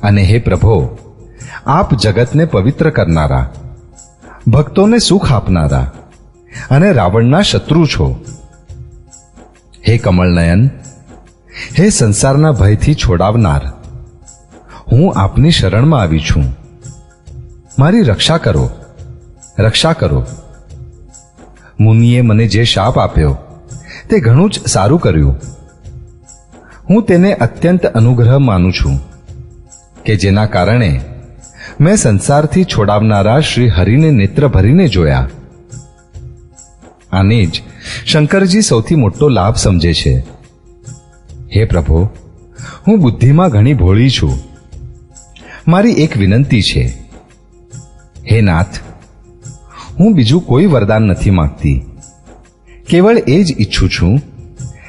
અને હે પ્રભો, આપ જગતને પવિત્ર કરનારા, ભક્તોને સુખ આપનારા અને રાવણના શત્રુ છો. હે કમળનયન, હે સંસારના ભયથી છોડાવનાર, હું આપની શરણમાં આવી છું. મારી રક્ષા કરો, રક્ષા કરો. મુનિએ મને જે શાપ આપ્યો તે ઘણું જ સારું કર્યું. હું તેને અત્યંત અનુગ્રહ માનું છું કે જેના કારણે મેં સંસારથી છોડાવનારા શ્રી હરિને નેત્ર ભરીને જોયા. આને જ શંકરજી સૌથી મોટો લાભ સમજે છે. હે પ્રભો, હું બુદ્ધિમાં ઘણી ભોળી છું. મારી એક વિનંતી છે. હે નાથ, હું બીજું કોઈ વરદાન નથી માંગતી. કેવળ એ જ ઈચ્છું છું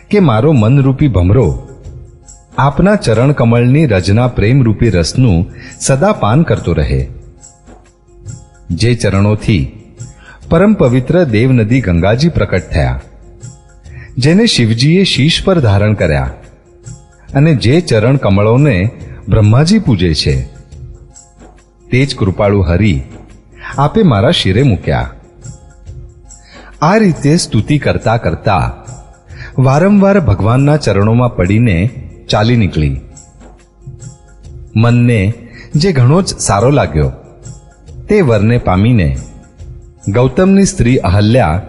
કે મારો મનરૂપી ભમરો આપના ચરણ કમળની રજના પ્રેમરૂપી રસનું સદા પાન કરતો રહે. જે ચરણોથી પરમ પવિત્ર દેવનદી ગંગાજી પ્રકટ થયા, જેને શિવજીએ શીશ પર ધારણ કર્યા અને જે ચરણ કમળોને બ્રહ્માજી પૂજે છે, તે જ કૃપાળુ હરિ આપે મારા શિરે મૂક્યા. આ રીતે સ્તુતિ કરતા કરતા વારંવાર ભગવાનના ચરણોમાં પડીને ચાલી નીકળી. મનને જે ઘણો જ સારો લાગ્યો તે વરને પામીને ગૌતમની સ્ત્રી અહલ્યા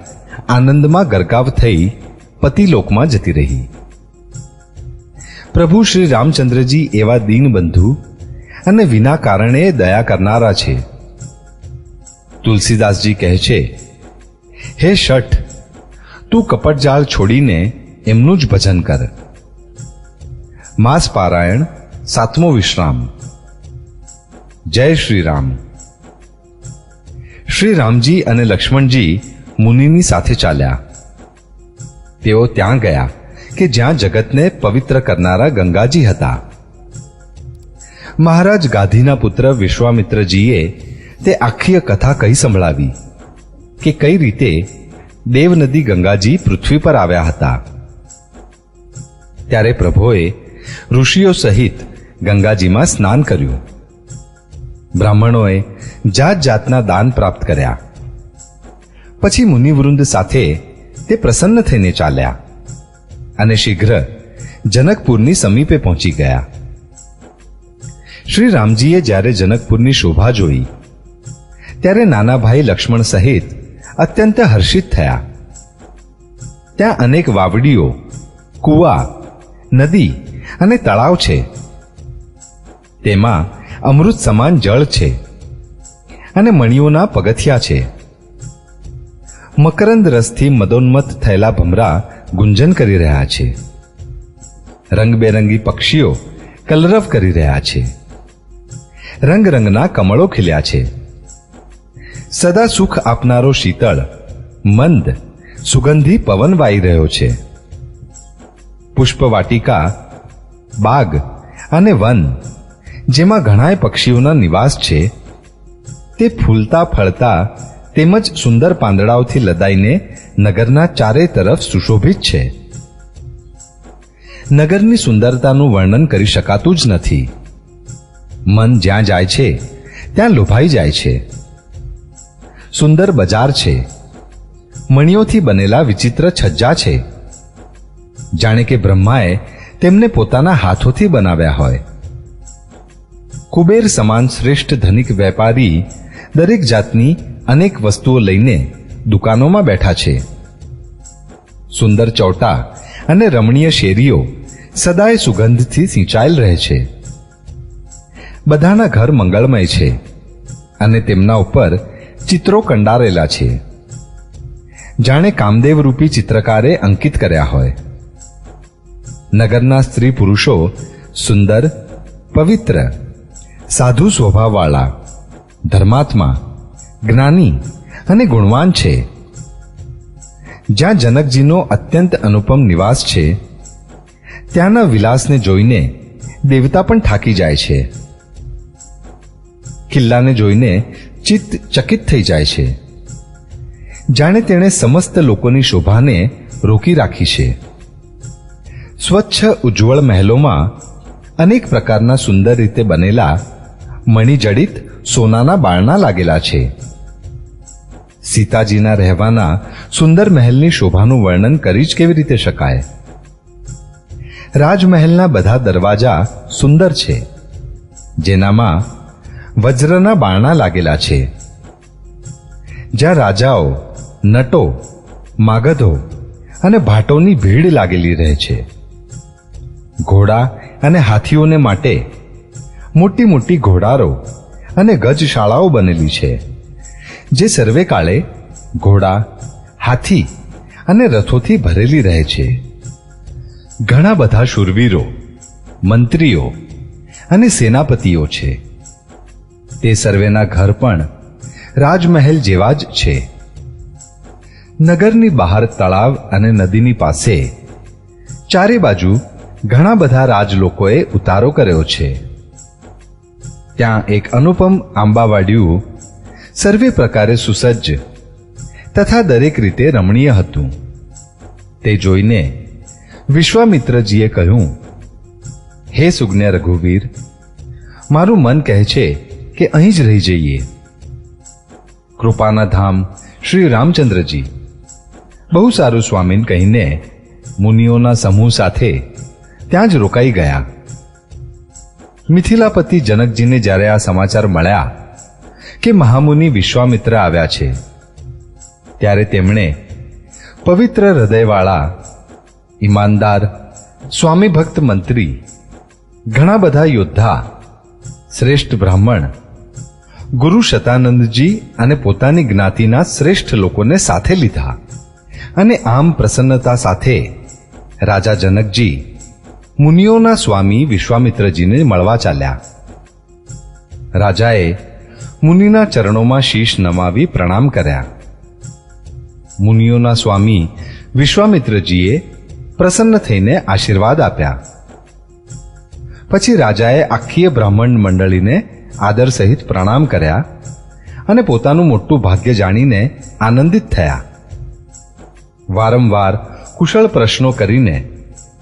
આનંદમાં ગરકાવ થઈ પતિલોકમાં જતી રહી. પ્રભુ શ્રી રામચંદ્રજી એવા દીનબંધુ અને વિના કારણે દયા કરનારા છે. તુલસીદાસજી કહે છે, હે શઠ, તું કપટજાળ છોડીને એમનું જ ભજન કર. માસ પારાયણ 7મો વિશ્રામ. જય શ્રી રામ. શ્રી રામજી અને લક્ષ્મણજી મુનિની સાથે ચાલ્યા. તેઓ ત્યાં ગયા કે જ્યાં જગતને પવિત્ર કરનારા ગંગાજી હતા. મહારાજ ગાધીના પુત્ર વિશ્વામિત્રજીએ તે આખી કથા કહી સંભળાવી કે કઈ રીતે દેવનદી ગંગાજી પૃથ્વી પર આવ્યા હતા. ત્યારે પ્રભુએ ઋષિઓ સહિત ગંગાજીમાં સ્નાન કર્યું. બ્રાહ્મણોએ જાત જાતના દાન પ્રાપ્ત કર્યા. પછી મુનિવૃંદ સાથે તે પ્રસન્ન થઈને ચાલ્યા અને શીઘ્ર જનકપુરની સમીપે પહોંચી ગયા. શ્રી રામજીએ જ્યારે જનકપુરની શોભા જોઈ ત્યારે નાના ભાઈ લક્ષ્મણ સહિત અત્યંત હર્ષિત થયા. ત્યાં અનેક વાવડીઓ, કુવા, નદી અને તળાવ છે. તેમાં અમૃત સમાન જળ છે અને મણિઓના પગથિયા છે. મકરંદ રસથી મદોન્મત્ત થયેલા ભમરા ગુંજન કરી રહ્યા છે. રંગબેરંગી પક્ષીઓ કલરવ કરી રહ્યા છે. રંગ રંગના કમળો ખીલ્યા છે. સદા સુખ આપનારો શીતળ, મંદ, સુગંધી પવન વાઈ રહ્યો છે. પુષ્પવાટિકા, બાગ અને વન જેમાં ઘણાય પક્ષીઓના નિવાસ છે, તે ફૂલતા ફળતા તેમજ સુંદર પાંદડાઓથી લદાઈને નગરના ચારે તરફ સુશોભિત છે. નગરની સુંદરતાનું વર્ણન કરી શકાતું જ નથી. મન જ્યાં જાય છે ત્યાં લોભાઈ જાય છે. સુંદર બજાર છે. મણિઓથી બનેલા વિચિત્ર છજ્જા છે. જાણે કે બ્રહ્માએ તેમને પોતાના હાથોથી બનાવ્યા હોય. કુબેર સમાન શ્રેષ્ઠ ધનિક વેપારી દરેક જાતની અનેક વસ્તુઓ લઈને દુકાનોમાં બેઠા છે. સુંદર ચૌટા અને રમણીય શેરીઓ સદાય સુગંધથી સિંચાયેલ રહે છે. બધાના ઘર મંગળમય છે અને તેમના ઉપર ચિત્રો કંડારેલા છે, જાણે કામદેવ રૂપી ચિત્રકારે અંકિત કર્યા હોય. નગરના સ્ત્રી પુરુષો સુંદર, પવિત્ર, સાધુ સ્વભાવવાળા, ધર્માત્મા, જ્ઞાની અને ગુણવાન છે. જ્યાં જનકજીનો અત્યંત અનુપમ નિવાસ છે ત્યાંના વિલાસને જોઈને દેવતા પણ થાકી જાય છે. કિલ્લાને જોઈને ચિત્ત ચકિત થઈ જાય છે, જાણે તેણે સમસ્ત લોકોની શોભાને રોકી રાખી છે. સ્વચ્છ ઉજ્જવળ મહેલોમાં અનેક પ્રકારના સુંદર રીતે બનેલા મણિજડિત સોનાના બારણા લાગેલા છે. સીતાજીના રહેવાના સુંદર મહેલની શોભાનું વર્ણન કરી જ કેવી રીતે શકાય? રાજમહેલના બધા દરવાજા સુંદર છે, જેનામાં વજ્રના બારણા લાગેલા છે. જ્યાં રાજાઓ, નટો, માગધો અને ભાટોની ભીડ લાગેલી રહે છે. ઘોડા અને હાથીઓને માટે મોટી મોટી ઘોડારો અને ગજશાળાઓ બનેલી છે, જે સર્વે કાળે ઘોડા, હાથી અને રથોથી ભરેલી રહે છે. ઘણા બધા શૂરવીરો, મંત્રીઓ અને સેનાપતિઓ છે. તે સર્વેના ઘર પણ રાજમહેલ જેવા જ છે. નગરની બહાર તળાવ અને નદીની પાસે ચારે બાજુ ઘણા બધા રાજલોકોએ ઉતારો કર્યો છે. ત્યાં એક અનુપમ આંબાવાડિયું સર્વે પ્રકારે સુસજ્જ તથા દરેક રીતે રમણીય હતું. તે જોઈને વિશ્વામિત્રજીએ કહ્યું, હે સુજ્ઞ રઘુવીર, મારું મન કહે છે કે અહીં જ રહી જઈએ. કૃપાના ધામ શ્રી રામચંદ્રજી બહુ સારું સ્વામીન કહીને મુનિઓના સમૂહ સાથે ત્યાં જ રોકાઈ ગયા. મિથિલાપતિ જનકજીને જ્યારે આ સમાચાર મળ્યા કે મહામુનિ વિશ્વામિત્ર આવ્યા છે, ત્યારે તેમણે પવિત્ર હૃદયવાળા, ઈમાનદાર, સ્વામી ભક્ત મંત્રી, ઘણા બધા યોદ્ધા, શ્રેષ્ઠ બ્રાહ્મણ, ગુરુ શતાનંદજી અને પોતાની જ્ઞાતિના શ્રેષ્ઠ લોકોને સાથે લીધા અને આમ પ્રસન્નતા સાથે રાજા જનકજી મુનિઓના સ્વામી વિશ્વામિત્રજીને મળવા ચાલ્યા. રાજાએ મુનિના ચરણોમાં શીશ નમાવી પ્રણામ કર્યા. મુનિઓના સ્વામી વિશ્વામિત્રજીએ પ્રસન્ન થઈને આશીર્વાદ આપ્યા. પછી રાજાએ આખી બ્રાહ્મણ મંડળીને આદર સહિત પ્રણામ કર્યા અને પોતાનું મોટું ભાગ્ય જાણીને આનંદિત થયા. વારંવાર કુશળ પ્રશ્નો કરીને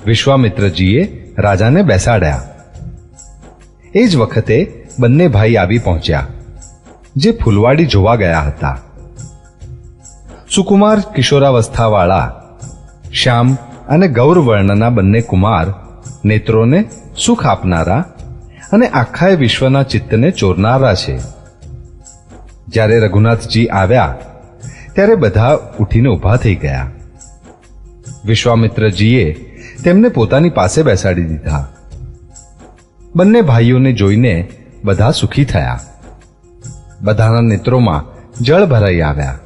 વિશ્વામિત્રજીએ રાજાને બેસાડ્યા. એ જ વખતે બંને ભાઈ આવી પહોંચ્યા, જે ફૂલવાડી જોવા ગયા હતા. સુકુમાર કિશોરાવસ્થાવાળા શ્યામ અને ગૌર વર્ણના બંને કુમાર નેત્રોને સુખ આપનારા અને આખા વિશ્વના ચિત્તને ચોરનારા છે. જ્યારે રઘુનાથજી આવ્યા ત્યારે બધા ઉઠીને ઊભા થઈ ગયા. વિશ્વામિત્રજીએ તેમને પોતાની પાસે બેસાડી દીધા. બંને ભાઈઓને જોઈને બધા સુખી થયા. બધાના નેત્રોમાં જળ ભરાઈ આવ્યા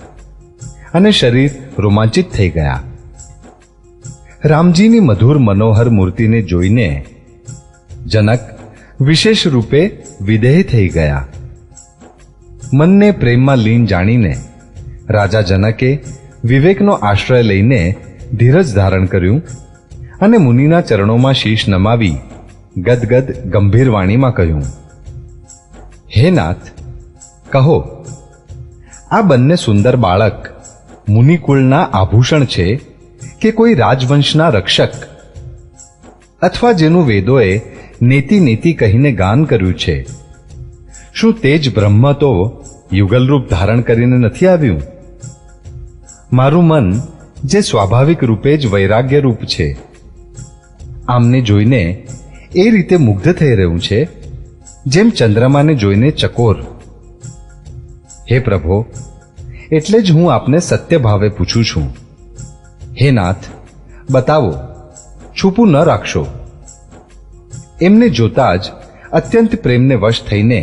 અને શરીર રોમાંચિત થઈ ગયા. રામજીની મધુર મનોહર મૂર્તિને જોઈને જનક વિશેષ રૂપે વિદેહ થઈ ગયા. મનને પ્રેમમાં લીન જાણીને રાજા જનકે વિવેકનો આશ્રય લઈને ધીરજ ધારણ કર્યું અને મુનિના ચરણોમાં શીશ નમાવી ગદગદ ગંભીર વાણીમાં કહ્યું, હે નાથ, કહો, આ બંને સુંદર બાળક મુનિકુળના આભૂષણ છે કે કોઈ રાજવંશના રક્ષક, અથવા જેનું વેદોએ નેતિ નેતિ કહીને ગાન કર્યું છે? શું તે જ બ્રહ્મ તો યુગલરૂપ ધારણ કરીને નથી આવ્યું? મારું મન જે સ્વાભાવિક રૂપે જ વૈરાગ્ય રૂપ છે, આમને જોઈને એ રીતે મુગ્ધ થઈ રહ્યું છે જેમ ચંદ્રમાને જોઈને ચકોર. હે પ્રભો, એટલે જ હું આપને સત્ય ભાવે પૂછું છું. હે નાથ, બતાવો, છુપું ન રાખશો. એમને જોતા જ અત્યંત પ્રેમને વશ થઈને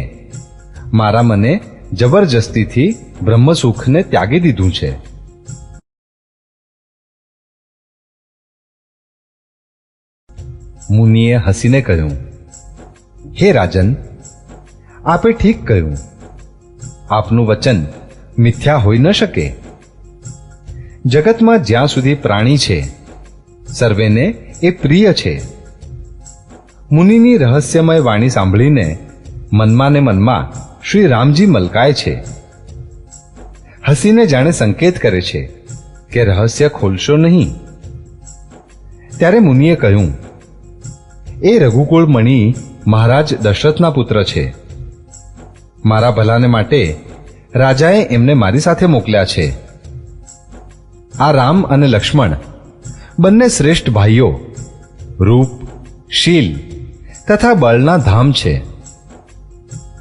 મારા મને જબરજસ્તીથી બ્રહ્મસુખને ત્યાગી દીધું છે. મુનિએ હસીને કહ્યું, હે રાજન, આપે ઠીક કહ્યું. આપનું વચન મિથ્યા હોઈ ન શકે. જગતમાં જ્યાં સુધી પ્રાણી છે, સર્વેને એ પ્રિય છે. મુનિની રહસ્યમય વાણી સાંભળીને મનમાં ને મનમાં શ્રી રામજી મલકાય છે. હસીને જાણે સંકેત કરે છે કે રહસ્ય ખોલશો નહીં. ત્યારે મુનિએ કહ્યું, એ રઘુકુળ મણી મહારાજ દશરથના પુત્ર છે. મારા ભલાને માટે રાજાએ એમને મારી સાથે મોકલ્યા છે. આ રામ અને લક્ષ્મણ બંને શ્રેષ્ઠ ભાઈઓ, રૂપ, શીલ તથા બળના ધામ છે.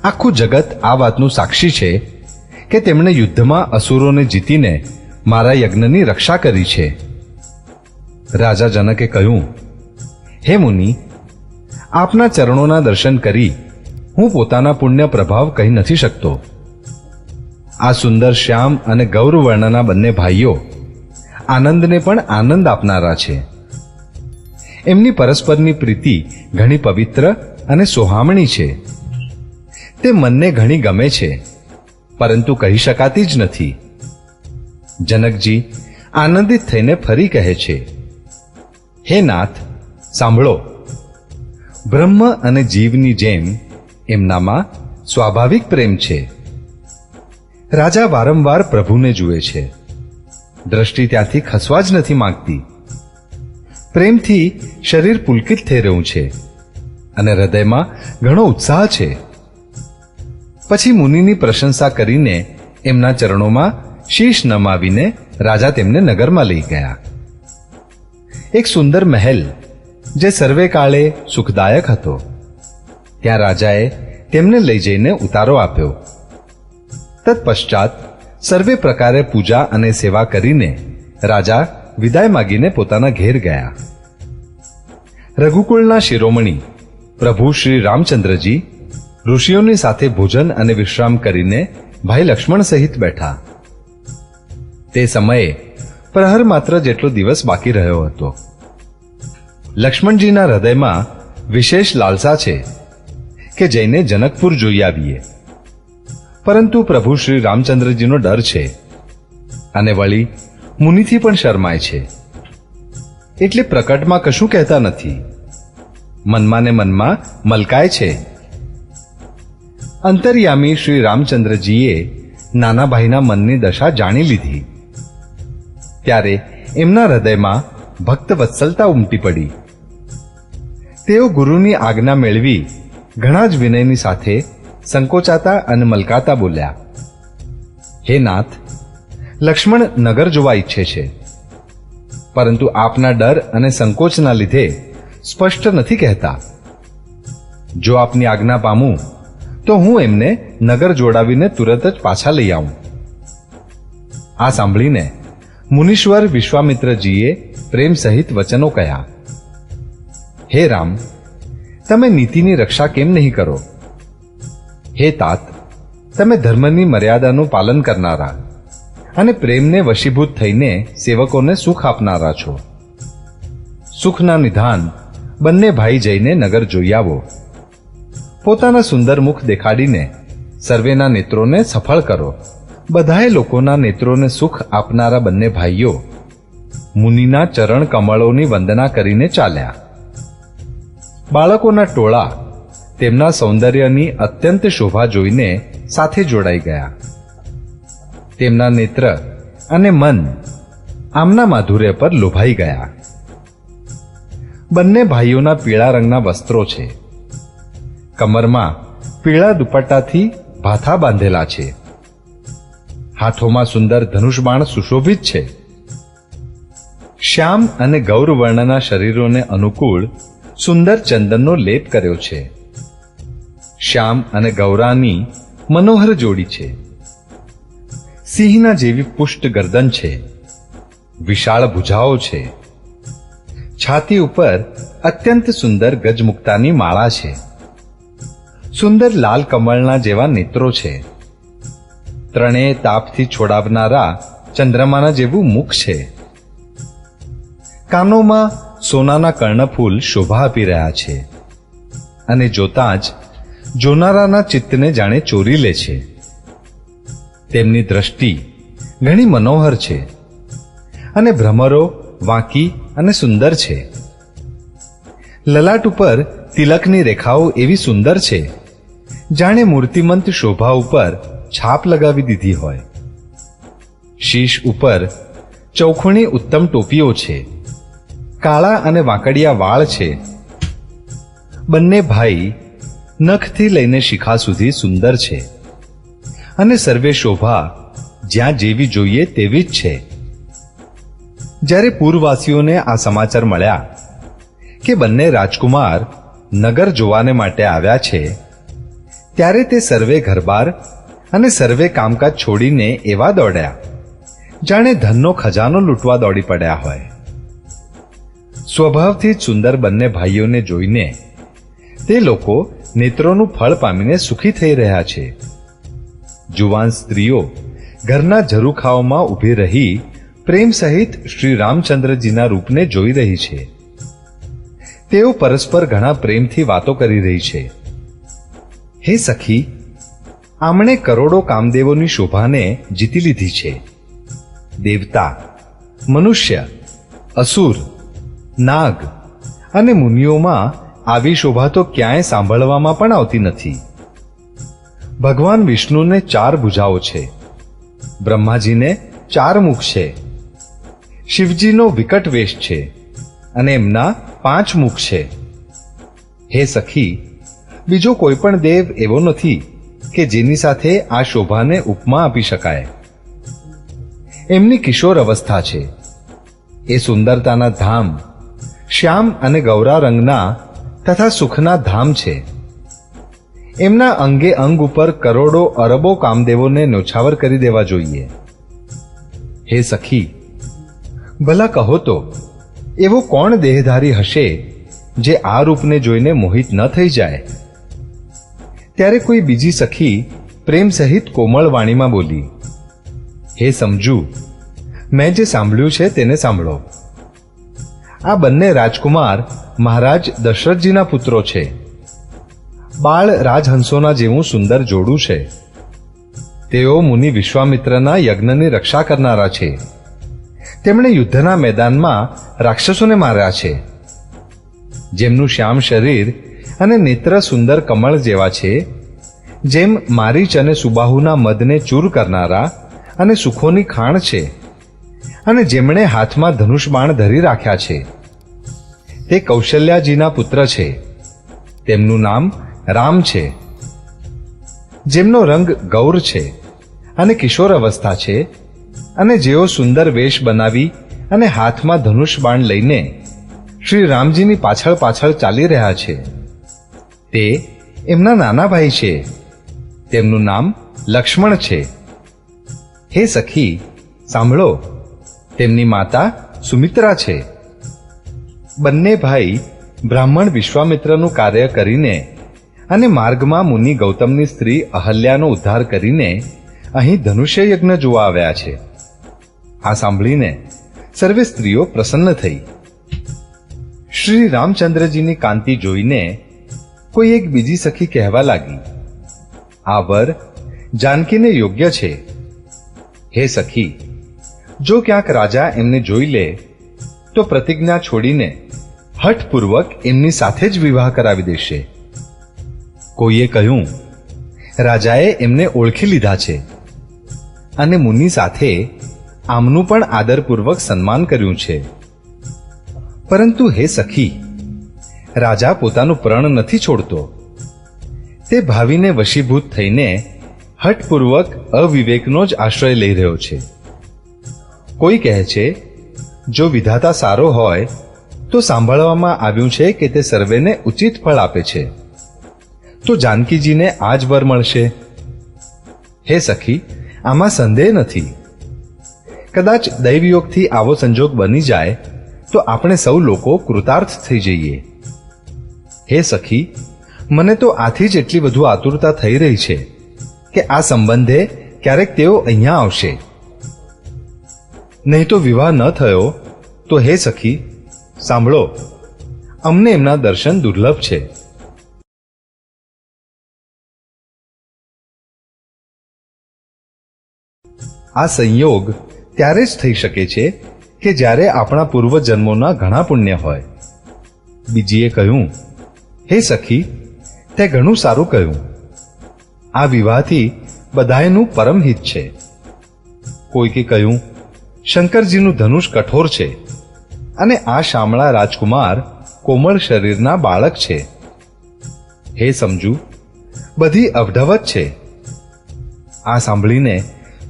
આખું જગત આ વાતનું સાક્ષી છે કે તેમણે યુદ્ધમાં અસુરોને જીતીને મારા યજ્ઞની રક્ષા કરી છે. રાજા જનકે કહ્યું, હે મુનિ, આપના ચરણોના દર્શન કરી હું પોતાના પુણ્ય પ્રભાવ કહી નથી શકતો. આ સુંદર શ્યામ અને ગૌરવર્ણના બંને ભાઈઓ આનંદને પણ આનંદ આપનારા છે. એમની પરસ્પરની પ્રીતિ ઘણી પવિત્ર અને સોહામણી છે. તે મનને ઘણી ગમે છે, પરંતુ કહી શકાતી જ નથી. જનકજી આનંદિત થઈને ફરી કહે છે, હે નાથ, સાંભળો. બ્રહ્મ અને જીવની જેમ એમનામાં સ્વાભાવિક પ્રેમ છે. રાજા વારંવાર પ્રભુને જુએ છે. દ્રષ્ટિ ત્યાંથી ખસવા જ નથી માંગતી. પ્રેમથી શરીર પુલકિત થઈ રહ્યું છે અને હૃદયમાં ઘણો ઉત્સાહ છે. પછી મુનિની પ્રશંસા કરીને એમના ચરણોમાં શીશ નમાવીને રાજા તેમને નગરમાં લઈ ગયા. એક સુંદર મહેલ જે સર્વે કાળે સુખદાયક હતો, ત્યાં રાજાએ તેમને લઈ જઈને ઉતારો આપ્યો. તત્પશ્ચાત સર્વે પ્રકારે પૂજા અને સેવા કરીને રાજા વિદાય માગીને પોતાના ઘેર ગયા. રઘુકુળના શિરોમણી પ્રભુ શ્રી રામચંદ્રજી ઋષિઓની સાથે ભોજન અને વિશ્રામ કરીને ભાઈ લક્ષ્મણ સહિત બેઠા. તે સમયે પ્રહર માત્ર જેટલો દિવસ બાકી રહ્યો હતો. લક્ષ્મણજીના હૃદયમાં વિશેષ લાલસા છે કે જઈને જનકપુર જોઈ આવીએ, પરંતુ પ્રભુ શ્રી રામચંદ્રજીનો ડર છે અને વળી મુનિથી પણ શરમાય છે, એટલે પ્રકટમાં કશું કહેતા નથી. મનમાં ને મનમાં મલકાય છે. અંતર્યામી શ્રી રામચંદ્રજીએ નાના ભાઈના મનની દશા જાણી લીધી. ત્યારે એમના હૃદયમાં ભક્ત વત્સલતા ઉમટી પડી. તેઓ ગુરુની આજ્ઞા મેળવી ઘણા જ વિનયની સાથે સંકોચાતા અને મલકાતા બોલ્યા, હે નાથ, લક્ષ્મણ નગર જોવા ઈચ્છે છે, પરંતુ આપના ડર અને સંકોચના લીધે સ્પષ્ટ નથી કહેતા. જો આપની આજ્ઞા પામું તો હું એમને નગર જોડાવીને તુરત જ પાછા લઈ આવું. આ સાંભળીને મુનીશ્વર વિશ્વામિત્રજીએ પ્રેમ સહિત વચનો કહ્યા, હે રામ, તમે નીતિની રક્ષા કેમ નહીં કરો? હે તાત, તમે ધર્મની મર્યાદાનું પાલન કરનારા અને પ્રેમને વશીભૂત થઈને સેવકોને સુખ આપનારા છો. સુખના નિધાન બંને ભાઈ જઈને નગર જોઈ આવો. પોતાના સુંદર મુખ દેખાડીને સર્વેના નેત્રોને સફળ કરો. બધાએ લોકોના નેત્રોને સુખ આપનારા બંને ભાઈઓ મુનિના ચરણ કમળોની વંદના કરીને ચાલ્યા. બાળકોના ટોળા તેમના સૌંદર્યની અત્યંત શોભા જોઈને સાથે જોડાઈ ગયા. તેમના નેત્ર અને મન આમના માધુર્ય પર લોભાઈ ગયા. બંને ભાઈઓના પીળા રંગના વસ્ત્રો છે. કમરમાં પીળા દુપટ્ટાથી ભાથા બાંધેલા છે. હાથોમાં સુંદર ધનુષબાણ સુશોભિત છે. શ્યામ અને ગૌરવર્ણના શરીરોને અનુકૂળ સુંદર ચંદનનો લેપ કર્યો છે. શ્યામ અને ગૌરાની મનોહર જોડી છે. સિંહના જેવી પુષ્ટ ગરદન છે. વિશાળ ભુજાઓ છે. છાતી ઉપર અત્યંત સુંદર ગજમુક્તાની માળા છે. સુંદર લાલ કમળના જેવા નેત્રો છે. ત્રણેય તાપથી છોડાવનારા ચંદ્રમાના જેવું મુખ છે. કાનોમાં સોનાના કર્ણફૂલ શોભા આપી રહ્યા છે અને જોતાં જ જોનારાના ચિત્તને જાણે ચોરી લે છે. તેમની દ્રષ્ટિ ઘણી મનોહર છે અને ભ્રમરો વાંકી અને સુંદર છે. લલાટ ઉપર તિલકની રેખાઓ એવી સુંદર છે જાણે મૂર્તિમંત શોભા ઉપર છાપ લગાવી દીધી હોય. શીશ ઉપર ચૌખણી ઉત્તમ ટોપીઓ છે. કાળા અને વાંકડિયા વાળ છે. બંને ભાઈ નખથી લઈને શિખા સુધી સુંદર છે અને સર્વે શોભા જ્યાં જેવી જોઈએ તેવી જ છે. જ્યારે પૂરવાસીઓને આ સમાચાર મળ્યા કે બંને રાજકુમાર નગર જોવાને માટે આવ્યા છે, ત્યારે તે સર્વે ઘરબાર અને સર્વે કામકાજ છોડીને એવા દોડ્યા જાણે ધનનો ખજાનો લૂંટવા દોડી પડ્યા હોય. સ્વભાવથી જ સુંદર બંને ભાઈઓને જોઈને તે લોકો નેત્રોનું ફળ પામીને સુખી થઈ રહ્યા છે. જુવાન સ્ત્રીઓ ઘરના ઝરૂખાઓમાં ઊભી રહી પ્રેમ સહિત શ્રી રામચંદ્રજીના રૂપને જોઈ રહી છે. તેઓ પરસ્પર ઘણા પ્રેમથી વાતો કરી રહી છે. હે સખી, આમણે કરોડો કામદેવોની શોભાને જીતી લીધી છે. દેવતા, મનુષ્ય, અસુર, નાગ અને મુનિઓમાં આવી શોભા તો ક્યાંય સાંભળવામાં પણ આવતી નથી. ભગવાન વિષ્ણુને 4 ભુજાઓ છે, બ્રહ્માજીને 4 મુખ છે, શિવજીનો વિકટ વેશ છે અને એમના 5 મુખ છે. હે સખી, બીજો કોઈ પણ દેવ એવો નથી કે જેની સાથે આ શોભાને ઉપમા આપી શકાય. એમની કિશોર અવસ્થા છે. એ સુંદરતાના ધામ શ્યામ અને ગૌરા રંગના તથા સુખના ધામ છે. એમના અંગે અંગ ઉપર કરોડો અરબો કામદેવોને ન્યોછાવર કરી દેવા જોઈએ. હે સખી, ભલા કહો તો એવો કોણ દેહધારી હશે જે આ રૂપને જોઈને મોહિત ન થઈ જાય? ત્યારે કોઈ બીજી સખી પ્રેમ સહિત કોમળ વાણીમાં બોલી, હે સમજુ, મેં જે સાંભળ્યું છે તેને સાંભળો. આ બંને રાજકુમાર મહારાજ દશરથજીના પુત્રો છે. બાળ રાજહંસોના જેવું સુંદર જોડું છે. તેઓ મુનિ વિશ્વામિત્રના યજ્ઞની રક્ષા કરનારા છે. તેમણે યુદ્ધના મેદાનમાં રાક્ષસોને માર્યા છે. જેમનું શ્યામ શરીર અને નેત્ર સુંદર કમળ જેવા છે, જેમ મારીચ અને સુબાહુના મદને ચૂર કરનારા અને સુખોની ખાણ છે, અને જેમણે હાથમાં ધનુષ બાણ ધરી રાખ્યા છે. તે કૌશલ્યાજીના પુત્ર છે. તેમનું નામ રામ છે. જેમનો રંગ ગૌર છે અને કિશોર અવસ્થા છે, અને જેઓ સુંદર વેશ બનાવી અને હાથમાં ધનુષ બાણ લઈને શ્રી રામજીની પાછળ પાછળ ચાલી રહ્યા છે. તે એમના નાના ભાઈ છે. તેમનું નામ લક્ષ્મણ છે. હે સખી, સાંભળો, તેમની માતા સુમિત્રા છે. બંને ભાઈ બ્રાહ્મણ વિશ્વામિત્રનું કાર્ય કરીને અને માર્ગમાં મુનિ ગૌતમની સ્ત્રી અહલ્યાનો ઉદ્ધાર કરીને અહીં ધનુષ્ય યજ્ઞ જોવા આવ્યા છે. આ સાંભળીને સર્વે સ્ત્રીઓ પ્રસન્ન થઈ. શ્રી રામચંદ્રજીની કાંતિ જોઈને કોઈ એક બીજી સખી કહેવા લાગી, આ વર જાનકીને યોગ્ય છે. હે સખી, જો ક્યાંક રાજા એમને જોઈ લે તો પ્રતિજ્ઞા છોડીને હઠપૂર્વક એમની સાથે જ વિવાહ કરાવી દેશે. કોઈએ કહ્યું, રાજાએ એમને ઓળખી લીધા છે અને મુનિ સાથે આમનું પણ આદરપૂર્વક સન્માન કર્યું છે. પરંતુ હે સખી, રાજા પોતાનું પ્રણ નથી છોડતો. તે ભાવીને વશીભૂત થઈને હઠપૂર્વક અવિવેકનો જ આશ્રય લઈ રહ્યો છે. કોઈ કહે છે, જો વિધાતા સારો હોય તો સાંભળવામાં આવ્યું છે કે તે સર્વેને ઉચિત ફળ આપે છે, તો જાનકીજીને આ જ વર મળશે. હે સખી, આમાં સંદેહ નથી. કદાચ દૈવયોગથી આવો સંજોગ બની જાય તો આપણે સૌ લોકો કૃતાર્થ થઈ જઈએ. હે સખી, મને તો આથી જ એટલી વધુ આતુરતા થઈ રહી છે કે આ સંબંધે ક્યારેક તેઓ અહીંયા આવશે. નહીં તો વિવાહ ન થયો તો હે સખી, સાંભળો, અમને એમના દર્શન દુર્લભ છે. આ સંયોગ ત્યારે જ થઈ શકે છે કે જ્યારે આપણા પૂર્વજન્મોના ઘણા પુણ્ય હોય. બીજીએ કહ્યું, હે સખી, તે ઘણું સારું કહ્યું. આ વિવાહથી બધાયનું પરમ હિત છે. કોઈકે કહ્યું, શંકરજીનું ધનુષ કઠોર છે અને આ શામળા રાજકુમાર કોમળ શરીરના બાળક છે. હે સમજુ, બધી અવઢવત છે. આ સાંભળીને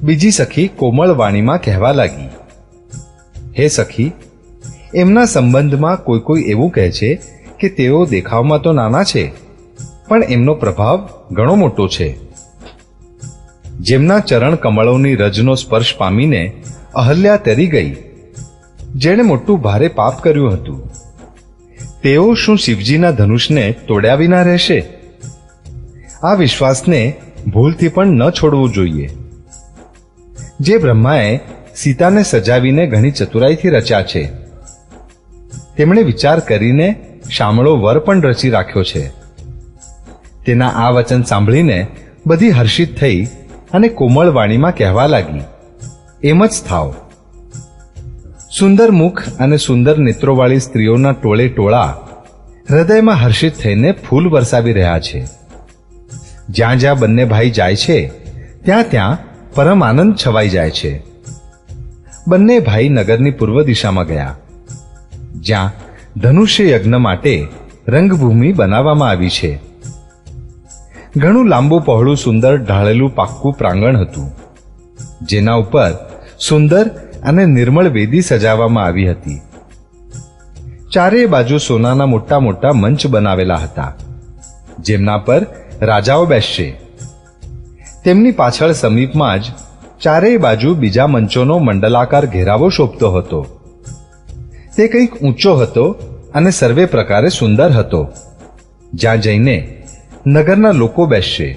બીજી સખી કોમળ વાણીમાં કહેવા લાગી, હે સખી, એમના સંબંધમાં કોઈ એવું કહે છે કે તેઓ દેખાવમાં તો નાના છે, પણ એમનો પ્રભાવ ઘણો મોટો છે. જેમના ચરણ કમળોની રજનો સ્પર્શ પામીને અહલ્યા તરી ગઈ, જેણે મોટું ભારે પાપ કર્યું હતું, તેઓ શું શિવજીના ધનુષને તોડ્યા વિના રહેશે? આ વિશ્વાસને ભૂલથી પણ ન છોડવું જોઈએ. જે બ્રહ્માએ સીતાને સજાવીને ઘણી ચતુરાઈથી રચ્યા છે, તેમણે વિચાર કરીને શામળો વર પણ રચી રાખ્યો છે. તેના આ વચન સાંભળીને બધી હર્ષિત થઈ અને કોમળ વાણીમાં કહેવા લાગી, એમ જ થાવ. સુંદર મુખ અને સુંદર નેત્રોવાળી સ્ત્રીઓના ટોળે ટોળા હૃદયમાં હર્ષિત થઈને ફૂલ વરસાવી રહ્યા છે. જ્યાં જ્યાં બંને ભાઈ જાય છે, ત્યાં ત્યાં પરમ આનંદ છવાઈ જાય છે. બંને ભાઈ નગરની પૂર્વ દિશામાં ગયા, જ્યાં ધનુષ્ય યજ્ઞ માટે રંગભૂમિ બનાવવામાં આવી છે. ઘણું લાંબુ પહોળું સુંદર ઢાળેલું પાક્કું પ્રાંગણ હતું, જેના ઉપર સુંદર અને નિર્મળ વેદી સજાવવામાં આવી હતી. ચારેય બાજુ સોનાના મોટા મોટા મંચ બનાવેલા હતા, જેમના પર રાજાઓ બેસશે. તેમની પાછળ સમીપમાં જ ચારેય બાજુ બીજા મંચોનો મંડલાકાર ઘેરાવો શોભતો હતો. તે કંઈક ઊંચો હતો અને સર્વે પ્રકારે સુંદર હતો, જ્યાં જઈને નગરના લોકો બેસશે.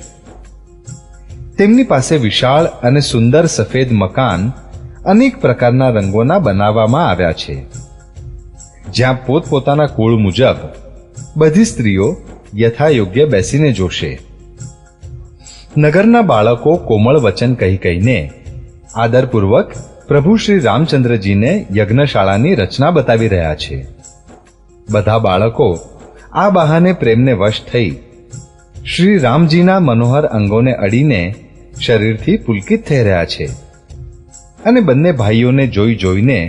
તેમની પાસે વિશાળ અને સુંદર સફેદ મકાન અનેક પ્રકારના રંગોના બનાવવામાં આવ્યા છે, જ્યાં પોતપોતાના કુળ મુજબ બધી સ્ત્રીઓ યથાયોગ્ય બેસીને જોશે. નગરના બાળકો કોમળ વચન કહી કહીને આદરપૂર્વક પ્રભુ શ્રી રામચંદ્રજીને યજ્ઞશાળાની રચના બતાવી રહ્યા છે. બધા બાળકો આ બહાને પ્રેમને વશ થઈ શ્રી રામજીના મનોહર અંગોને અડીને શરીરથી પુલકિત થઈ રહ્યા છે, અને બંને ભાઈઓને જોઈ જોઈને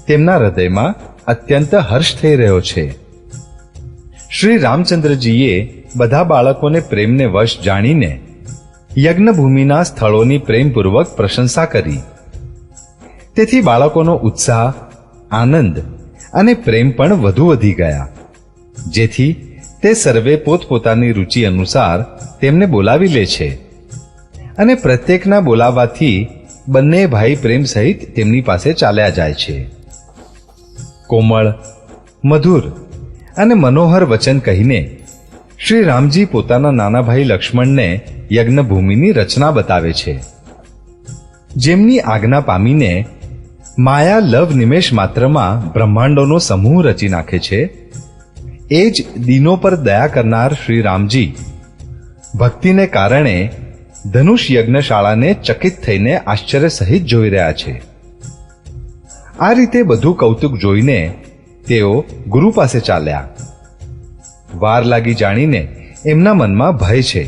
તેમના હૃદયમાં અત્યંત હર્ષ થઈ રહ્યો છે. શ્રી રામચંદ્રજીએ બધા બાળકોને પ્રેમને વશ જાણીને યજ્ઞભૂમિના સ્થળોની પ્રેમપૂર્વક પ્રશંસા કરી. તેથી બાળકોનો ઉત્સાહ, આનંદ અને પ્રેમ પણ વધુ વધી ગયા, જેથી તે સર્વે પોતપોતાની રુચિ અનુસાર તેમને બોલાવી લે છે, અને પ્રત્યેકના બોલાવવાથી બંને ભાઈ પ્રેમ સહિત તેમની પાસે ચાલ્યા જાય છે. કોમળ, મધુર અને મનોહર વચન કહીને શ્રી રામજી પોતાના નાના ભાઈ લક્ષ્મણને યજ્ઞભૂમિની રચના બતાવે છે, જેમની આજ્ઞા પામીને માયા લવ નિમેષ માત્રમાં બ્રહ્માંડોનો સમૂહ રચી નાખે છે. એ જ દીનો પર દયા કરનાર શ્રી રામજી ભક્તિને કારણે ધનુષ યજ્ઞશાળાને ચકિત થઈને આશ્ચર્ય સહિત જોઈ રહ્યા છે. આ રીતે બધું કૌતુક જોઈને તેઓ ગુરુ પાસે ચાલ્યા. વાર લાગી જાણીને એમના મનમાં ભય છે.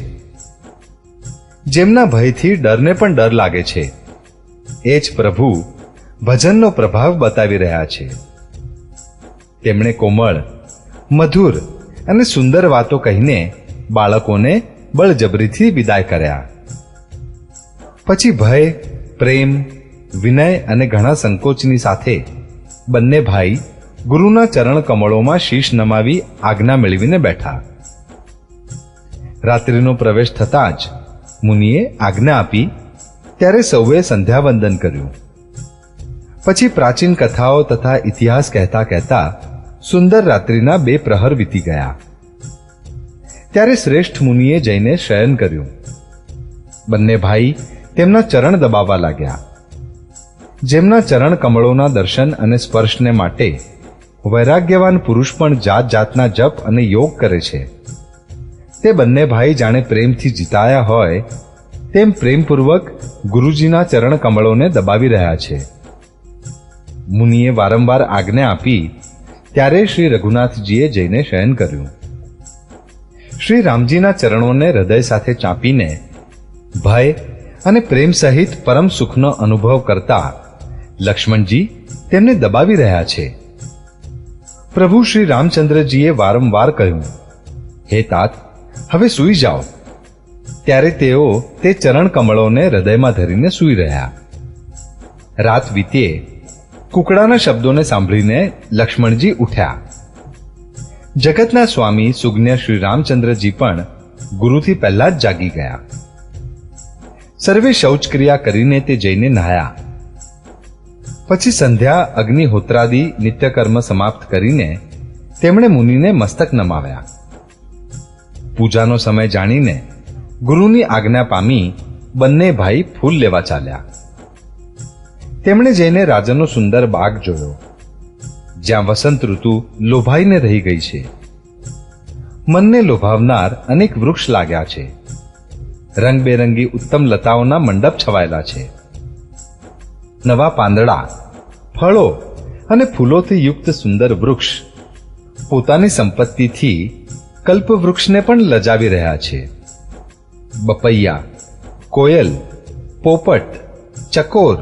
જેમના ભયથી ડરને પણ ડર લાગે છે, એ જ પ્રભુ ભજનનો પ્રભાવ બતાવી રહ્યા છે. તેમણે કોમળ, મધુર અને સુંદર વાતો કહીને બાળકોને બળજબરીથી વિદાય કર્યા. પછી ભય, પ્રેમ, વિનય અને ઘણા સંકોચની સાથે બંને ભાઈ ગુરુના ચરણ કમળોમાં શીશ નમાવી આજ્ઞા મેળવીને બેઠા. રાત્રિનો પ્રવેશ થતાં જ મુનિએ આજ્ઞા આપી ત્યારે સૌએ સંધ્યાવંદન કર્યું. પછી પ્રાચીન કથાઓ તથા ઇતિહાસ કહેતા કહેતા સુંદર રાત્રિના 2 પ્રહર વીતી ગયા. ત્યારે શ્રેષ્ઠ મુનિએ જઈને શયન કર્યું. બંને ભાઈ તેમના ચરણ દબાવવા લાગ્યા. જેમના ચરણ કમળોના દર્શન અને સ્પર્શને માટે વૈરાગ્યવાન પુરુષ પણ જાત જાતના જપ અને યોગ કરે છે, તે બંને ભાઈ જાણે પ્રેમથી જીતાયા હોય તેમ પ્રેમપૂર્વક ગુરુજીના ચરણ કમળોને દબાવી રહ્યા છે. મુનિએ વારંવાર આજ્ઞા આપી ત્યારે શ્રી રઘુનાથજીએ જઈને શયન કર્યું. શ્રી રામજીના ચરણોને હૃદય સાથે ચાંપીને ભય અને પ્રેમ સહિત પરમ સુખનો અનુભવ કરતા લક્ષ્મણજી તેમને દબાવી રહ્યા છે. પ્રભુ શ્રી રામચંદ્રજીએ વારંવાર કહ્યું, હે તાત, હવે સૂઈ જાઓ. ત્યારે તેઓ તે ચરણ કમળોને હૃદયમાં ધરીને સૂઈ રહ્યા. રાત વીતે કુકડાના શબ્દોને સાંભળીને લક્ષ્મણજી ઉઠ્યા. જગતના સ્વામી સુજ્ઞ શ્રી રામચંદ્રજી પણ ગુરુથી પહેલા જ જાગી ગયા. સર્વે શૌચક્રિયા કરીને તે જઈને નહાયા. પછી સંધ્યા અગ્નિહોત્રાદિ નિત્યકર્મ સમાપ્ત કરીને તેમણે મુનિને મસ્તક નમાવ્યા. પૂજાનો સમય જાણીને ગુરુની આજ્ઞા પામી બંને ભાઈ ફૂલ લેવા ચાલ્યા. તેમણે જઈને રાજાનો સુંદર બાગ જોયો, જ્યાં વસંત ઋતુ લોભાઈને રહી ગઈ છે. મનને લોભાવનાર અનેક વૃક્ષ લાગ્યા છે. રંગબેરંગી ઉત્તમ લતાઓના મંડપ છવાયેલા છે. નવા પાંદડા, ફળો અને ફૂલોથી યુક્ત સુંદર વૃક્ષ પોતાની સંપત્તિથી કલ્પવૃક્ષને પણ લજાવી રહ્યા છે. બપૈયા, કોયલ, પોપટ, ચકોર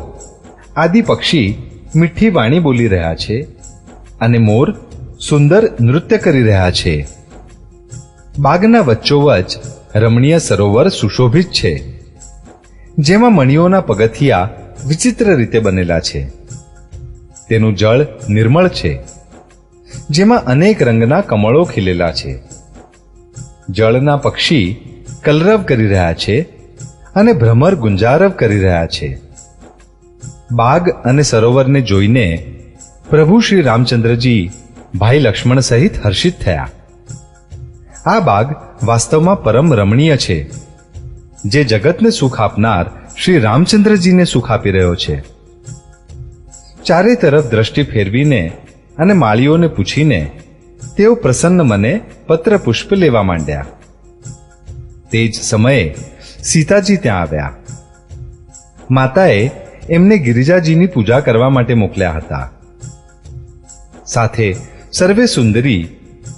આદિ પક્ષી મીઠી વાણી બોલી રહ્યા છે અને મોર સુંદર નૃત્ય કરી રહ્યા છે. બાગના વચ્ચોવચ રમણીય સરોવર સુશોભિત છે, જેમાં મણિઓના પગથિયા વિચિત્ર રીતે બનેલા છે. તેનું જળ નિર્મળ છે, જેમાં અનેક રંગના કમળો ખીલેલા છે. જળના પક્ષી કલરવ કરી રહ્યા છે અને ભ્રમર ગુંજારવ કરી રહ્યા છે. બાગ અને સરોવરને જોઈને પ્રભુ શ્રી રામચંદ્રજી ભાઈ લક્ષ્મણ સહિત હર્ષિત થયા. આ બાગ વાસ્તવમાં પરમ રમણીય છે, જે જગતને સુખ આપનાર શ્રી રામચંદ્રજીને સુખ આપી રહ્યો છે. ચારે તરફ દ્રષ્ટિ ફેરવીને અને માળીઓને પૂછીને તેઓ પ્રસન્ન મને પત્ર પુષ્પ લેવા માંડ્યા. તે જ સમયે સીતાજી ત્યાં આવ્યા. માતાએ એમને ગિરિજાજીની પૂજા કરવા માટે મોકલ્યા હતા. સાથે સર્વે સુંદરી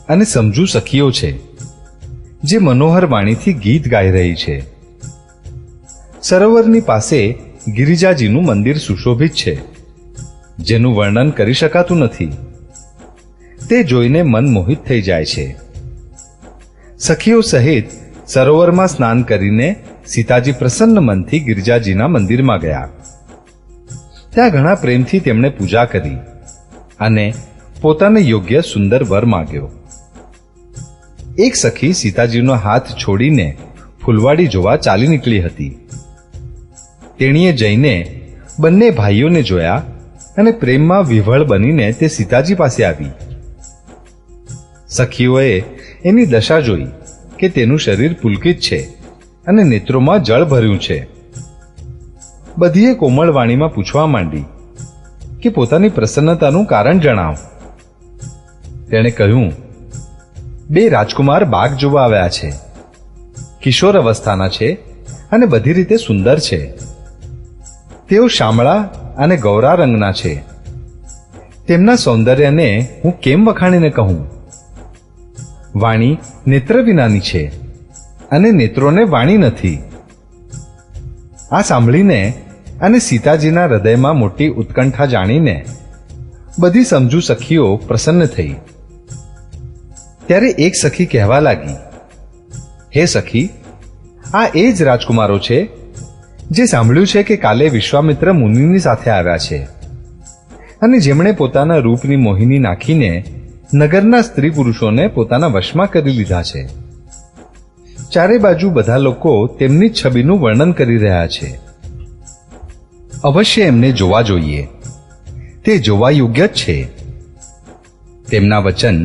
અને સમજુ સખીઓ છે, જે મનોહર વાણીથી ગીત ગાઈ રહી છે. સરોવરની પાસે ગિરિજાજીનું મંદિર સુશોભિત છે, જેનું વર્ણન કરી શકાતું નથી. તે જોઈને મન મોહિત થઈ જાય છે. સખીઓ સહિત સરોવરમાં સ્નાન કરીને સીતાજી પ્રસન્ન મનથી ગિરિજાજીના મંદિરમાં ગયા. ત્યાં ઘણા પ્રેમથી તેમણે પૂજા કરી અને પોતાને યોગ્ય સુંદર વર માંગ્યો. એક સખી સીતાજીનો હાથ છોડીને ફૂલવાડી જોવા ચાલી નીકળી હતી. તેણીએ જઈને બંને ભાઈઓને જોયા અને પ્રેમમાં વિહવળ બનીને તે સીતાજી પાસે આવી. સખીઓએ એની દશા જોઈ કે તેનું શરીર પુલકિત છે અને નેત્રોમાં જળ ભર્યું છે. બધીએ કોમળ વાણીમાં પૂછવા માંડી કે પોતાની પ્રસન્નતાનું કારણ જણાવ. તેણે કહ્યું, બે રાજકુમાર બાગ જોવા આવ્યા છે. કિશોર અવસ્થાના છે અને બધી રીતે સુંદર છે. તેઓ શામળા અને ગૌરા રંગના છે. તેમના સૌંદર્યને હું કેમ વખાણીને કહું? વાણી નેત્ર વિનાની છે અને નેત્રોને વાણી નથી. આ સાંભળીને અને સીતાજીના હૃદયમાં મોટી ઉત્કંઠા જાણીને બધી સમજુ સખીઓ પ્રસન્ન થઈ. ત્યારે એક સખી કહેવા લાગી, હે સખી, આ એ જ રાજકુમારો છે જે સાંભળ્યું છે કે કાલે વિશ્વામિત્ર મુનિની સાથે આવ્યા છે અને જેમણે પોતાના રૂપની મોહિની નાખીને નગરના સ્ત્રી પુરુષોને પોતાના વશમાં કરી લીધા છે. ચારે બાજુ બધા લોકો તેમની છબીનું વર્ણન કરી રહ્યા છે. અવશ્ય એમને જોવા જોઈએ. તે જોવા યોગ્ય જ છે. તેમના વચન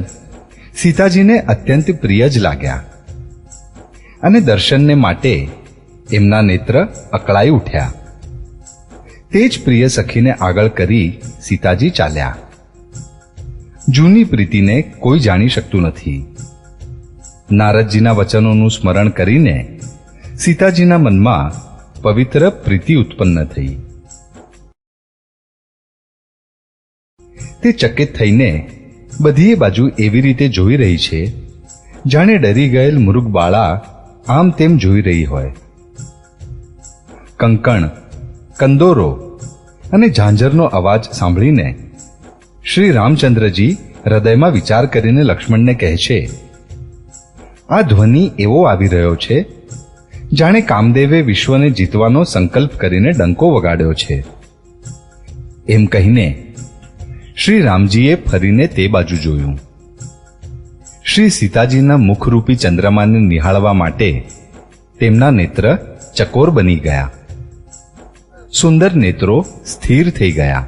સીતાજીને અત્યંત પ્રિય જ લાગ્યા અને દર્શનને માટે એમના નેત્ર અકળાઈ ઉઠ્યા. તે જ પ્રિય સખીને આગળ કરી સીતાજી ચાલ્યા. જૂની પ્રીતિને કોઈ જાણી શકતું નથી. નારદજીના વચનોનું સ્મરણ કરીને સીતાજીના મનમાં પવિત્ર પ્રીતિ ઉત્પન્ન થઈ. તે ચકિત થઈને બધીએ બાજુ એવી રીતે જોઈ રહી છે જાણે ડરી ગયેલ મૃગબાળા આમ તેમ જોઈ રહી હોય. કંકણ, કંદોરો અને ઝાંઝરનો અવાજ સાંભળીને શ્રી રામચંદ્રજી હૃદયમાં વિચાર કરીને લક્ષ્મણને કહે છે, આ ધ્વનિ એવો આવી રહ્યો છે જાણે કામદેવે વિશ્વને જીતવાનો સંકલ્પ કરીને ડંકો વગાડ્યો છે. એમ કહીને શ્રી રામજીએ ફરીને તે બાજુ જોયું. શ્રી સીતાજીના મુખરૂપી ચંદ્રમાને નિહાળવા માટે તેમના નેત્ર ચકોર બની ગયા. સુંદર નેત્રો સ્થિર થઈ ગયા.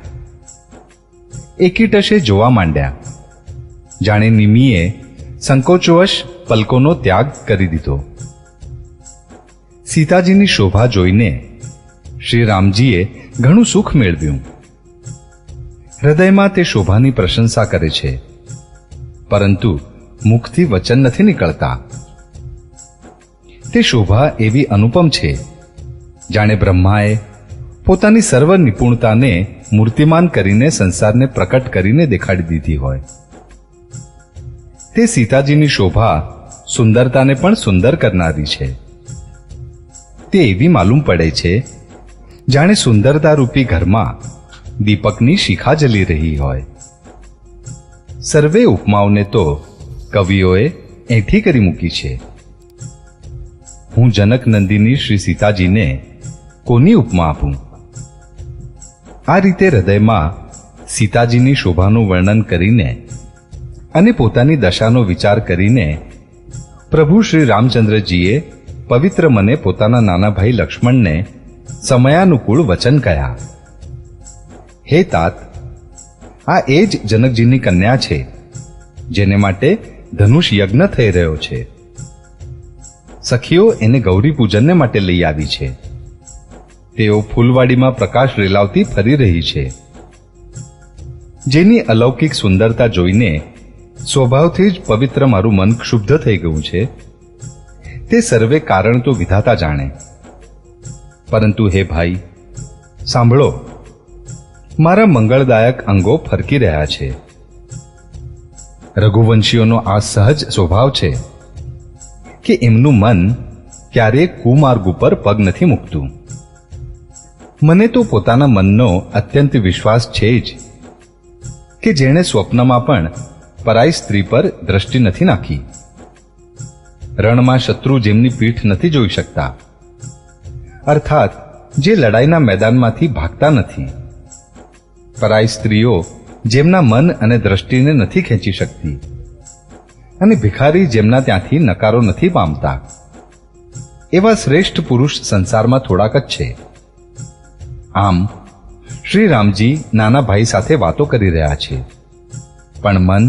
એકીટશે જોવા માંડ્યા, જાણે નિમિએ સંકોચવશ પલકોનો ત્યાગ કરી દીધો. સીતાજીની શોભા જોઈને શ્રી રામજીએ ઘણું સુખ મેળવ્યું. હૃદયમાં તે શોભાની પ્રશંસા કરે છે, પરંતુ મુખથી વચન નથી નીકળતા. તે શોભા એવી અનુપમ છે જાણે બ્રહ્માએ પોતાની સર્વ નિપુણતાને મૂર્તિમાન કરીને સંસારને પ્રકટ કરીને દેખાડી દીધી હોય. તે સીતાજીની શોભા સુંદરતાને પણ સુંદર કરનારી છે. તે એવી માલુમ પડે છે જાણે સુંદરતા રૂપી ઘરમાં દીપકની શિખા જલી રહી હોય. સર્વે ઉપમાઓને તો કવિઓએ એઠી કરી મૂકી છે. હું જનક નંદિની શ્રી સીતાજીને કોની ઉપમા આપું? આ રીતે હૃદયમાં સીતાજીની શોભાનું વર્ણન કરીને અને પોતાની દશાનો વિચાર કરીને પ્રભુ શ્રી રામચંદ્રજીએ પવિત્ર મને પોતાના નાના ભાઈ લક્ષ્મણને સમયાનુકૂળ વચન કહ્યા. હે તાત, આ એ જ જનકજીની કન્યા છે જેને માટે ધનુષ યજ્ઞ થઈ રહ્યો છે. સખીઓ એને ગૌરી પૂજનને માટે લઈ આવી છે. તેઓ ફૂલવાડીમાં પ્રકાશ રેલાવતી ફરી રહી છે. જેની અલૌકિક સુંદરતા જોઈને સ્વભાવથી જ પવિત્ર મારું મન ક્ષુબ્ધ થઈ ગયું છે. તે સર્વે કારણ તો વિધાતા જાણે. પરંતુ હે ભાઈ, સાંભળો, મારા મંગળદાયક અંગો ફરકી રહ્યા છે. રઘુવંશીઓનો આ સહજ સ્વભાવ છે કે એમનું મન ક્યારેય કુમાર્ગ ઉપર પગ નથી મૂકતું. મને તો પોતાના મનનો અત્યંત વિશ્વાસ છે જ કે જેણે સ્વપ્નમાં પણ પરાઈ સ્ત્રી પર દ્રષ્ટિ નથી નાખી. રણમાં શત્રુ જેમની પીઠ નથી જોઈ શકતા, અર્થાત જે લડાઈના મેદાનમાંથી ભાગતા નથી. પરાઈ સ્ત્રીઓ જેમના મન અને દ્રષ્ટિને નથી ખેંચી શકતી, અને ભિખારી જેમના ત્યાંથી નકારો નથી પામતા, એવા શ્રેષ્ઠ પુરુષ સંસારમાં થોડાક જ છે. આમ શ્રી રામજી નાના ભાઈ સાથે વાતો કરી રહ્યા છે, પણ મન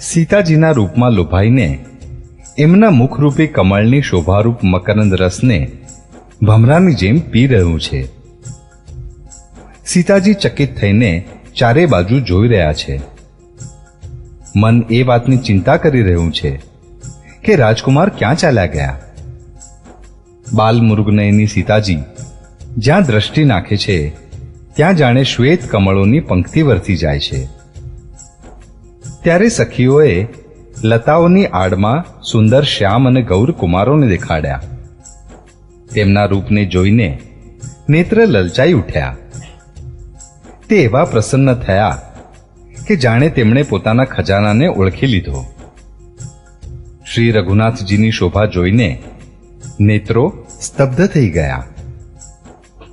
સીતાજીના રૂપમાં લોભાઈને એમના મુખરૂપી કમળની શોભારૂપ મકરંદ રસને ભમરાની જેમ પી રહ્યું છે. સીતાજી ચકિત થઈને ચારે બાજુ જોઈ રહ્યા છે. મન એ વાતની ચિંતા કરી રહ્યું છે કે રાજકુમાર ક્યાં ચાલ્યા ગયા. બાલ મુરુગનયની સીતાજી જ્યાં દ્રષ્ટિ નાખે છે ત્યાં જાણે શ્વેત કમળોની પંક્તિ વરસી જાય છે. ત્યારે સખીઓએ લતાઓની આડમાં સુંદર શ્યામ અને ગૌર કુમારોને દેખાડ્યા. તેમના રૂપને જોઈને નેત્ર લલચાઈ ઉઠ્યા. તે એવા પ્રસન્ન થયા કે જાણે તેમણે પોતાના ખજાનાને ઓળખી લીધો. શ્રી રઘુનાથજીની શોભા જોઈને નેત્રો સ્તબ્ધ થઈ ગયા.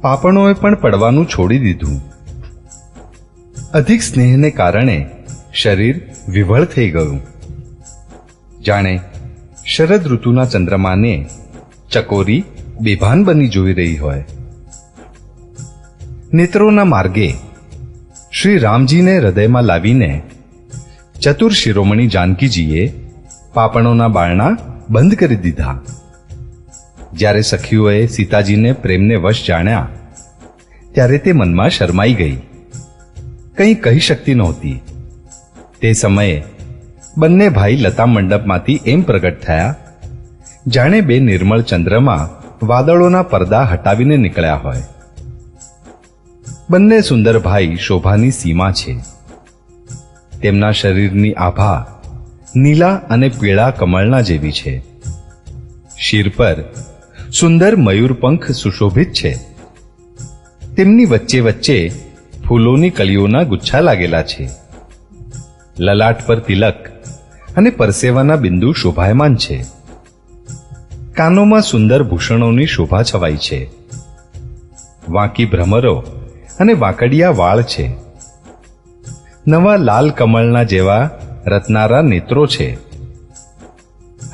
પાપણોએ પણ પડવાનું છોડી દીધું. અધિક સ્નેહને કારણે શરીર વિવળ થઈ ગયું. જાણે શરદ ઋતુના ચંદ્રમાને ચકોરી બેભાન બની જોઈ રહી હોય. નેત્રોના માર્ગે શ્રી રામજીને હૃદયમાં લાવીને ચતુર શિરોમણી જાનકીજીએ પાપણોના બારણા બંધ કરી દીધા. જ્યારે સખીઓએ સીતાજીને પ્રેમને વશ જાણ્યા ત્યારે તે મનમાં શરમાઈ ગઈ. કંઈ કહી શકતી નહોતી. તે સમયે બંને ભાઈ લતા મંડપમાંથી એમ પ્રગટ થયા જાણે બે નિર્મળ ચંદ્રમાં વાદળોના પડદા હટાવીને નીકળ્યા હોય. બંને સુંદર ભાઈ શોભાની સીમા છે. તેમના શરીરની આભા નીલા અને પીળા કમળના જેવી છે. શિર પર સુંદર મયુરપંખ સુશોભિત છે. તેમની વચ્ચે વચ્ચે ફૂલોની કળીઓના ગુચ્છા લાગેલા છે. લલાટ પર તિલક અને પરસેવાના બિંદુ શોભાયમાન છે. કાનોમાં સુંદર ભૂષણોની શોભા છવાઈ છે. વાંકી ભ્રમરો અને વાંકડિયા વાળ છે. નવા લાલ કમળના જેવા રત્નારા નેત્રો છે.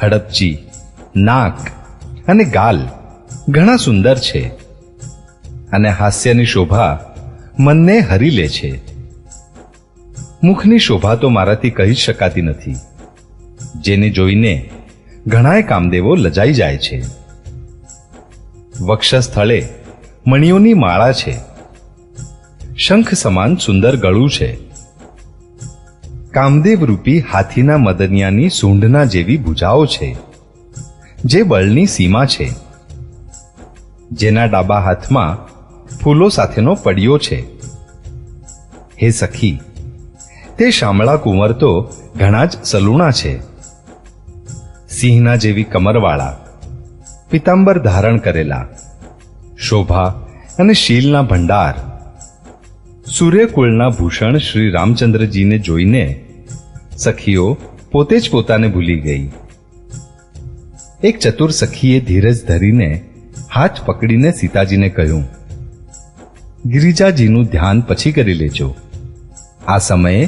હડપચી, નાક અને ગાલ ઘણા સુંદર છે અને હાસ્યની શોભા મનને હરી લે છે. મુખની શોભા તો મારાથી કહી જ શકાતી નથી, જેને જોઈને ઘણાય કામદેવો લજાઈ જાય છે. વક્ષ સ્થળે મણિઓની માળા છે. શંખ સમાન સુંદર ગળું છે. કામદેવ રૂપી હાથીના મદનિયાની સૂંઢના જેવી ભુજાઓ છે, જે બળની સીમા છે. જેના ડાબા હાથમાં ફૂલો સાથેનો પડિયો છે. હે સખી, તે શામળા કુંવર તો ઘણા જ સલુણા છે. સિંહના જેવી કમરવાળા, પિતાંબર ધારણ કરેલા, શોભા અને શીલના ભંડાર, સૂર્યકુળના ભૂષણ શ્રી રામચંદ્રજીને જોઈને સખીઓ પોતે જ પોતાને ભૂલી ગઈ. એક ચતુર સખીએ ધીરજ ધરીને હાથ પકડીને સીતાજીને કહ્યું, ગિરિજાજીનું ધ્યાન પછી કરી લેજો. આ સમયે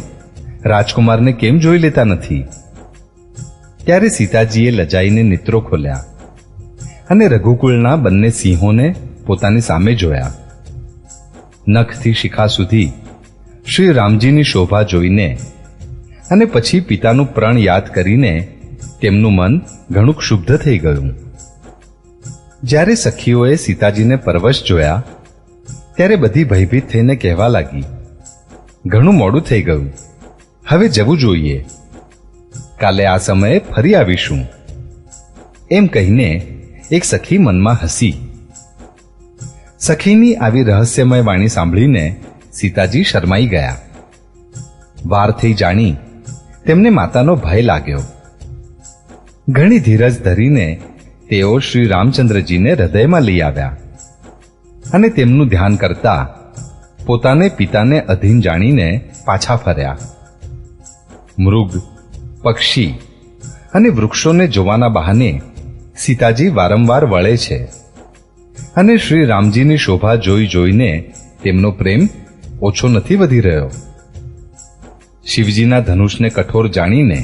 રાજકુમારને કેમ જોઈ લેતા નથી? ત્યારે સીતાજીએ લજાઈને નેત્રો ખોલ્યા અને રઘુકુળના બંને સિંહોને પોતાની સામે જોયા. નખથી શિખા સુધી શ્રી રામજીની શોભા જોઈને અને પછી પિતાનું પ્રણ યાદ કરીને તેમનું મન ઘણું ક્ષુબ્ધ થઈ ગયું. જ્યારે સખીઓએ સીતાજીને પરવશ જોયા ત્યારે બધી ભયભીત થઈને કહેવા લાગી, ઘણું મોડું થઈ ગયું, હવે જવું જોઈએ. કાલે આ સમયે ફરી આવીશું. એમ કહીને એક સખી મનમાં હસી. સખીની આવી રહસ્યમય વાણી સાંભળીને સીતાજી શરમાઈ ગયા. વાર થઈ જાણી તેમને માતાનો ભય લાગ્યો. ઘણી ધીરજ ધરીને તેઓ શ્રી રામચંદ્રજીને હૃદયમાં લઈ આવ્યા અને તેમનું ધ્યાન કરતા પોતાને પિતાને અધીન જાણીને પાછા ફર્યા. મૃગ, પક્ષી અને વૃક્ષોને જોવાના બહાને સીતાજી વારંવાર વળે છે અને શ્રી રામજીની શોભા જોઈ જોઈને તેમનો પ્રેમ ઓછો નથી વધી રહ્યો. શિવજીના ધનુષને કઠોર જાણીને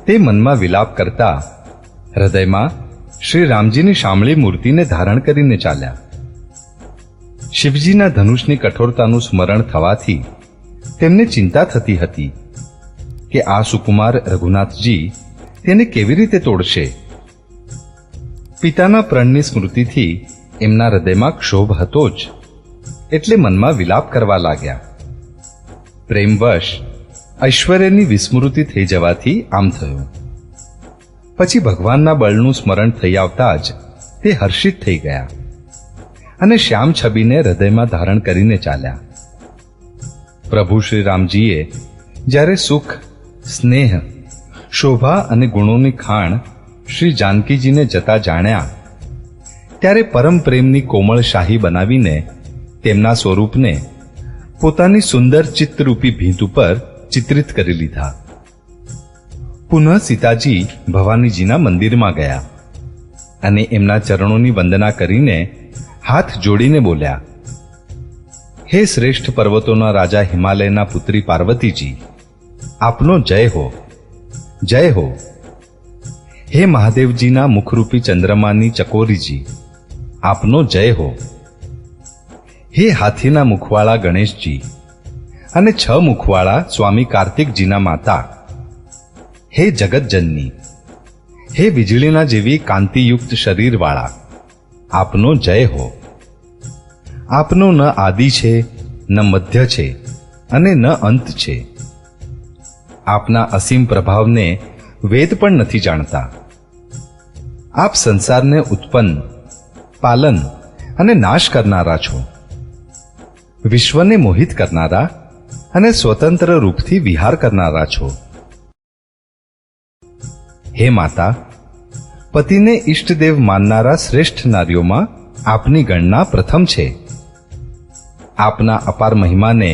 તે મનમાં વિલાપ કરતા હૃદયમાં શ્રી રામજીની શામળી મૂર્તિને ધારણ કરીને ચાલ્યા. શિવજીના ધનુષની કઠોરતાનું સ્મરણ થવાથી તેમને ચિંતા થતી હતી કે આ સુકુમાર રઘુનાથજી તેને કેવી રીતે તોડશે. પિતાના પ્રણની સ્મૃતિથી એમના હૃદયમાં ક્ષોભ હતો જ, એટલે મનમાં વિલાપ કરવા લાગ્યા. પ્રેમવશ ઐશ્વર્યની વિસ્મૃતિ થઈ જવાથી આમ થયું. પછી ભગવાનના બળનું સ્મરણ થઈ આવતા જ તે હર્ષિત થઈ ગયા અને શ્યામ છબીને હૃદયમાં ધારણ કરીને ચાલ્યા. પ્રભુ શ્રી રામજીએ જ્યારે સુખ, સ્નેહ, શોભા અને ગુણોની ખાણ શ્રી જાનકીજીને જતા જાણ્યા ત્યારે પરમ પ્રેમની કોમળ શાહી બનાવીને તેમના સ્વરૂપને પોતાની સુંદર ચિત્તરૂપી ભીંત ઉપર ચિત્રિત કરી લીધા. પુનઃ સીતાજી ભવાનીજીના મંદિરમાં ગયા અને એમના ચરણોની વંદના કરીને હાથ જોડીને બોલ્યા, હે શ્રેષ્ઠ પર્વતોના રાજા હિમાલયના પુત્રી પાર્વતીજી, આપનો જય હો, જય હો. હે મહાદેવજીના મુખરૂપી ચંદ્રમાની ચકોરીજી, આપનો જય હો. હે હાથીના મુખવાળા ગણેશજી અને 6 મુખવાળા સ્વામી કાર્તિકજીના માતા, હે જગતજનની, હે વીજળીના જેવી કાંતિયુક્ત શરીરવાળા, આપનો જય હો. આપનો ન આદિ છે, ન મધ્ય છે અને ન અંત છે. આપના અસીમ પ્રભાવને વેદ પણ નથી જાણતા. આપ સંસારને ઉત્પન્ન, પાલન અને નાશ કરનારા છો. વિશ્વને મોહિત કરનારા અને સ્વતંત્ર રૂપથી વિહાર કરનારા છો. હે માતા, પતિને ઇષ્ટદેવ માનનારા શ્રેષ્ઠ નારીઓમાં આપની ગણના પ્રથમ છે. આપના અપાર મહિમાને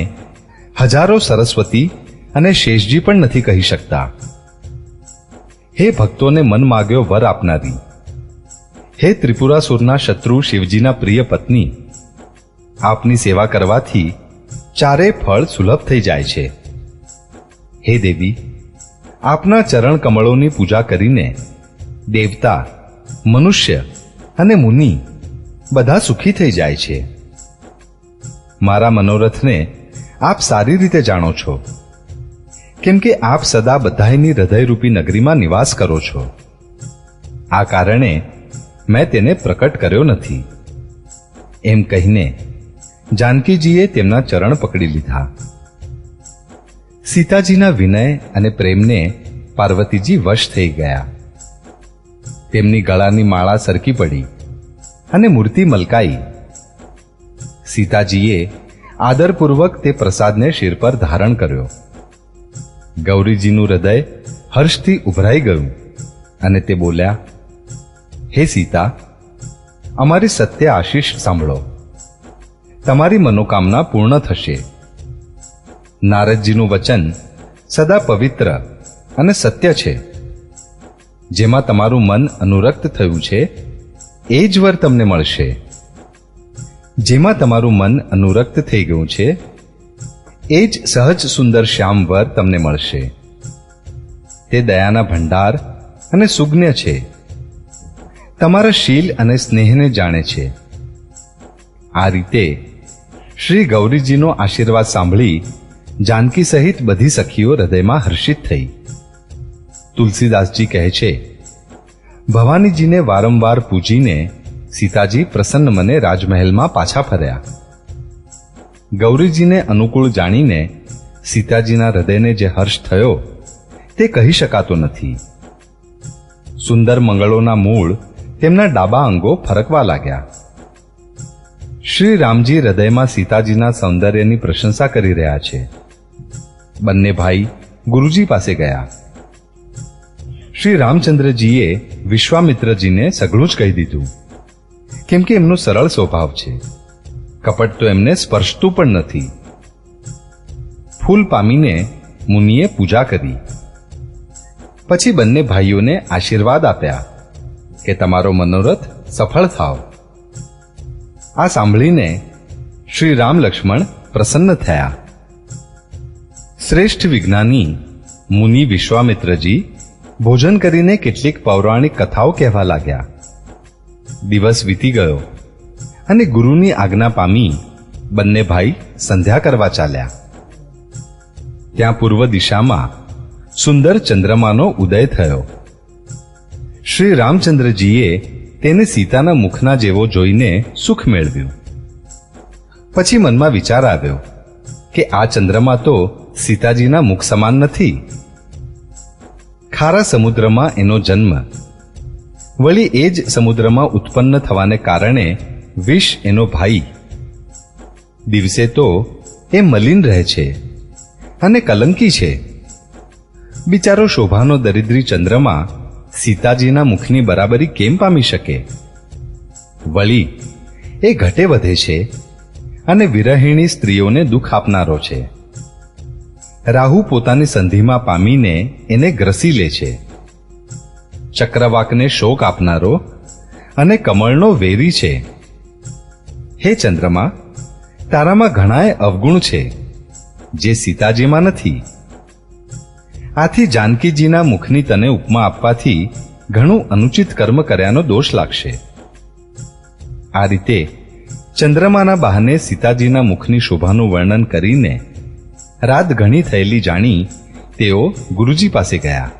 હજારો સરસ્વતી અને શેષજી પણ નથી કહી શકતા. હે ભક્તોને મન માગ્યો વર આપનારી, હે ત્રિપુરાસુરના શત્રુ શિવજીના પ્રિય પત્ની, આપની સેવા કરવાથી ચારે ફળ સુલભ થઈ જાય છે. હે દેવી, આપના ચરણ કમળોની પૂજા કરીને દેવતા, મનુષ્ય અને મુનિ બધા સુખી થઈ જાય છે. મારા મનોરથને આપ સારી રીતે જાણો છો, કેમ કે આપ સદા બધાયની હૃદયરૂપી નગરીમાં નિવાસ કરો છો. આ કારણે મેં તેને પ્રકટ કર્યો નથી. એમ કહીને જાનકીજીએ તેમના ચરણ પકડી લીધા. સીતાજીના વિનય અને પ્રેમને પાર્વતીજી વશ થઈ ગયા. તેમની ગળાની માળા સરકી પડી અને મૂર્તિ મલકાઈ. સીતાજીએ આદરપૂર્વક તે પ્રસાદને શિર પર ધારણ કર્યો. ગૌરીજીનું હૃદય હર્ષથી ઉભરાઈ ગયું અને તે બોલ્યા, હે સીતા, અમારી સત્ય આશીષ સાંભળો. તમારી મનોકામના પૂર્ણ થશે. નારદજીનું વચન સદા પવિત્ર અને સત્ય છે. જેમાં તમારું મન અનુરક્ત થયું છે એ જ વર તમને મળશે. જેમાં તમારું મન અનુરક્ત થઈ ગયું છે એ જ સહજ સુંદર શ્યામ વર તમને મળશે. તે દયાના ભંડાર અને સુજ્ઞ છે. તમારા શીલ અને સ્નેહને જાણે છે. આ રીતે શ્રી ગૌરીજીનો આશીર્વાદ સાંભળી જાનકી સહિત બધી સખીઓ હૃદયમાં હર્ષિત થઈ. તુલસીદાસજી કહે છે, ભવાનીજીને વારંવાર પૂજીને સીતાજી પ્રસન્ન મને રાજમહેલમાં પાછા ફર્યા. ગૌરીજીને અનુકૂળ જાણીને સીતાજીના હૃદયને જે હર્ષ થયો તે કહી શકાતો નથી. સુંદર મંગળોના મૂળ તેમના ડાબા અંગો ફરકવા લાગ્યા. શ્રી રામજી હૃદયમાં સીતાજીના સૌંદર્યની પ્રશંસા કરી રહ્યા છે. બંને ભાઈ ગુરુજી પાસે ગયા. શ્રી રામચંદ્રજીએ વિશ્વામિત્રજીને સઘળું જ કહી દીધું, કેમ કે એમનો સરળ સ્વભાવ છે. કપટ તો એમને સ્પર્શતું પણ નથી. ફૂલ પામીને મુનિએ પૂજા કરી. પછી બંને ભાઈઓને આશીર્વાદ આપ્યા કે તમારો મનોરથ સફળ થાવ. આ સાંભળીને શ્રી રામ લક્ષ્મણ પ્રસન્ન થયા. શ્રેષ્ઠ વિજ્ઞાની મુનિ વિશ્વામિત્રજી ભોજન કરીને કેટલીક પૌરાણિક કથાઓ કહેવા લાગ્યા. દિવસ વીતી ગયો અને ગુરુની આજ્ઞા પામી બંને ભાઈ સંધ્યા કરવા ચાલ્યા. ત્યાં પૂર્વ દિશામાં સુંદર ચંદ્રમાનો ઉદય થયો. શ્રી રામચંદ્રજીએ તેને સીતાના મુખના જેવો જોઈને સુખ મેળવ્યું. પછી મનમાં વિચાર આવ્યો કે આ ચંદ્રમા તો સીતાજીના મુખ સમાન નથી. ખારા સમુદ્રમાં એનો જન્મ, વળી એ જ સમુદ્રમાં ઉત્પન્ન થવાને કારણે વિષ એનો ભાઈ. દિવસે તો એ મલિન રહે છે અને કલંકી છે. બિચારો શોભાનો દરિદ્રી ચંદ્રમા સીતાજીના મુખની બરાબરી કેમ પામી શકે? વળી એ ઘટે વધે છે અને વિરહિણી સ્ત્રીઓને દુઃખ આપનારો છે. રાહુ પોતાની સંધિમાં પામીને એને ગ્રસી લે છે. ચક્રવાકને શોક આપનારો અને કમળનો વેરી છે. હે ચંદ્રમા, તારામાં ઘણાય અવગુણ છે જે સીતાજીમાં નથી. આથી જાનકીજીના મુખની તને ઉપમા આપવાથી ઘણું અનુચિત કર્મ કર્યાનો દોષ લાગશે. આ રીતે ચંદ્રમાના બહાને સીતાજીના મુખની શોભાનું વર્ણન કરીને રાત ઘણી થયેલી જાણી તેઓ ગુરુજી પાસે ગયા.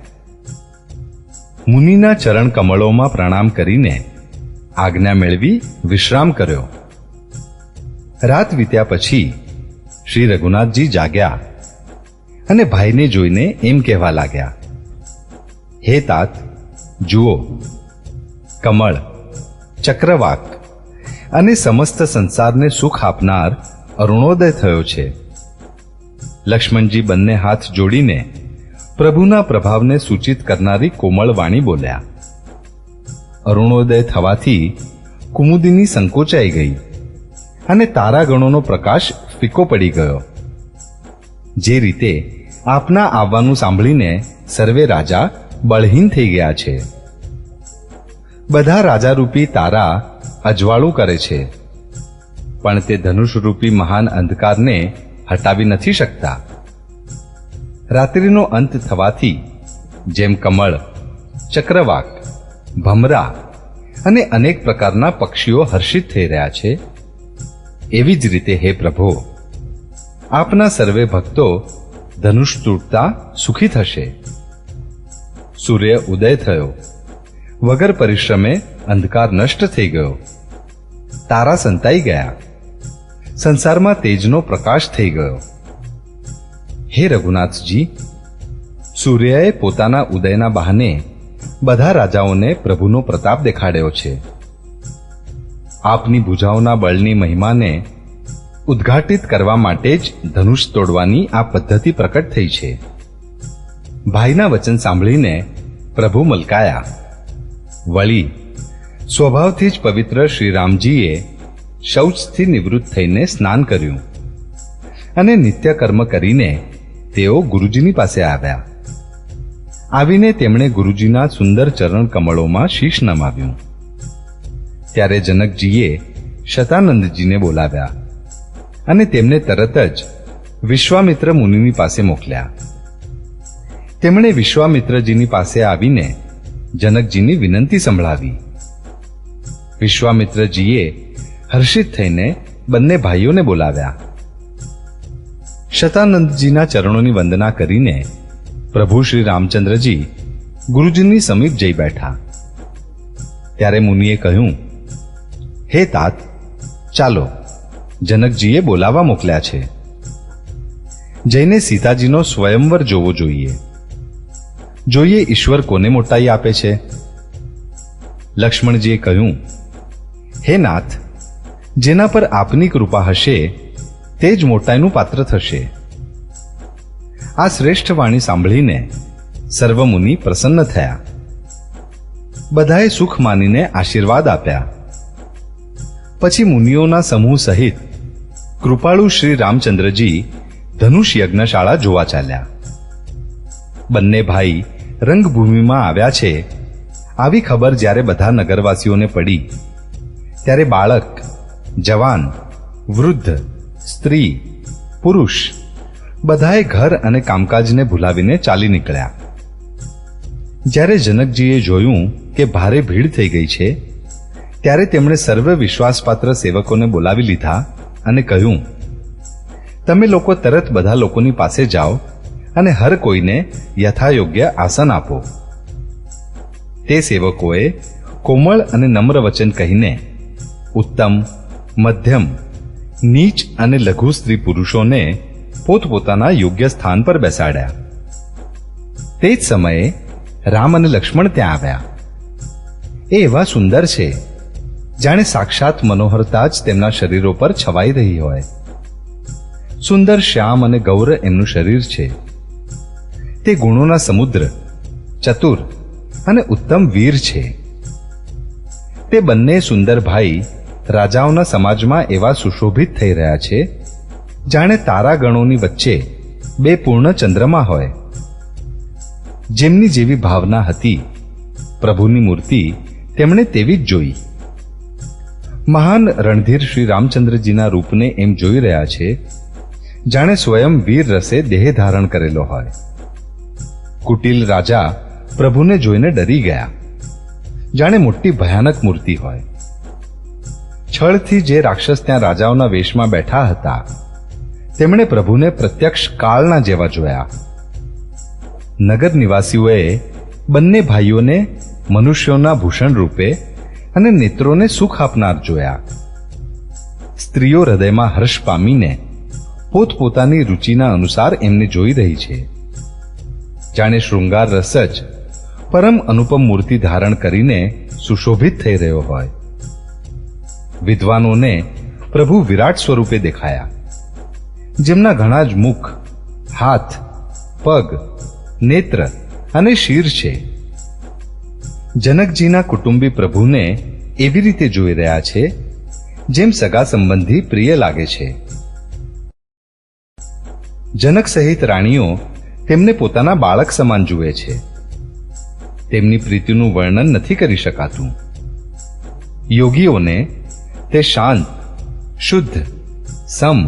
મુનિના ચરણ કમળોમાં પ્રણામ કરીને આજ્ઞા મેળવી વિશ્રામ કર્યો. રાત વીત્યા પછી શ્રી રઘુનાથજી જાગ્યા અને ભાઈને જોઈને એમ કહેવા લાગ્યા, હે તાત, જુઓ, કમળ, ચક્રવાક અને સમસ્ત સંસારને સુખ આપનાર અરુણોદય થયો છે. લક્ષ્મણજી બંને હાથ જોડીને પ્રભુના પ્રભાવને સૂચિત કરનારી કોમળ વાણી બોલ્યા. અરુણોદય થવાથી કુમુદિની સંકોચાઈ ગઈ અને તારાગણોનો પ્રકાશ ફીકો પડી ગયો. જે રીતે આપના આવવાનું સાંભળીને સર્વે રાજા બળહીન થઈ ગયા છે. બધા રાજારૂપી તારા અજવાળું કરે છે, પણ તે ધનુષરૂપી મહાન અંધકારને હટાવી નથી શકતા. રાત્રિનો અંત થવાથી જેમ કમળ, ચક્રવાક, ભમરા અને અનેક પ્રકારના પક્ષીઓ હર્ષિત થઈ રહ્યા છે, એવી જ રીતે હે પ્રભુ, આપના સર્વે ભક્તો ધનુષ તૂટતા સુખી થશે. સૂર્ય ઉદય થયો, વગર પરિશ્રમે અંધકાર નષ્ટ થઈ ગયો, તારા સંતાઈ ગયા, સંસારમાં તેજનો પ્રકાશ થઈ ગયો. હે રઘુનાથજી, સૂર્યએ પોતાના ઉદયના બહાને બધા રાજાઓને પ્રભુનો પ્રતાપ દેખાડ્યો છે. આપની ભુજાઓના બળની મહિમાને ઉદ્ઘાટિત કરવા માટે જ ધનુષ તોડવાની આ પદ્ધતિ પ્રકટ થઈ છે. ભાઈના વચન સાંભળીને પ્રભુ મલકાયા. વળી સ્વભાવથી જ પવિત્ર શ્રી રામજીએ શૌચથી નિવૃત્ત થઈને સ્નાન કર્યું અને નિત્ય કર્મ કરીને તેઓ ગુરુજીની પાસે આવ્યા. આવીને તેમણે ગુરુજીના સુંદર ચરણ કમળોમાં શીશ નમાવ્યું. ત્યારે જનકજીએ શતાનંદજીને બોલાવ્યા અને તેમને તરત જ વિશ્વામિત્ર મુનિની પાસે મોકલ્યા. તેમણે વિશ્વામિત્રજીની પાસે આવીને જનકજીની વિનંતી સંભળાવી. વિશ્વામિત્રજીએ હર્ષિત થઈને બંને ભાઈઓને બોલાવ્યા. શતાનંદજીના ચરણોની વંદના કરીને પ્રભુ શ્રી રામચંદ્રજી ગુરુજીની સમીપ જઈ બેઠા. ત્યારે મુનિએ કહ્યું, હે તાત, ચાલો, જનકજીએ બોલાવા મોકલ્યા છે. જઈને સીતાજીનો સ્વયંવર જોવો જોઈએ. જોઈએ ઈશ્વર કોને મોટાઈ આપે છે. લક્ષ્મણજીએ કહ્યું, હે નાથ, જેના પર આપની કૃપા હશે તે જ મોટાઈનું પાત્ર થશે. આ શ્રેષ્ઠ વાણી સાંભળીને સર્વમુનિ પ્રસન્ન થયા. બધાએ સુખ માનીને આશીર્વાદ આપ્યા. પછી મુનિઓના સમૂહ સહિત કૃપાળુ શ્રી રામચંદ્રજી ધનુષ યજ્ઞશાળા જોવા ચાલ્યા. બંને ભાઈ રંગભૂમિમાં આવ્યા છે આવી ખબર જ્યારે બધા નગરવાસીઓને પડી, ત્યારે બાળક, જવાન, વૃદ્ધ, સ્ત્રી, પુરુષ બધાએ ઘર અને કામકાજને ભૂલાવીને ચાલી નીકળ્યા. જ્યારે જનકજીએ જોયું કે ભારે ભીડ થઈ ગઈ છે, ત્યારે તેમણે સર્વ વિશ્વાસપાત્ર સેવકોને બોલાવી લીધા અને કહ્યું, તમે લોકો તરત બધા લોકોની પાસે જાઓ અને હર કોઈને યથાયોગ્ય આસન આપો. તે સેવકોએ કોમળ અને નમ્ર વચન કહીને ઉત્તમ, મધ્યમ, નીચ અને લઘુ સ્ત્રી પુરુષોને પોતપોતાના યોગ્ય સ્થાન પર બેસાડ્યા. તે જ સમયે રામ અને લક્ષ્મણ ત્યાં આવ્યા. એ એવા સુંદર છે જાણે સાક્ષાત મનોહરતા જ તેમના શરીરો પર છવાઈ રહી હોય. સુંદર શ્યામ અને ગૌર એમનું શરીર છે. તે ગુણોના સમુદ્ર, ચતુર અને ઉત્તમ વીર છે. તે બંને સુંદર ભાઈ રાજાઓના સમાજમાં એવા સુશોભિત થઈ રહ્યા છે જાણે તારા ગણોની વચ્ચે બે પૂર્ણ ચંદ્રમા હોય. જેમની જેવી ભાવના હતી પ્રભુની મૂર્તિ તેમણે તેવી જ જોઈ. મહાન રણધીર શ્રી રામચંદ્રજીના રૂપને એમ જોઈ રહ્યા છે જાણે સ્વયં વીર રસે દેહ ધારણ કરેલો હોય. કુટિલ રાજા પ્રભુને જોઈને ડરી ગયા, જાણે મોટી ભયાનક મૂર્તિ હોય. છળથી જે રાક્ષસ ત્યાં રાજાઓના વેશમાં બેઠા હતા તેમણે પ્રભુને પ્રત્યક્ષ કાળના જેવા જોયા. નગર નિવાસીઓએ બંને ભાઈઓને મનુષ્યોના ભૂષણ રૂપે અને નેત્રોને સુખ આપનાર જોયા. સ્ત્રીઓ હૃદયમાં હર્ષ પામીને પોતપોતાની રુચિના અનુસાર એમને જોઈ રહી છે. જાણે શૃંગાર રસ જ પરમ અનુપમ મૂર્તિ ધારણ કરીને સુશોભિત થઈ રહ્યો હોય. વિદ્વાનોને પ્રભુ વિરાટ સ્વરૂપે દેખાયા, જેમના ઘણા જ મુખ, હાથ, પગ, નેત્ર અને શીર છે. જનકજીના કુટુંબી પ્રભુને એવી રીતે જોઈ રહ્યા છે જેમ સગા સંબંધી પ્રિય લાગે છે. જનક સહિત રાણીઓ તેમને પોતાના બાળક સમાન જુએ છે. તેમની પ્રીતિનું વર્ણન નથી કરી શકાતું. યોગીઓને તે શાંત, શુદ્ધ, સમ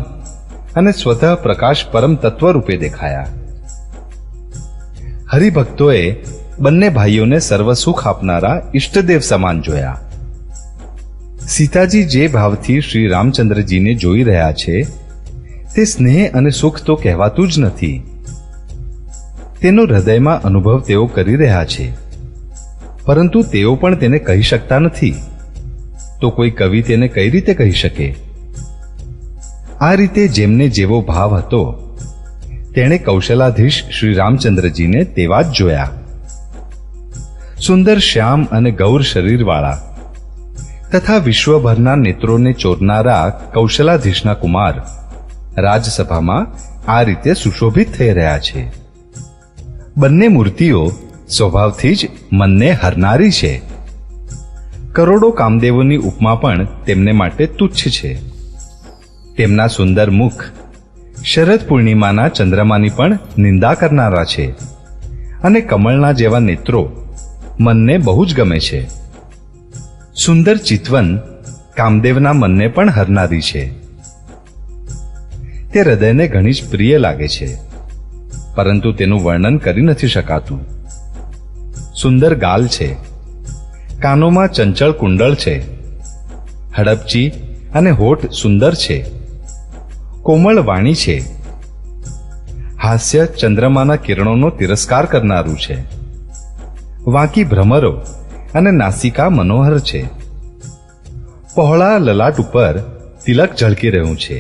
અને સ્વતઃ પ્રકાશ પરમ તત્વ રૂપે દેખાયા. હરિભક્તોએ બંને ભાઈઓને સર્વ સુખ આપનારા ઈષ્ટદેવ સમાન જોયા. સીતાજી જે ભાવથી શ્રી રામચંદ્રજીને જોઈ રહ્યા છે તે સ્નેહ અને સુખ તો કહેવાતું જ નથી. તેનો હૃદયમાં અનુભવ તેઓ કરી રહ્યા છે, પરંતુ તેઓ પણ તેને કહી શકતા નથી. તો કોઈ કવિ તેને કઈ રીતે કહી શકે? આ રીતે જેમને જેવો ભાવ હતો તેણે કૌશલાધીશ શ્રી રામચંદ્રજીને તેવા જ જોયા. સુંદર શ્યામ અને ગૌર શરીરવાળા તથા વિશ્વભરના નેત્રોને ચોરનારા કૌશલાધીશના કુમાર રાજસભામાં આ રીતે સુશોભિત થઈ રહ્યા છે. બંને મૂર્તિઓ સ્વભાવથી જ મનને હરનારી છે. કરોડો કામદેવોની ઉપમા પણ તેમને માટે તુચ્છ છે. તેમના સુંદર મુખ શરદ પૂર્ણિમાના ચંદ્રમાની પણ નિંદા કરનારા છે, અને કમળના જેવા નેત્રો મનને બહુ જ ગમે છે. સુંદર ચિતવન કામદેવના મનને પણ હરનારી છે. તે હૃદયને ઘણી જ પ્રિય લાગે છે, પરંતુ તેનું વર્ણન કરી નથી શકાતું. સુંદર ગાલ છે, કાનોમાં ચંચળ કુંડળ છે, હડપચી અને હોઠ સુંદર છે, કોમળ વાણી છે. હાસ્ય ચંદ્રમાના કિરણોનો તિરસ્કાર કરનારું છે. વાંકી ભ્રમરો અને નાસિકા મનોહર છે. પહોળા લલાટ ઉપર તિલક ઝળકી રહ્યું છે.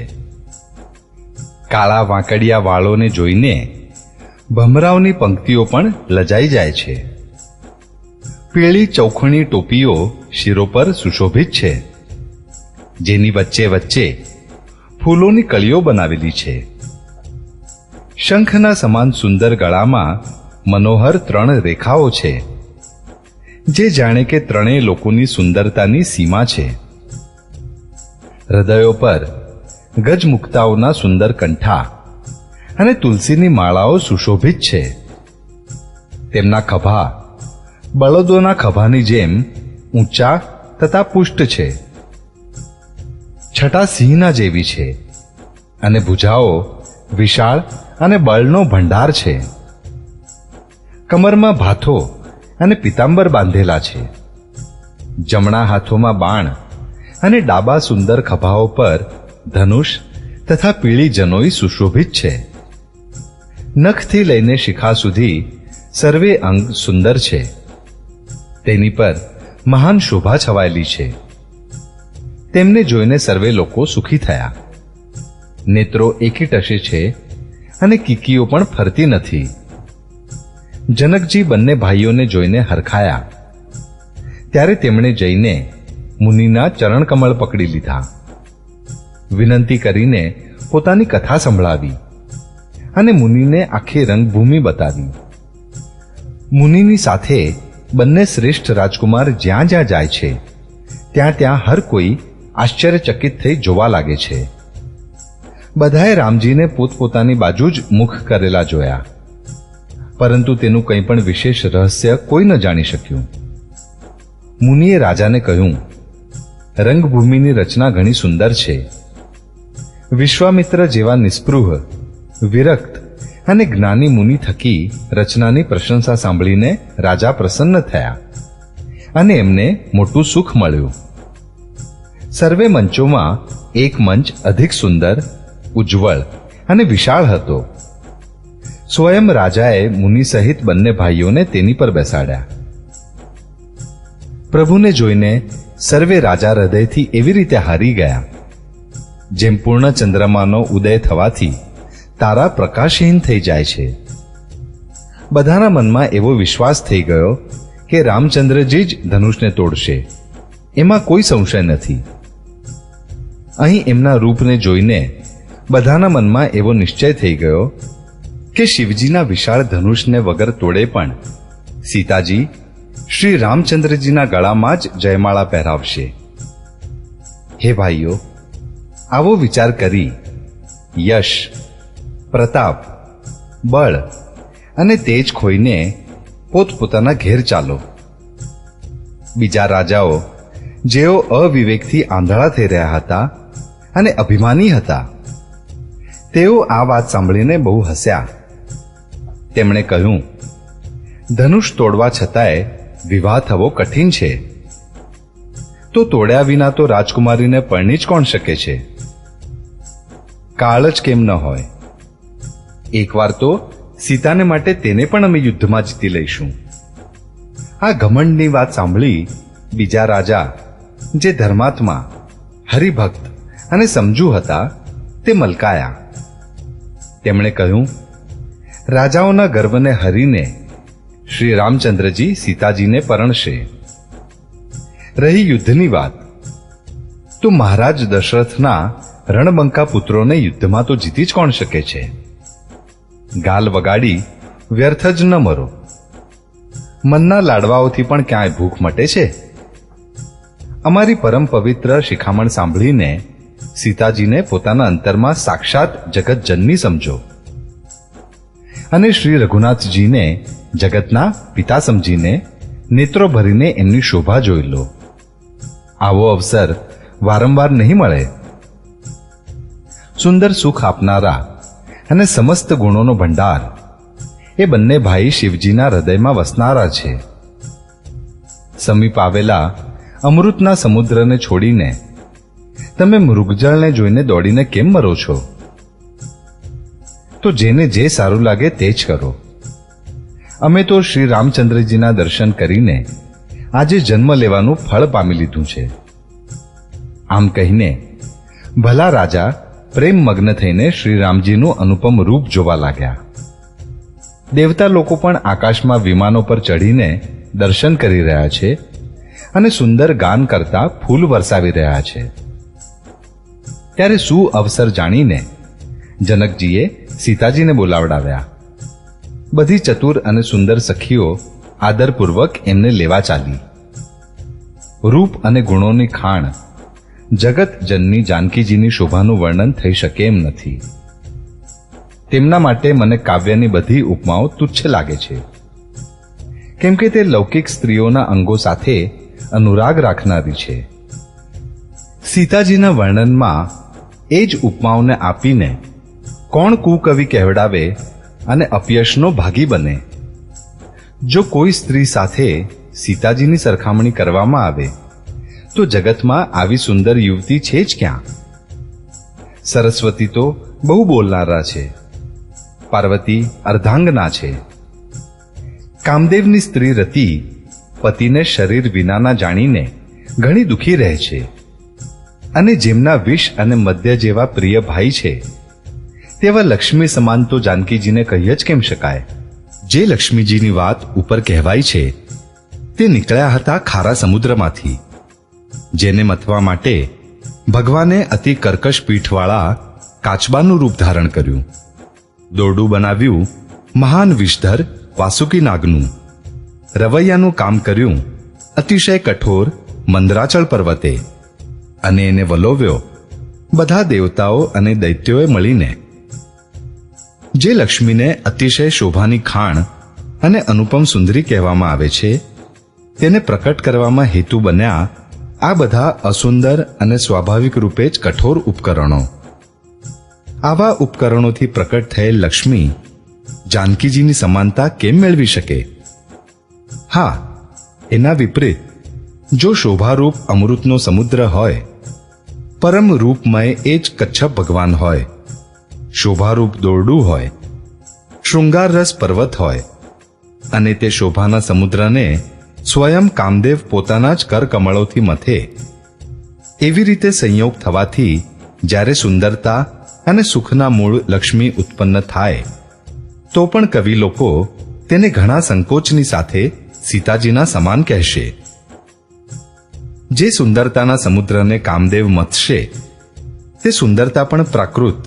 કાળા વાંકડિયા વાળોને જોઈને ભમરાઓની પંક્તિઓ પણ લજાઈ જાય છે. પીળી ચૌખણી ટોપીઓ શિરો પર સુશોભિત છે, જેની વચ્ચે વચ્ચે ફૂલોની કળીઓ બનાવેલી છે. શંખના સમાન સુંદર ગળામાં મનોહર 3 રેખાઓ છે, જે જાણે કે ત્રણેય લોકોની સુંદરતાની સીમા છે. હૃદયો પર ગજમુક્તાઓના સુંદર કંઠા અને તુલસીની માળાઓ સુશોભિત છે. તેમના ખભા બળદોના ખભાની જેમ ઊંચા તથા પુષ્ટ છે. છટા સિંહના જેવી છે, અને ભુજાઓ વિશાળ અને બળનો ભંડાર છે. કમરમાં ભાથો અને પિતાંબર બાંધેલા છે. જમણા હાથોમાં બાણ અને ડાબા સુંદર ખભાઓ પર ધનુષ તથા પીળી જનોઈ સુશોભિત છે. નખથી લઈને શિખા સુધી સર્વે અંગ સુંદર છે. તેની પર મહાન શોભા છવાયેલી છે. તેમને જોઈને સર્વે લોકો સુખી થયા. નેત્રો એકી ટશે છે અને કીકીઓ પણ ફરતી નથી. જનકજી બંને ભાઈઓને જોઈને હરખાયા. ત્યારે તેમણે જઈને મુનિના ચરણકમળ પકડી લીધા. વિનંતી કરીને પોતાની કથા સંભળાવી અને મુનિને આખી રંગભૂમિ બતાવી. મુનિની સાથે બંને શ્રેષ્ઠ રાજકુમાર જ્યાં જ્યાં જાય છે ત્યાં ત્યાં હર કોઈ આશ્ચર્યચકિત થઈ જોવા લાગે છે. બધાએ રામજીને પોતપોતાની બાજુ જ મુખ કરેલા જોયા, પરંતુ તેનું કંઈ પણ વિશેષ રહસ્ય કોઈ ન જાણી શક્યું. મુનિએ રાજાને કહ્યું, રંગભૂમિની રચના ઘણી સુંદર છે. વિશ્વામિત્ર જેવા નિસ્પૃહ, વિરક્ત અને જ્ઞાની મુનિ થકી રચનાની પ્રશંસા સાંભળીને રાજા પ્રસન્ન થયા અને એમને મોટું સુખ મળ્યું. સર્વે મંચોમાં એક મંચ અધિક સુંદર, ઉજ્જવળ અને વિશાળ હતો. સ્વયં રાજાએ મુનિ સહિત બંને ભાઈઓને તેની પર બેસાડ્યા. પ્રભુને જોઈને સર્વે રાજા હૃદયથી એવી રીતે હારી ગયા જેમ પૂર્ણ ચંદ્રમાનો ઉદય થવાથી તારા પ્રકાશહીન થઈ જાય છે. બધાના મનમાં એવો વિશ્વાસ થઈ ગયો કે રામચંદ્રજી જ ધનુષને તોડશે, એમાં કોઈ સંશય નથી. અહીં એમના રૂપને જોઈને બધાના મનમાં એવો નિશ્ચય થઈ ગયો કે શિવજીના વિશાળ ધનુષને વગર તોડે પણ સીતાજી શ્રી રામચંદ્રજીના ગળામાં જ જયમાળા પહેરાવશે. હે ભાઈઓ, આવો વિચાર કરી યશ, પ્રતાપ, બળ અને તેજ ખોઈને પોતપોતાના ઘેર ચાલો. બીજા રાજાઓ જેઓ અવિવેકથી આંધળા થઈ રહ્યા હતા અને અભિમાની હતા, તેઓ આ વાત સાંભળીને બહુ હસ્યા. તેમણે કહ્યું, ધનુષ તોડવા છતાંય વિવાહ થવો કઠિન છે, તો તોડ્યા વિના તો રાજકુમારીને પરણી જ કોણ શકે છે? કાળ જ કેમ ન હોય? એકવાર તો સીતાને માટે તેને પણ અમે યુદ્ધમાં જીતી લઈશું. આ ઘમંડની વાત સાંભળી બીજા રાજા, જે ધર્માત્મા, હરિભક્ત અને સમજુ હતા, તે મલકાયા. તેમણે કહ્યું, રાજાઓના ગર્વને હરીને શ્રી રામચંદ્રજી સીતાજીને પરણશે. રહી યુદ્ધની વાત, તો મહારાજ દશરથના રણબંકા પુત્રોને યુદ્ધમાં તો જીતી જ કોણ શકે છે? ગાલ વગાડી વ્યર્થ જ ન મરો. મનના લાડવાઓથી પણ ક્યાંય ભૂખ મટે છે? અમારી પરમ પવિત્ર શિખામણ સાંભળીને સીતાજીને પોતાના અંતરમાં સાક્ષાત જગતજનની સમજો અને શ્રી રઘુનાથજીને જગતના પિતા સમજીને નેત્રો ભરીને એમની શોભા જોઈ લો. આવો અવસર વારંવાર નહીં મળે. સુંદર સુખ આપનારા અને સમસ્ત ગુણોનો ભંડાર એ બંને ભાઈ શિવજીના હૃદયમાં વસનારા છે. સમીપ આવેલા અમૃતના સમુદ્રને છોડીને તમે મૃગજળને જોઈને દોડીને કેમ મરો છો? તો જેને જે સારું લાગે તે જ કરો. અમે તો શ્રી રામચંદ્રજીના દર્શન કરીને આજે જન્મ લેવાનું ફળ પામી લીધું છે. આમ કહીને ભલા રાજા પ્રેમમગ્ન થઈને શ્રી રામજીનું અનુપમ રૂપ જોવા લાગ્યા. દેવતા લોકો પણ આકાશમાં વિમાનો પર ચડીને દર્શન કરી રહ્યા છે અને સુંદર ગાન કરતા ફૂલ વરસાવી રહ્યા છે. ત્યારે સુઅવસર જાણીને જનકજીએ સીતાજીને બોલાવડાવ્યા. બધી ચતુર અને સુંદર સખીઓ આદરપૂર્વક એમને લેવા ચાલી. રૂપ અને ગુણોની ખાણ જગત જનની જાનકીજીની શોભાનું વર્ણન થઈ શકે એમ નથી. તેમના માટે મને કાવ્યની બધી ઉપમાઓ તુચ્છ લાગે છે, કેમ કે તે લૌકિક સ્ત્રીઓના અંગો સાથે અનુરાગ રાખનારી છે. સીતાજીના વર્ણનમાં એ જ ઉપમાઓને આપીને કોણ કુકવિ કહેવડાવે અને અપયશનો ભાગી બને? જો કોઈ સ્ત્રી સાથે સીતાજીની સરખામણી કરવામાં આવે તો જગતમાં આવી સુંદર યુવતી છે જ ક્યાં? સરસ્વતી તો બહુ બોલનારા છે, પાર્વતી અર્ધાંગના છે. કામદેવની સ્ત્રી રતિ પતિને શરીર વિનાના જાણીને ઘણી દુઃખી રહે છે, અને જેમના વિષ અને મદ્ય જેવા પ્રિય ભાઈ છે તેવા લક્ષ્મી સમાન તો જાનકીજીને કહી જ કેમ શકાય? જે લક્ષ્મીજીની વાત ઉપર કહેવાય છે તે નીકળ્યા હતા ખારા સમુદ્રમાંથી, જેને મથવા માટે ભગવાને અતિ કર્કશ પીઠવાળા કાચબાનું રૂપ ધારણ કર્યું. દોરડું બનાવ્યું મહાન વિષધર વાસુકી નાગનું. રવૈયાનું કામ કર્યું અતિશય કઠોર મંદરાચળ પર્વતે, અને એને વલોવ્યો બધા દેવતાઓ અને દૈત્યોએ મળીને. જે લક્ષ્મીને અતિશય શોભાની ખાણ અને અનુપમ સુંદરી કહેવામાં આવે છે, તેને પ્રકટ કરવામાં હેતુ બન્યા આ બધા અસુંદર અને સ્વાભાવિક રૂપે જ કઠોર ઉપકરણો. આવા ઉપકરણોથી પ્રકટ થયેલ લક્ષ્મી જાનકીજીની સમાનતા કેમ મેળવી શકે? હા, એના વિપરીત જો શોભારૂપ અમૃતનો સમુદ્ર હોય, પરમ રૂપમય એ જ કચ્છપ ભગવાન હોય, શોભારૂપ દોરડું હોય, શૃંગાર રસ પર્વત હોય, અને તે શોભાના સમુદ્રને સ્વયં કામદેવ પોતાના જ કરકમળોથી મથે, એવી રીતે સંયોગ થવાથી જ્યારે સુંદરતા અને સુખના મૂળ લક્ષ્મી ઉત્પન્ન થાય તો પણ કવિ લોકો તેને ઘણા સંકોચની સાથે સીતાજીના સમાન કહેશે. જે સુંદરતાના સમુદ્રને કામદેવ મથશે તે સુંદરતા પણ પ્રાકૃત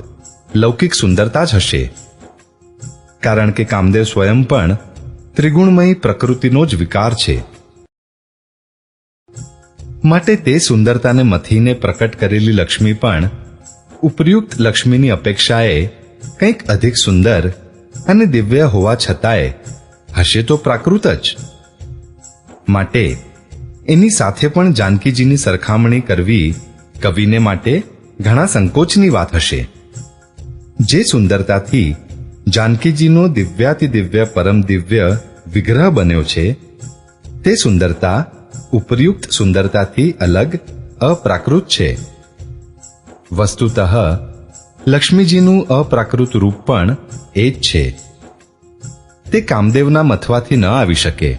લૌકિક સુંદરતા જ હશે, કારણ કે કામદેવ સ્વયં પણ ત્રિગુણમયી પ્રકૃતિનો જ વિકાર છે. માટે તે સુંદરતાને મથીને પ્રકટ કરેલી લક્ષ્મી પણ ઉપયુક્ત લક્ષ્મીની અપેક્ષાએ કંઈક અધિક સુંદર અને દિવ્ય હોવા છતાંય હશે તો પ્રાકૃત જ. માટે એની સાથે પણ જાનકીજીની સરખામણી કરવી કવિને માટે ઘણા સંકોચની વાત હશે. જે સુંદરતાથી જાનકીજીનો દિવ્યાતિદિવ્ય પરમ દિવ્ય વિગ્રહ બન્યો છે, તે સુંદરતા ઉપયુક્ત સુંદરતાથી અલગ અપ્રાકૃત છે. વસ્તુતઃ લક્ષ્મીજીનું અપ્રાકૃત રૂપ પણ એ જ છે. તે કામદેવના મથવાથી ન આવી શકે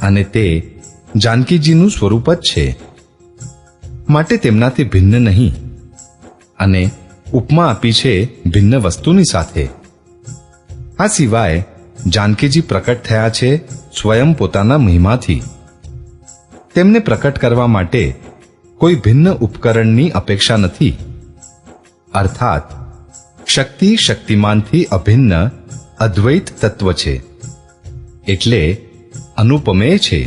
અને તે જાનકીજીનું સ્વરૂપ જ છે, માટે તેમનાથી ભિન્ન નહીં. અને ઉપમા આપી છે ભિન્ન વસ્તુની સાથે. આ સિવાય જાનકીજી પ્રકટ થયા છે સ્વયં પોતાના મહિમાથી. તેમને પ્રકટ કરવા માટે કોઈ ભિન્ન ઉપકરણની અપેક્ષા નથી. અર્થાત શક્તિ શક્તિમાનથી અભિન્ન અદ્વૈત તત્વ છે, એટલે અનુપમેય છે.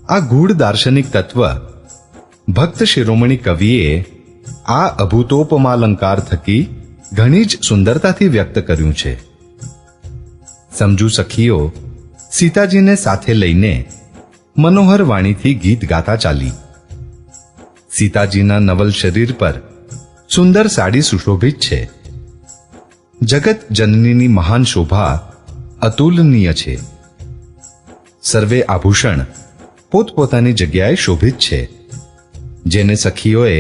આ ગૂઢ દાર્શનિક તત્વ ભક્ત શિરોમણી કવિએ આ અભૂતોપમાલંકાર થકી ઘણી જ સુંદરતાથી વ્યક્ત કર્યું છે. સમજુ સખીઓ સીતાજીને સાથે લઈને મનોહર વાણીથી ગીત ગાતા ચાલી. સીતાજીના નવલ શરીર પર સુંદર સાડી સુશોભિત છે. જગત જનનીની મહાન શોભા અતુલનીય છે. સર્વે આભૂષણ પોતપોતાની જગ્યાએ શોભિત છે, જેને સખીઓએ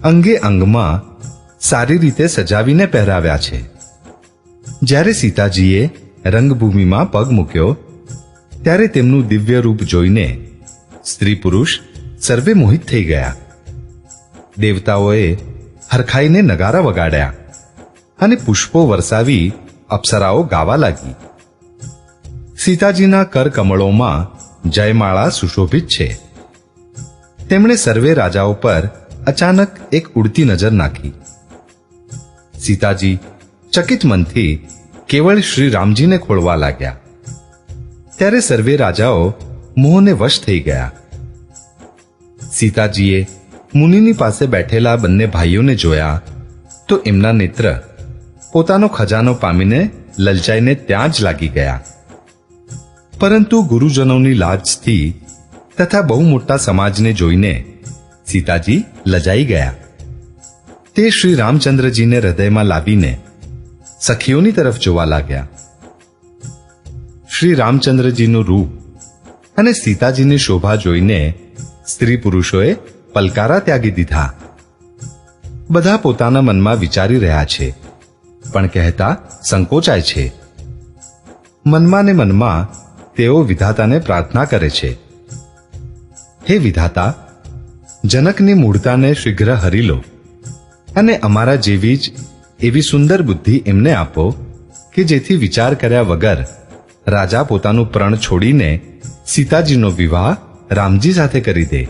અંગે અંગમાં સારી રીતે સજાવીને પહેરાવ્યા છે. જ્યારે સીતાજીએ રંગભૂમિમાં પગ મૂક્યો ત્યારે તેમનું દિવ્ય રૂપ જોઈને સ્ત્રી પુરુષ સર્વે મોહિત થઈ ગયા. દેવતાઓએ હરખાઈને નગારા વગાડ્યા અને પુષ્પો વરસાવી અપ્સરાઓ ગાવા લાગી. સીતાજીના કરકમળોમાં જયમાળા સુશોભિત છે. તેમણે સર્વે રાજાઓ પર અચાનક એક ઉડતી નજર નાખી. સીતાજી ચકિત મનથી કેવળ શ્રી રામજીને ખોળવા લાગ્યા. ત્યારે સર્વે રાજાઓ મોહને વશ થઈ ગયા. સીતાજીએ મુનિની પાસે બેઠેલા બંને ભાઈઓને જોયા તો એમના નેત્ર પોતાનો ખજાનો પામીને લલચાઈને ત્યાં જ લાગી ગયા. પરંતુ ગુરુજનોની લાજથી તથા બહુ મોટા સમાજને જોઈને સીતાજી લજાઈ ગયા. તે શ્રી રામચંદ્રજીને હૃદયમાં લાવીને સખીઓની તરફ જોવા લાગ્યા. શ્રી રામચંદ્રજીનું રૂપ અને સીતાજીની શોભા જોઈને સ્ત્રી પુરુષોએ પલકારા ત્યાગી દીધા. બધા પોતાના મનમાં વિચારી રહ્યા છે, પણ કહેતા સંકોચાય છે. મનમાં ને મનમાં તેઓ વિધાતાને પ્રાર્થના કરે છે, હે વિધાતા, જનકની મૂળતાને શીઘ્ર હરી લો અને અમારા જેવી જ એવી સુંદર બુદ્ધિ એમને આપો કે જેથી વિચાર કર્યા વગર રાજા પોતાનું પ્રણ છોડીને સીતાજીનો વિવાહ રામજી સાથે કરી દે.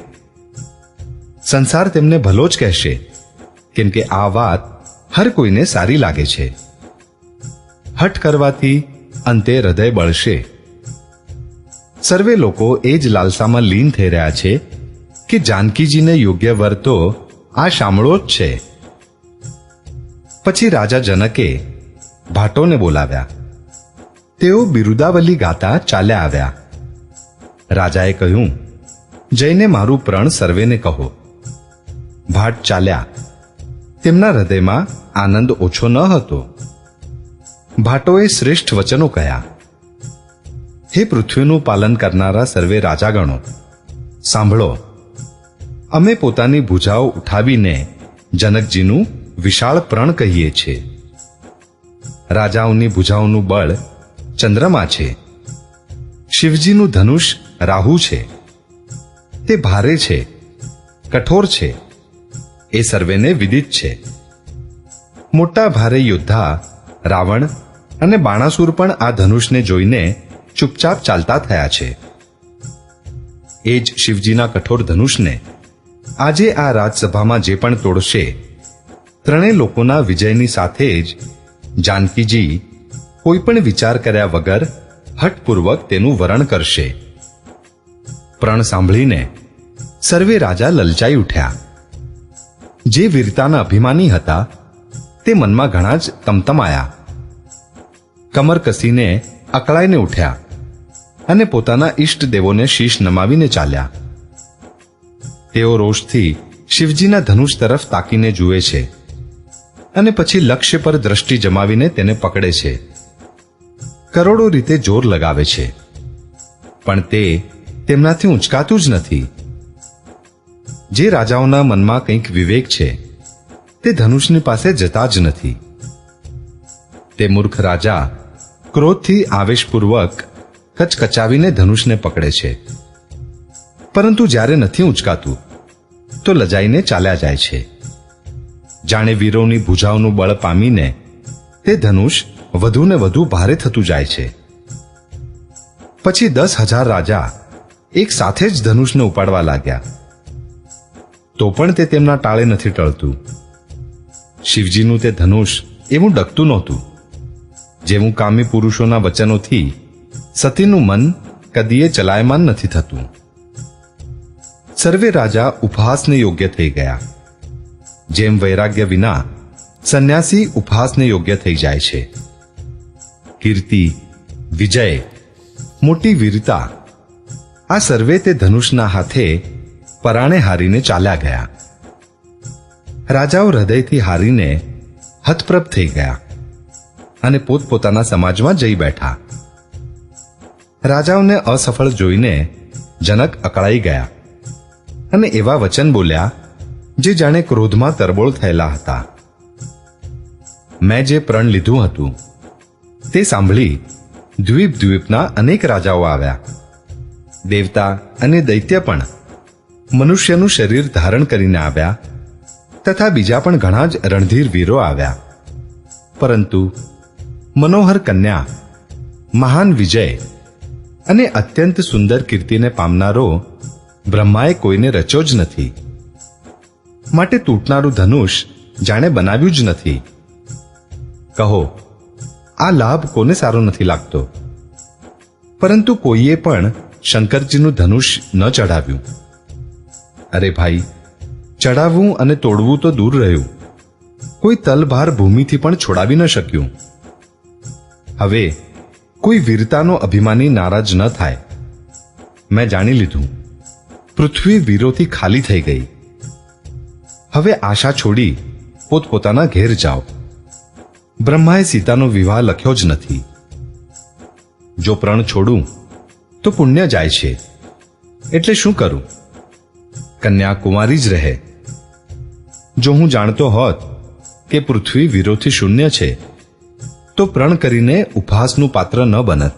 સંસાર તેમને ભલો જ કહેશે, કેમ કે આ વાત હર કોઈને સારી લાગે છે. હઠ કરવાથી અંતે હૃદય બળશે. સર્વે લોકો એ જ લાલસામાં લીન થઈ રહ્યા છે કે જાનકીજીને યોગ્ય વર તો આ શામળો જ છે. પછી રાજા જનકે ભાટોને બોલાવ્યા. તેઓ બિરુદાવલી ગાતા ચાલ્યા આવ્યા. રાજાએ કહ્યું, જઈને મારું પ્રણ સર્વેને કહો. ભાટ ચાલ્યા. તેમના હૃદયમાં આનંદ ઓછો ન હતો. ભાટોએ શ્રેષ્ઠ વચનો કહ્યા. હે પૃથ્વીનું પાલન કરનારા સર્વે રાજાગણો, સાંભળો. અમે પોતાની ભુજાઓ ઉઠાવીને જનકજીનું વિશાળ પ્રણ કહીએ છીએ. રાજાઓની ભુજાઓનું બળ ચંદ્રમા છે. શિવજીનું ધનુષ રાહુ છે. તે ભારે છે, કઠોર છે, એ સર્વેને વિદિત છે. મોટા ભારે યોદ્ધા રાવણ અને બાણાસુર પણ આ ધનુષને જોઈને ચૂપચાપ ચાલતા થયા છે. એ જ શિવજીના કઠોર ધનુષને આજે આ રાજસભામાં જે પણ તોડશે, ત્રણેય લોકોના વિજયની સાથે જ જાનકીજી કોઈ પણ વિચાર કર્યા વગર હઠપૂર્વક તેનું વરણ કરશે. પ્રણ સાંભળીને સર્વે રાજા લલચાઈ ઉઠ્યા. જે વીરતાના અભિમાની હતા તે મનમાં ઘણા જ તમતમાયા. કમર કસીને અકળાઈને ઉઠ્યા અને પોતાના ઈષ્ટ દેવોને શીશ નમાવીને ચાલ્યા. તેઓ રોષથી શિવજીના ધનુષ તરફ તાકીને જુએ છે અને પછી લક્ષ્ય પર દ્રષ્ટિ જમાવીને તેને પકડે છે. કરોડો રીતે જોર લગાવે છે, પણ તે તેમનાથી ઊંચકાતું જ નથી. જે રાજાઓના મનમાં કંઈક વિવેક છે તે ધનુષની પાસે જતા જ નથી. તે મૂર્ખ રાજા ક્રોધથી આવેશપૂર્વક કચકચાવીને ધનુષને પકડે છે, પરંતુ જ્યારે નથી ઊંચકાતું તો લજાઈને ચાલ્યા જાય છે. જાણે વીરોની ભુજાઓનું બળ પામીને તે ધનુષ વધુ ને વધુ ભારે થતું જાય છે. પછી 10,000 રાજા એક સાથે જ ધનુષને ઉપાડવા લાગ્યા, તો પણ તે તેમના ટાળે નથી ટળતું. શિવજીનું તે ધનુષ એવું ડગતું નહોતું જેવું કામી પુરુષોના વચનોથી સતીનું મન કદીએ ચલાયમાન નથી થતું. સર્વે રાજા ઉપહાસને યોગ્ય થઈ ગયા. જેમ વૈરાગ્ય વિના સંન્યાસી ઉપહાસને યોગ્ય થઈ જાય છે. કીર્તિ, વિજય, મોટી વીરતા, આ સર્વે તે ધનુષના હાથે પરાણે હારીને ચાલ્યા ગયા. રાજાઓ હૃદયથી હારીને હતપ્રભ થઈ ગયા અને પોતપોતાના સમાજમાં જઈ બેઠા. રાજાઓને અસફળ જોઈને જનક અકળાઈ ગયા અને એવા વચન બોલ્યા જે જાણે ક્રોધમાં તરબોળ થયેલા હતા. મેં જે પ્રણ લીધું હતું તે સાંભળી દ્વીપના અનેક રાજાઓ આવ્યા. દેવતા અને દૈત્ય પણ મનુષ્યનું શરીર ધારણ કરીને આવ્યા તથા બીજા પણ ઘણા જ રણધીર વીરો આવ્યા. પરંતુ મનોહર કન્યા, મહાન વિજય અને અત્યંત સુંદર કીર્તિને પામનારો બ્રહ્માએ કોઈને રચ્યો જ નથી. માટે તૂટનારું ધનુષ જાણે બનાવ્યું જ નથી. કહો, આ લાભ કોને સારો નથી લાગતો? પરંતુ કોઈએ પણ શંકરજીનું ધનુષ ન ચઢાવ્યું. અરે ભાઈ, ચઢાવવું અને તોડવું તો દૂર રહ્યું, કોઈ તલભાર ભૂમિથી પણ છોડાવી ન શક્યું. હવે કોઈ વીરતાનો અભિમાની નારાજ ન થાય. મેં જાણી લીધું, પૃથ્વી વીરોથી ખાલી થઈ ગઈ. હવે આશા છોડી પોતપોતાના ઘેર જાઓ. બ્રહ્માએ સીતાનો વિવાહ લખ્યો જ નથી. જો પ્રણ છોડું તો પુણ્ય જાય છે, એટલે શું કરું? કન્યા કુંવારી જ રહે. જો હું જાણતો હોત કે પૃથ્વી વીરોથી શૂન્ય છે તો પ્રણ કરીને ઉપહાસનું પાત્ર ન બનત.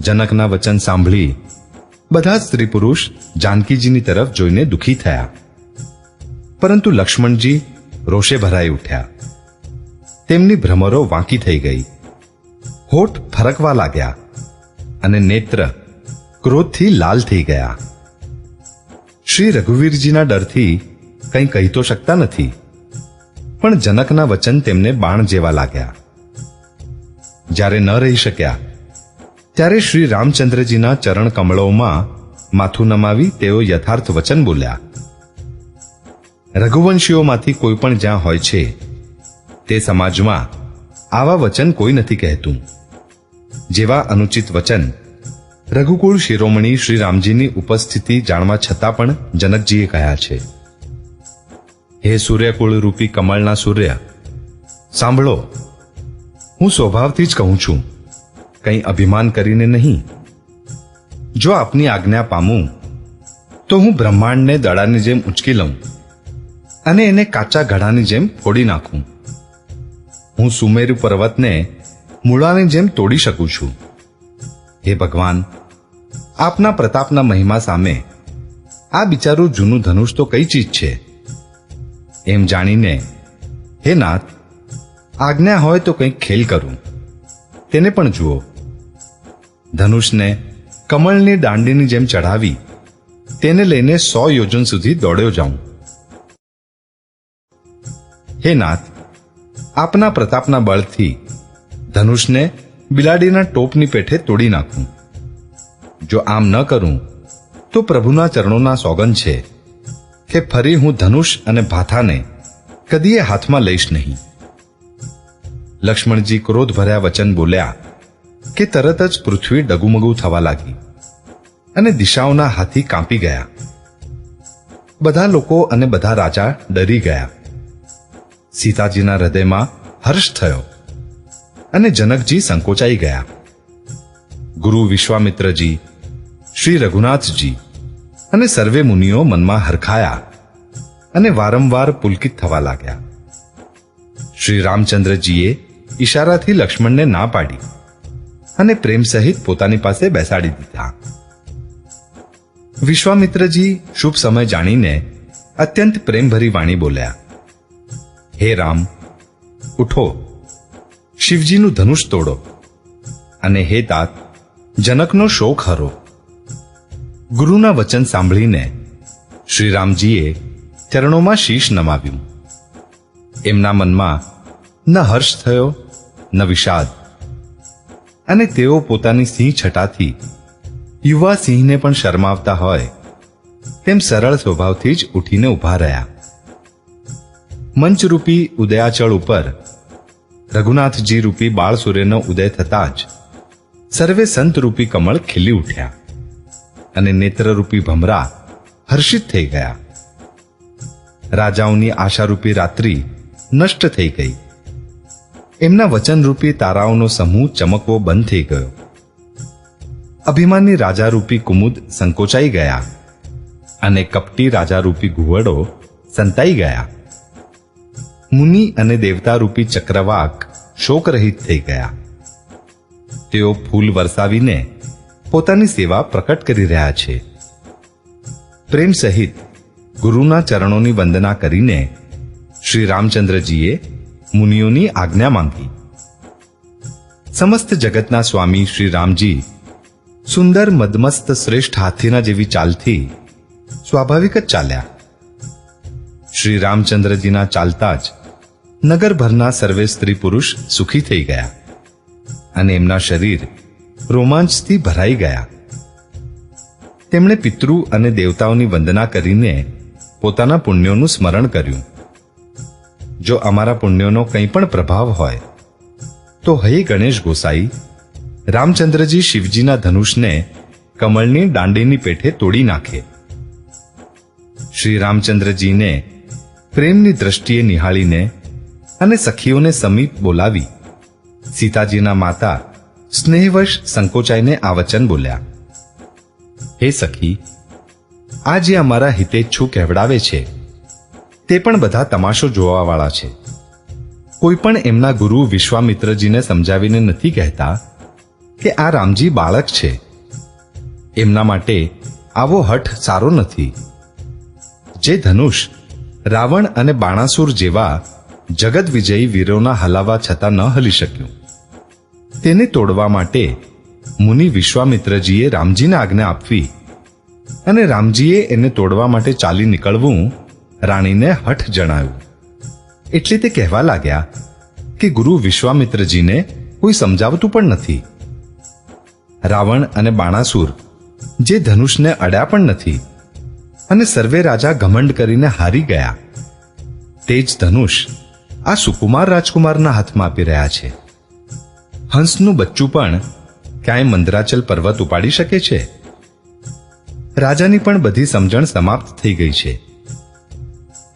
જનકના વચન સાંભળી બધા સ્ત્રી પુરુષ જાનકીજીની તરફ જોઈને દુઃખી થયા. પરંતુ લક્ષ્મણજી રોષે ભરાઈ ઉઠ્યા. તેમની ભ્રમરો વાંકી થઈ ગઈ. હોઠ ફરકવા લાગ્યા અને નેત્ર ક્રોધથી લાલ થઈ ગયા. શ્રી રઘુવીરજીના ડરથી કંઈ કહી તો શકતા નથી, પણ જનકના વચન તેમને બાણ જેવા લાગ્યા. જ્યારે ન રહી શક્યા ત્યારે શ્રી રામચંદ્રજીના ચરણ કમળોમાં માથું નમાવી તેઓ યથાર્થ વચન બોલ્યા. રઘુવંશીઓમાંથી કોઈ પણ જ્યાં હોય છે તે સમાજમાં આવા વચન કોઈ નથી કહેતું. જેવા અનુચિત વચન રઘુકુળ શિરોમણી શ્રી રામજીની ઉપસ્થિતિ જાણવા છતાં પણ જનકજીએ કહ્યા છે. હે સૂર્યકુળ રૂપી કમળના સૂર્ય, સાંભળો, હું સ્વભાવથી જ કહું છું, કંઈ અભિમાન કરીને નહીં. જો આપની આજ્ઞા પામું તો હું બ્રહ્માંડને દડાની જેમ ઉંચકી લઉં અને એને કાચા ઘડાની જેમ ફોડી નાખું. હું સુમેરુ પર્વતને મૂળાની જેમ તોડી શકું છું. હે ભગવાન, આપના પ્રતાપના મહિમા સામે આ બિચારું જૂનું ધનુષ તો કઈ ચીજ છે? એમ જાણીને, હે નાથ, આજ્ઞા હોય તો કંઈક ખેલ કરું. તેને પણ જુઓ. ધનુષને કમળની દાંડીની જેમ ચઢાવી તેને લઈને 100 યોજન સુધી દોડ્યો જાઉં. હે નાથ, આપના પ્રતાપના બળથી ધનુષને બિલાડીના ટોપની પેઠે તોડી નાખું. જો આમ ન કરું તો પ્રભુના ચરણોના સોગંદ છે કે ફરી હું ધનુષ અને ભાથાને કદીએ હાથમાં લઈશ નહીં. લક્ષ્મણજી ક્રોધ ભર્યા વચન બોલ્યા કે તરત જ પૃથ્વી ડગુમગુ થવા લાગી અને દિશાઓના હાથી કાંપી ગયા. બધા લોકો અને બધા રાજા ડરી ગયા. સીતાજીના હૃદયમાં હર્ષ થયો અને જનકજી સંકોચાઈ ગયા. ગુરુ વિશ્વામિત્રજી, શ્રી રઘુનાથજી અને સર્વે મુનિઓ મનમાં હરખાયા અને વારંવાર પુલકિત થવા લાગ્યા. શ્રી રામચંદ્રજીએ ઈશારાથી લક્ષ્મણને ના પાડી અને પ્રેમ સહિત પોતાની પાસે બેસાડી દીધા. વિશ્વામિત્રજી શુભ સમય જાણીને અત્યંત પ્રેમભરી વાણી બોલ્યા. હે રામ, ઉઠો, શિવજીનું ધનુષ તોડો અને હે તાત, જનકનો શોક હરો. ગુરુના વચન સાંભળીને શ્રીરામજીએ ચરણોમાં શીશ નમાવ્યું. એમના મનમાં ન હર્ષ થયો ન વિષાદ, અને તેઓ પોતાની સિંહ છટાથી યુવા સિંહને પણ શરમાવતા હોય તેમ સરળ સ્વભાવથી જ ઉઠીને ઊભા રહ્યા. મંચરૂપી ઉદયાચળ ઉપર રઘુનાથજી રૂપી બાળ સૂર્યનો ઉદય થતા જ સર્વે સંતરૂપી કમળ ખીલી ઉઠ્યા અને નેત્રરૂપી ભમરા હર્ષિત થઈ ગયા. રાજાઓની આશારૂપી રાત્રિ નષ્ટ થઈ ગઈ. એમના વચનરૂપી તારાઓનો સમૂહ ચમકવો બંધ થઈ ગયો. અભિમાની રાજારૂપી કુમુદ સંકોચાઈ ગયા અને કપટી રાજારૂપી ઘુવડો સંતાઈ ગયા. મુનિ અને દેવતારૂપી ચક્રવાક શોકરહિત થઈ ગયા. તેઓ ફૂલ વરસાવીને પોતાની સેવા પ્રકટ કરી રહ્યા છે. પ્રેમ સહિત ગુરુના ચરણોની વંદના કરીને શ્રી રામચંદ્રજીએ મુનિઓની આજ્ઞા માંગી. સમસ્ત જગતના સ્વામી શ્રી રામજી સુંદર મદમસ્ત શ્રેષ્ઠ હાથીના જેવી ચાલથી સ્વાભાવિક જ ચાલ્યા. શ્રી રામચંદ્રજીના ચાલતા જ નગરભરના સર્વે સ્ત્રી પુરુષ સુખી થઈ ગયા અને એમના શરીર રોમાંચથી ભરાઈ ગયા. તેમણે પિતૃ અને દેવતાઓની વંદના કરીને પોતાના પુણ્યોનું સ્મરણ કર્યું. જો અમારા પુણ્યોનો કંઈ પણ પ્રભાવ હોય તો હે ગણેશ ગોસાઈ, રામચંદ્રજી શિવજીના ધનુષને કમળની દાંડીની પેઠે તોડી નાખે. શ્રી રામચંદ્રજીને પ્રેમની દ્રષ્ટિએ નિહાળીને અને સખીઓને સમીપ બોલાવી સીતાજીના માતા સ્નેહવશ સંકોચાઈને આ વચન બોલ્યા. હે સખી, આ જે અમારા હિતેચ્છુ કહેવડાવે છે તે પણ બધા તમાશો જોવાવાળા છે. કોઈ પણ એમના ગુરુ વિશ્વામિત્રજીને સમજાવીને નથી કહેતા કે આ રામજી બાળક છે. એમના માટે આવો હઠ સારો નથી. જે ધનુષ રાવણ અને બાણાસુર જેવા જગત વિજયી વીરોના હલાવા છતાં ન હલી શક્યું, તેને તોડવા માટે મુનિ વિશ્વામિત્રજીએ રામજીને આજ્ઞા આપવી અને રામજીએ એને તોડવા માટે ચાલી નીકળવું રાણીને હઠ જણાવ્યું. એટલે તે કહેવા લાગ્યા કે ગુરુ વિશ્વામિત્રજીને કોઈ સમજાવતું પણ નથી. રાવણ અને બાણાસુર જે ધનુષને અડ્યા પણ નથી અને સર્વે રાજા ઘમંડ કરીને હારી ગયા, તે જ ધનુષ આ સુકુમાર રાજકુમારના હાથમાં આપી રહ્યા છે. હંસનું બચ્ચું પણ ક્યાંય મંદરાચલ પર્વત ઉપાડી શકે છે? રાજાની પણ બધી સમજણ સમાપ્ત થઈ ગઈ છે.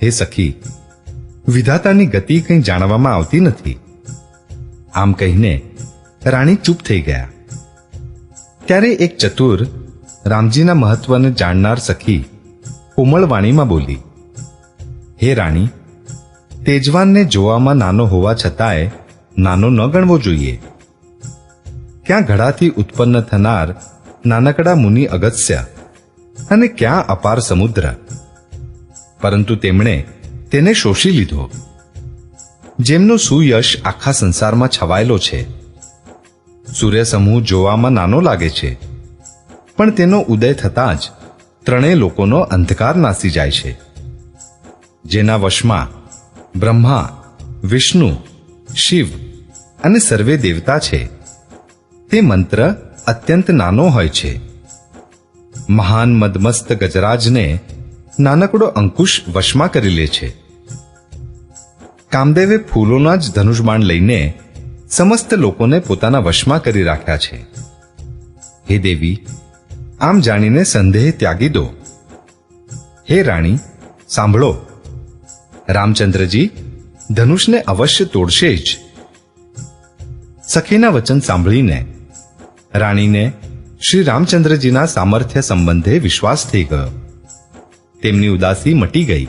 હે સખી, વિધાતાની ગતિ કંઈ જાણવામાં આવતી નથી. આમ કહીને રાણી ચૂપ થઈ ગયા. ત્યારે એક ચતુર રામજીના મહત્વને જાણનાર સખી કોમળ વાણીમાં બોલી. હે રાણી, તેજવાનને જોવામાં નાનો હોવા છતાંય નાનો ન ગણવો જોઈએ. ક્યાં ઘડાથી ઉત્પન્ન થનાર નાનકડા મુનિ અગસ્ત્ય અને ક્યાં અપાર સમુદ્ર, પરંતુ તેમણે તેને શોષી લીધો. જેમનો સુયશ આખા સંસારમાં છવાયેલો છે. સૂર્ય સમૂહ જોવામાં નાનો લાગે છે, પણ તેનો ઉદય થતાં જ ત્રણેય લોકોનો અંધકાર નાસી જાય છે. જેના વશમાં બ્રહ્મા, વિષ્ણુ, શિવ અને સર્વે દેવતા છે, તે મંત્ર અત્યંત નાનો હોય છે. મહાન મદમસ્ત ગજરાજને નાનકડો અંકુશ વશમાં કરી લે છે. કામદેવે ફૂલોના જ ધનુષબાણ લઈને સમસ્ત લોકોને પોતાના વશમાં કરી રાખ્યા છે. હે દેવી, આમ જાણીને સંદેહ ત્યાગી દો. હે રાણી, સાંભળો. રામચંદ્રજી ધનુષને અવશ્ય તોડશે જ. સખીના વચન સાંભળીને રાણીને શ્રી રામચંદ્રજીના સામર્થ્ય સંબંધે વિશ્વાસ થઈ ગયો. તેમની ઉદાસી મટી ગઈ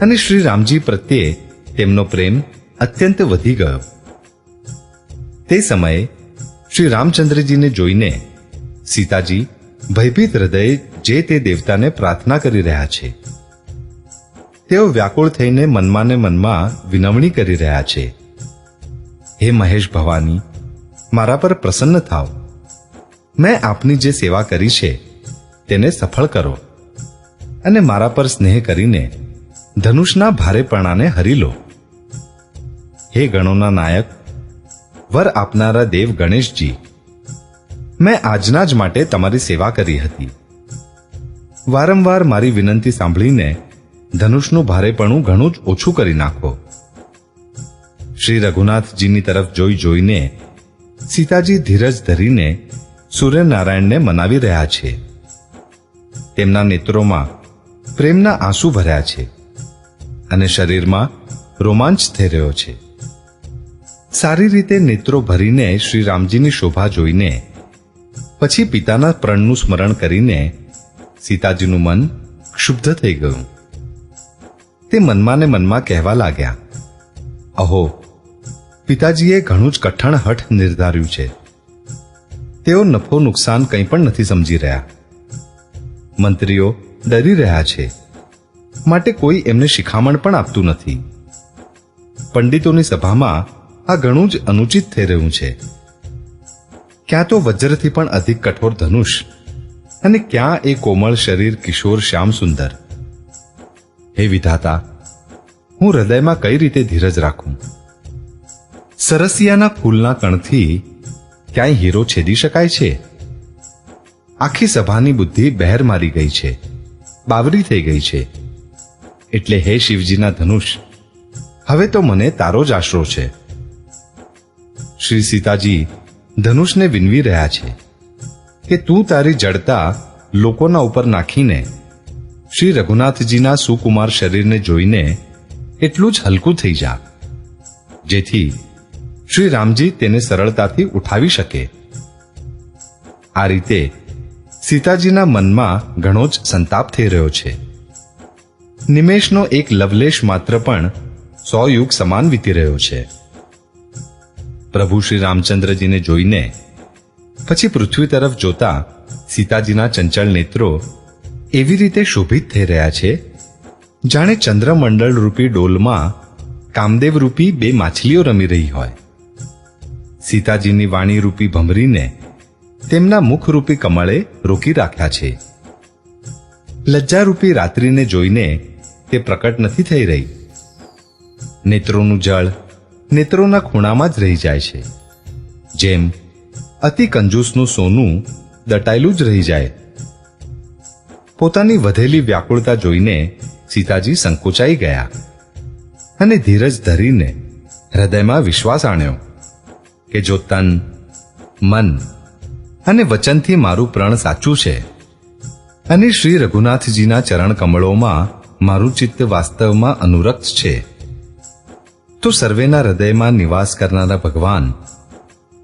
અને શ્રી રામજી પ્રત્યે તેમનો પ્રેમ અત્યંત વધી ગયો. તે સમયે શ્રી રામચંદ્રજીને જોઈને સીતાજી ભયભીત હૃદયે જે તે દેવતાને પ્રાર્થના કરી રહ્યા છે. તેઓ વ્યાકુળ થઈને મનમાં ને મનમાં વિનવણી કરી રહ્યા છે. હે મહેશ ભવાની, મારા પર પ્રસન્ન થાવ. મેં આપની જે સેવા કરી છે તેને સફળ કરો અને મારા પર સ્નેહ કરીને ધનુષના ભારેપણાને હરી લો. હે ગણોના નાયક, વર આપનારા દેવ ગણેશજી, મેં આજના જ માટે તમારી સેવા કરી હતી. વારંવાર મારી વિનંતી સાંભળીને ધનુષનું ભારેપણું ઘણું જ ઓછું કરી નાખો. શ્રી રઘુનાથજીની તરફ જોઈને સીતાજી ધીરજ ધરીને સૂર્યનારાયણને મનાવી રહ્યા છે. તેમના નેત્રોમાં પ્રેમના આંસુ ભર્યા છે અને શરીરમાં રોમાંચ થઈ રહ્યો છે. સારી રીતે નેત્રો ભરીને શ્રી રામજીની શોભા જોઈને પછી પિતાના પ્રણનું સ્મરણ કરીને સીતાજીનું મન ક્ષુબ્ધ થઈ ગયું. તે મનમાં ને મનમાં કહેવા લાગ્યા, અહો, પિતાજીએ ઘણું જ કઠણ હઠ નિર્ધાર્યું છે. તેઓ નફો નુકસાન કંઈ પણ નથી સમજી રહ્યા. મંત્રીઓ ડરી રહ્યા છે, માટે કોઈ એમને શિખામણ પણ આપતું નથી. પંડિતોની સભામાં આ ઘણું જ અનુચિત થઈ રહ્યું છે. ક્યાં તો વજ્રથી પણ અધિક કઠોર ધનુષ અને ક્યાં એ કોમળ શરીર કિશોર શ્યામ સુંદર. હે વિધાતા, હું હૃદયમાં કઈ રીતે ધીરજ રાખું? સરસિયાના ફૂલના કણથી ક્યાંય હીરો છેદી શકાય છે? આખી સભાની બુદ્ધિ બહેર મારી ગઈ છે, બાવરી થઈ ગઈ છે. એટલે હે શિવજીના ધનુષ, હવે તો મને તારો જ આશરો છે. શ્રી સીતાજી ધનુષને વિનવી રહ્યા છે કે તું તારી જડતા લોકોના ઉપર નાખીને શ્રી રઘુનાથજીના સુકુમાર શરીરને જોઈને એટલું જ હલકું થઈ જા, જેથી શ્રી રામજી તેને સરળતાથી ઉઠાવી શકે. આ રીતે સીતાજીના મનમાં ઘણો જ સંતાપ થઈ રહ્યો છે. નિમેષનો એક લવલેશ માત્ર પણ 100 યુગ સમાન વીતી રહ્યો છે. પ્રભુ શ્રી રામચંદ્રજીને જોઈને પછી પૃથ્વી તરફ જોતા સીતાજીના ચંચળ નેત્રો એવી રીતે શોભિત થઈ રહ્યા છે જાણે ચંદ્રમંડળ રૂપી ડોલમાં કામદેવ રૂપી 2 માછલીઓ રમી રહી હોય. સીતાજીની વાણી રૂપી ભમરીને તેમના મુખ રૂપી કમળે રોકી રાખ્યા છે. લજ્જારૂપી રાત્રિને જોઈને તે પ્રકટ નથી થઈ રહી. નેત્રોનું જળ નેત્રોના ખૂણામાં જ રહી જાય છે, જેમ અતિ કંજૂસનું સોનું દટાયેલું જ રહી જાય. પોતાની વધેલી વ્યાકુળતા જોઈને સીતાજી સંકોચાઈ ગયા અને ધીરજ ધરીને હૃદયમાં વિશ્વાસ આણ્યો કે જો તન, મન અને વચનથી મારું પ્રણ સાચું છે અને શ્રી રઘુનાથજીના ચરણ કમળોમાં મારું ચિત્ત વાસ્તવમાં અનુરક્ત છે, તો સર્વેના હૃદયમાં નિવાસ કરનારા ભગવાન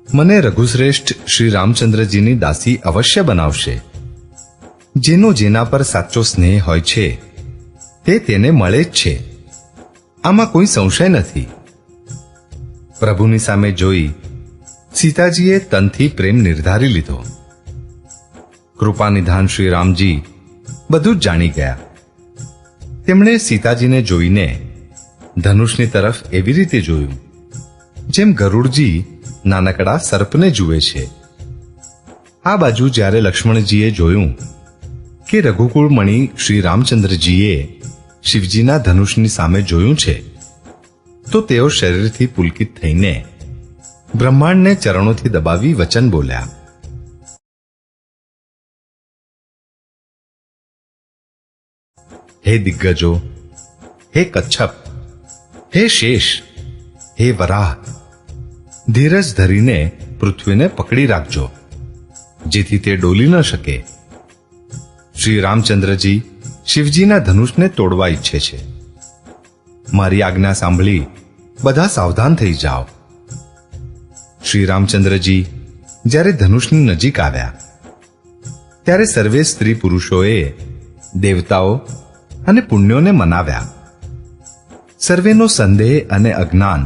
મને રઘુશ્રેષ્ઠ શ્રી રામચંદ્રજીની દાસી અવશ્ય બનાવશે. જેનો જેના પર સાચો સ્નેહ હોય છે તે તેને મળે જ છે. આમાં કોઈ સંશય નથી. પ્રભુની સામે જોઈ સીતાજીએ તનથી પ્રેમ નિર્ધારી લીધો. કૃપાનિધાન શ્રી રામજી બધું જ જાણી ગયા. તેમણે સીતાજીને જોઈને ધનુષની તરફ એવી રીતે જોયું જેમ ગરુડજી નાનકડા સર્પને જુએ છે. આ બાજુ જ્યારે લક્ષ્મણજીએ જોયું કે રઘુકુળમણી શ્રી રામચંદ્રજીએ શિવજીના ધનુષની સામે જોયું છે, તો તેઓ શરીરથી પુલકિત થઈને બ્રહ્માંડને ચરણોથી દબાવી વચન બોલ્યા, હે દિગ્ગજો, હે કચ્છપ, હે શેષ, હે વરાહ, ધીરજ ધરીને પૃથ્વીને પકડી રાખજો, જેથી તે ડોલી ન શકે. શ્રી રામચંદ્રજી શિવજીના ધનુષને તોડવા ઈચ્છે છે. મારી આજ્ઞા સાંભળી બધા સાવધાન થઈ જાઓ. શ્રી રામચંદ્રજી જ્યારે ધનુષની નજીક આવ્યા ત્યારે સર્વે સ્ત્રી પુરુષોએ દેવતાઓ અને પુણ્યોને મનાવ્યા. સર્વેનો સંદેહ અને અજ્ઞાન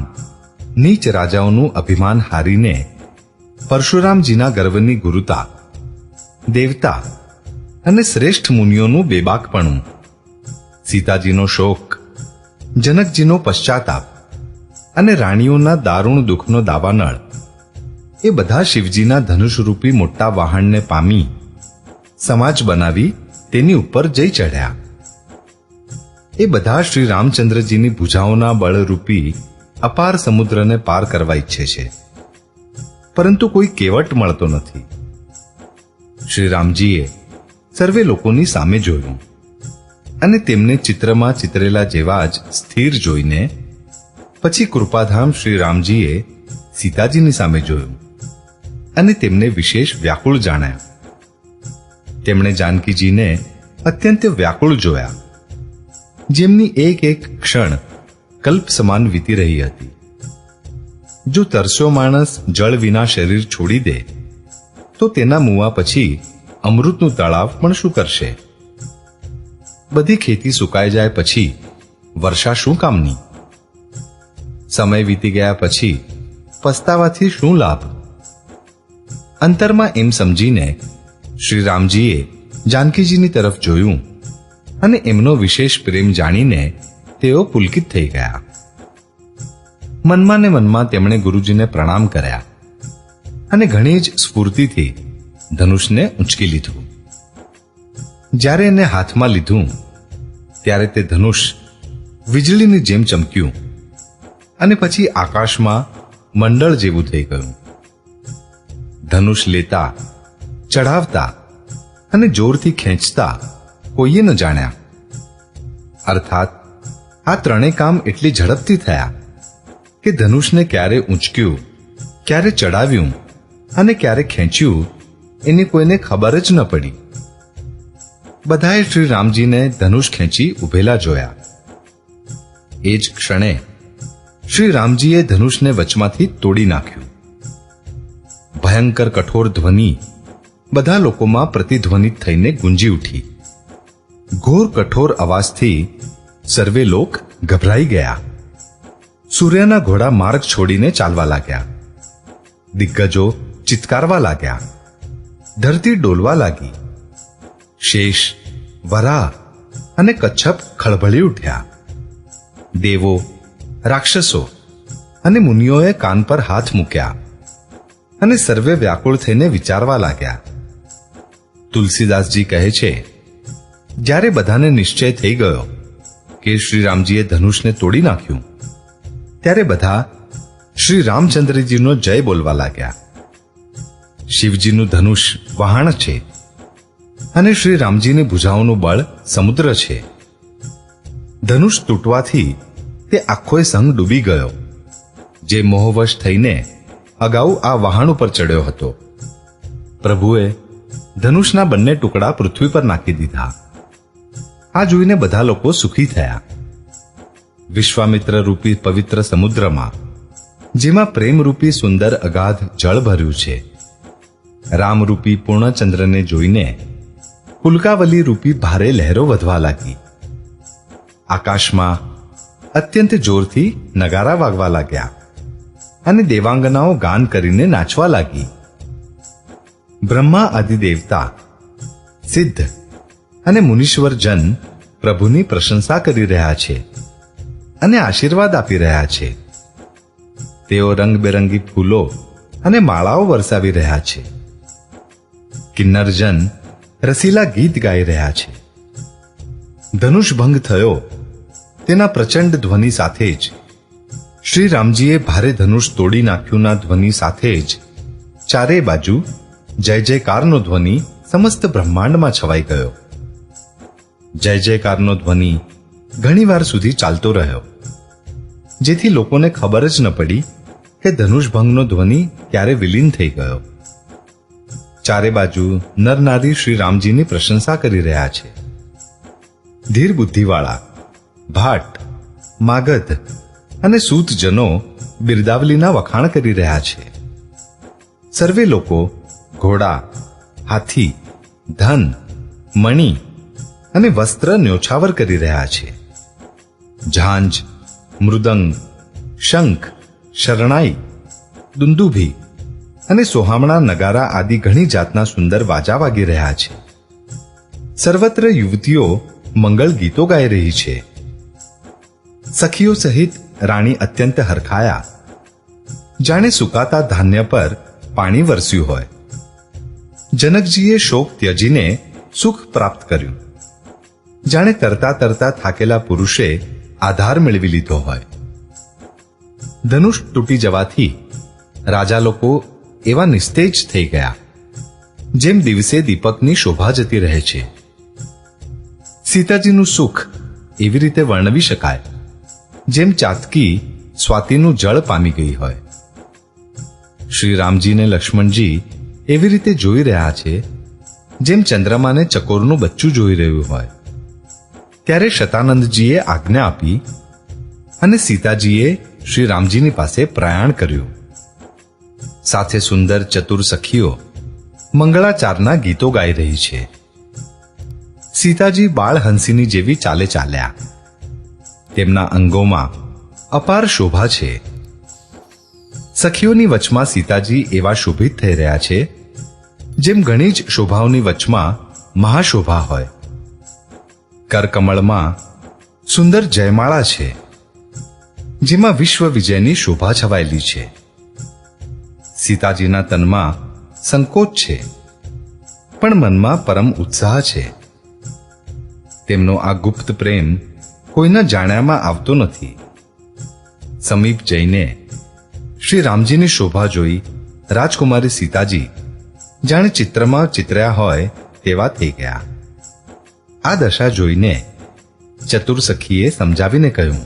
નીચ રાજાઓનું અભિમાન હારીને પરશુરામજીના ગર્વની ગુરુતા, દેવતા અને શ્રેષ્ઠ મુનિઓનું બેબાકપણું, સીતાજીનો શોક, જનકજીનો પશ્ચાતાપ અને રાણીઓના દારૂણ દુઃખનો દાવાનળ એ બધા શિવજીના ધનુષરૂપી મોટા વાહનને પામી સમાજ બનાવી તેની ઉપર જઈ ચઢ્યા. એ બધા શ્રી રામચંદ્રજીની ભુજાઓના બળરૂપી અપાર સમુદ્રને પાર કરવા ઈચ્છે છે, પરંતુ કોઈ કેવટ મળતો નથી. શ્રી રામજીએ સર્વે લોકોની સામે જોયું અને તેમને ચિત્રમાં ચિતરેલા જેવા જ સ્થિર જોઈને પછી કૃપાધામ શ્રી રામજીએ સીતાજીની સામે જોયું અને તેમને વિશેષ વ્યાકુળ જાણ્યા. તેમણે જાનકીજીને અત્યંત વ્યાકુળ જોયા, જેમની એક એક ક્ષણ કલ્પ સમાન વીતી રહી હતી. જો તરસ્યો માણસ જળ વિના શરીર છોડી દે તો તેના મુવા પછી અમૃતનું તળાવ પણ શું કરશે? બધી ખેતી સુકાઈ જાય પછી વર્ષા શું કામની? સમય વીતી ગયા પછી પસ્તાવાથી શું લાભ? અંતરમાં એમ સમજીને શ્રી રામજીએ જાનકીજીની તરફ જોયું અને એમનો વિશેષ પ્રેમ જાણીને તેઓ પુલકિત થઈ ગયા. મનમાં ને મનમાં તેમણે ગુરુજીને પ્રણામ કર્યા અને ઘણી જ સ્ફૂર્તિથી ધનુષને ઊંચકી લીધું. જ્યારે એને હાથમાં લીધું ત્યારે તે ધનુષ વીજળીની જેમ ચમક્યું અને પછી આકાશમાં મંડળ જેવું થઈ ગયું. ધનુષ લેતા, ચઢાવતા અને જોરથી ખેંચતા કોઈએ ન જાણ્યા. અર્થાત આ ત્રણેય કામ એટલી ઝડપથી થયા કે ધનુષને ક્યારે ઊંચક્યું, ક્યારે ચડાવ્યું અને ક્યારે ખેંચ્યું એની કોઈને ખબર જ ન પડી. બધાએ શ્રી રામજીને ધનુષ ખેંચી ઉભેલા જોયા. એ જ ક્ષણે શ્રી રામજીએ ધનુષને વચમાંથી તોડી નાખ્યું. ભયંકર કઠોર ધ્વનિ બધા લોકોમાં પ્રતિધ્વનિત થઈને ગુંજી ઉઠી. ઘોર કઠોર અવાજથી સર્વે લોક ગભરાઈ ગયા. સૂર્યના ઘોડા માર્ગ છોડીને ચાલવા લાગ્યા. દિગ્ગજો ચિત્કારવા લાગ્યા. ધરતી ડોલવા લાગી. શેષ, વરાહ અને કચ્છપ ખળભળી ઉઠ્યા. દેવો, રાક્ષસો અને મુનિઓએ કાન પર હાથ મૂક્યા અને સર્વે વ્યાકુળ થઈને વિચારવા લાગ્યા. તુલસીદાસજી કહે છે, જ્યારે બધાને નિશ્ચય થઈ ગયો કે શ્રી રામજીએ ધનુષને તોડી નાખ્યું ત્યારે બધા શ્રી રામચંદ્રજીનો જય બોલવા લાગ્યા. શિવજીનું ધનુષ વહાણ છે અને શ્રી રામજીની ભુજાઓનું બળ સમુદ્ર છે. ધનુષ તૂટવાથી તે આખોય સંઘ ડૂબી ગયો, જે મોહવશ થઈને અગાઉ આ વહાણ ઉપર ચડ્યો હતો. પ્રભુએ ધનુષના બંને ટુકડા પૃથ્વી પર નાખી દીધા. આ જોઈને બધા લોકો સુખી થયા. વિશ્વામિત્ર રૂપી પવિત્ર સમુદ્રમાં, જેમાં પ્રેમરૂપી સુંદર અગાધ જળ ભર્યું છે, રામરૂપી પૂર્ણચંદ્રને જોઈને પુલકાવલી રૂપી ભારે લહેરો વધવા લાગી. આકાશમાં અત્યંત જોરથી નગારા વાગવા લાગ્યા અને દેવાંગનાઓ ગાન કરીને નાચવા લાગી. બ્રહ્મા આદિ દેવતા, સિદ્ધ અને મુનીશ્વર જન પ્રભુની પ્રશંસા કરી રહ્યા છે અને આશીર્વાદ આપી રહ્યા છે. તેઓ રંગબેરંગી ફૂલો અને માળાઓ વરસાવી રહ્યા છે. કિન્નરજન રસીલા ગીત ગાઈ રહ્યા છે. ધનુષ ભંગ થયો તેના પ્રચંડ ધ્વનિ સાથે જ શ્રી રામજીએ ભારે ધનુષ તોડી નાખ્યુંના ધ્વનિ સાથે જ ચારે બાજુ જય જયકારનો ધ્વનિ સમસ્ત બ્રહ્માંડમાં છવાઈ ગયો. જય જયકારનો ધ્વનિ ઘણી વાર સુધી ચાલતો રહ્યો, જેથી લોકોને ખબર જ ન પડી કે ધનુષભંગનો ધ્વનિ ત્યારે વિલીન થઈ ગયો. ચારે બાજુ નર નારી શ્રી રામજીની પ્રશંસા કરી રહ્યા છે. ધીર બુદ્ધિવાળા, ભાટ, માગધ અને સૂતજનો બિરદાવલીના વખાણ કરી રહ્યા છે. સર્વે લોકો ઘોડા, હાથી, ધન, મણી અને વસ્ત્ર ન્યોછાવર કરી રહ્યા છે. ઝાંઝ, મૃદંગ, શંખ, શરણાઈ, દુંદુભી અને સોહામણા નગારા આદિ ઘણી જાતના સુંદર વાજા વાગી રહ્યા છે. સર્વત્ર યુવતીઓ મંગળ ગીતો ગાઈ રહી છે. સખીઓ સહિત રાણી અત્યંત હરખાયા, જાણે સુકાતા ધાન્ય પર પાણી વરસ્યું હોય. જનકજીએ શોક ત્યજીને સુખ પ્રાપ્ત કર્યું, જાણે તરતા તરતા થાકેલા પુરુષે આધાર મેળવી લીધો હોય. ધનુષ તૂટી જવાથી રાજા લોકો એવા નિસ્તેજ થઈ ગયા, જેમ દિવસે દીપકની શોભા જતી રહે છે. સીતાજીનું સુખ એવી રીતે વર્ણવી શકાય, જેમ ચાતકી સ્વાતિનું જળ પામી ગઈ હોય. શ્રી રામજીને લક્ષ્મણજી એવી રીતે જોઈ રહ્યા છે, જેમ ચંદ્રમાને ચકોરનું બચ્ચું જોઈ રહ્યું હોય. ત્યારે શતાનંદજીએ આજ્ઞા આપી અને સીતાજીએ શ્રી રામજીની પાસે પ્રયાણ કર્યું. સાથે સુંદર ચતુર સખીઓ મંગળાચારના ગીતો ગાઈ રહી છે. સીતાજી બાળહંસીની જેવી ચાલે ચાલ્યા. તેમના અંગોમાં અપાર શોભા છે. સખીઓની વચમાં સીતાજી એવા શોભિત થઈ રહ્યા છે, જેમ ઘણી જ શોભાઓની વચમાં મહાશોભા હોય. કરકમળમાં સુંદર જયમાળા છે, જેમાં વિશ્વ વિજયની શોભા છવાયેલી છે. સીતાજીના તનમાં સંકોચ છે, પણ મનમાં પરમ ઉત્સાહ છે. તેમનો આ ગુપ્ત પ્રેમ કોઈના જાણ્યામાં આવતો નથી. સમીપ જઈને શ્રી રામજીની શોભા જોઈ રાજકુમારી સીતાજી જાણે ચિત્રમાં ચિતર્યા હોય તેવા થઈ ગયા. આ દશા જોઈને ચતુર સખીએ સમજાવીને કહ્યું,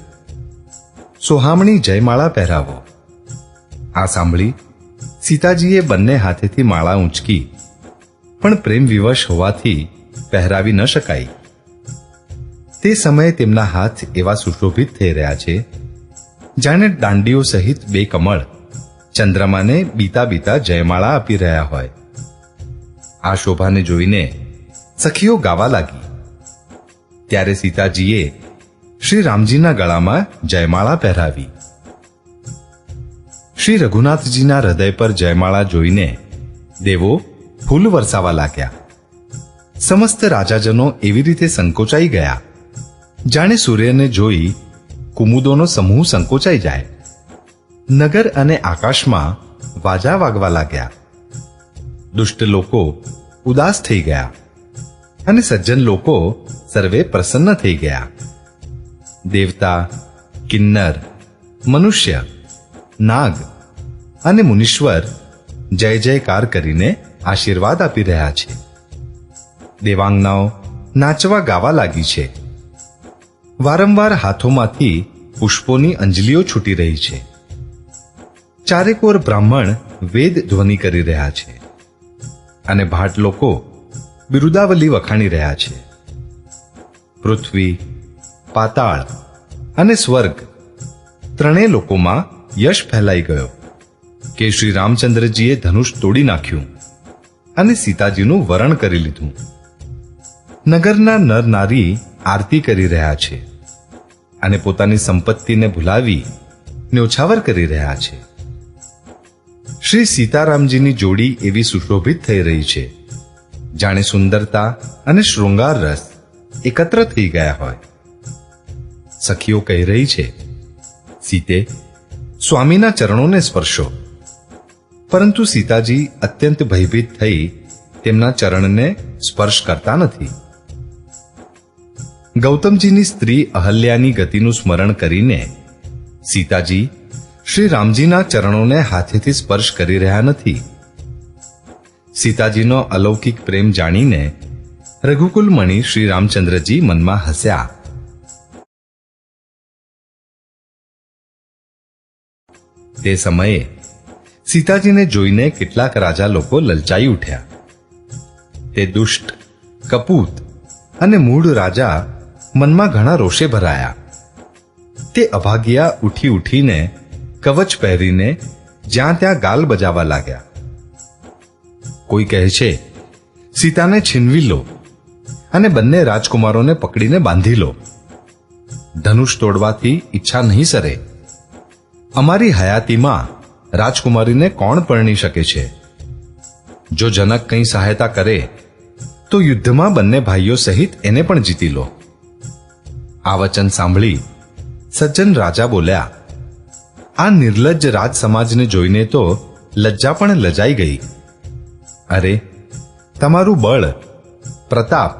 સોહામણી જયમાળા પહેરાવો. આ સાંભળી સીતાજીએ બંને હાથેથી માળા ઊંચકી, પણ પ્રેમ વિવશ હોવાથી પહેરાવી ન શકાઈ. તે સમયે તેમના હાથ એવા સુશોભિત થઈ રહ્યા છે, જાણે દાંડીઓ સહિત બે કમળ ચંદ્રમાને બીતા બીતા જયમાળા આપી રહ્યા હોય. આ શોભાને જોઈને સખીઓ ગાવા લાગી. ત્યારે સીતાજીએ શ્રી રામજીના ગળામાં જયમાળા પહેરાવી. શ્રી રઘુનાથજીના હૃદય પર જયમાળા જોઈને દેવો ફૂલ વરસાવા લાગ્યા. સમસ્ત રાજાજનો એવી રીતે સંકોચાઈ ગયા, જાણે સૂર્યને જોઈ કુમુદોનો સમૂહ સંકોચાઈ જાય. નગર અને આકાશમાં વાજા વાગવા લાગ્યા. દુષ્ટ લોકો ઉદાસ થઈ ગયા અને સજ્જન લોકો સર્વે પ્રસન્ન થઈ ગયા. દેવતા, કિન્નર, મનુષ્ય, નાગ અને મુનીશ્વર જય જયકાર કરીને આશીર્વાદ આપી રહ્યા છે. દેવાંગનાઓ નાચવા ગાવા લાગી છે. વારંવાર હાથોમાંથી પુષ્પોની અંજલિઓ છૂટી રહી છે. ચારેકોર બ્રાહ્મણ વેદ ધ્વનિ કરી રહ્યા છે અને ભાટ લોકો બિરુદાવલી વખાણી રહ્યા છે. પૃથ્વી, પાતાળ અને સ્વર્ગ ત્રણેય લોકોમાં યશ ફેલાઈ ગયો કે શ્રી રામચંદ્રજીએ ધનુષ તોડી નાખ્યું અને સીતાજીનું વરણ કરી લીધું. નગરના નર નારી આરતી કરી રહ્યા છે અને પોતાની સંપત્તિને ભૂલાવી ન્યોછાવર કરી રહ્યા છે. શ્રી સીતારામજીની જોડી એવી સુશોભિત થઈ રહી છે, જાણે સુંદરતા અને શૃંગાર રસ એકત્ર થઈ ગયા હોય. સખીઓ કહી રહી છે, સીતે સ્વામીના ચરણોને સ્પર્શો. પરંતુ સીતાજી અત્યંત ભયભીત થઈ તેમના ચરણને સ્પર્શ કરતા નથી. ગૌતમજીની સ્ત્રી અહલ્યાની ગતિનું સ્મરણ કરીને સીતાજી શ્રી રામજીના ચરણોને હાથેથી સ્પર્શ કરી રહ્યા નથી. સીતાજીનો અલૌકિક પ્રેમ જાણીને રઘુકુલમણી શ્રી રામચંદ્રજી મનમાં હસ્યા. તે સમયે સીતાજીને જોઈને કેટલાક રાજા લોકો લલચાઈ ઉઠ્યા. તે દુષ્ટ, કપૂત અને મૂઢ રાજા મનમાં ઘણા રોષે ભરાયા. તે અભાગ્યા ઉઠી ઉઠીને કવચ પહેરીને જ્યાં ત્યાં ગાલ બજાવવા લાગ્યા. કોઈ કહે છે, સીતાને છીનવી લો અને બંને રાજકુમારોને પકડીને બાંધી લો. ધનુષ તોડવાથી ઈચ્છા નહીં સરે. અમારી હયાતીમાં રાજકુમારીને કોણ પરણી શકે છે? જો જનક કંઈ સહાયતા કરે તો યુદ્ધમાં બંને ભાઈઓ સહિત એને પણ જીતી લો. આ વચન સાંભળી સજ્જન રાજા બોલ્યા, આ નિર્લજ્જ રાજ સમાજને જોઈને તો લજ્જા પણ લજાઈ ગઈ. અરે, તમારું બળ, પ્રતાપ,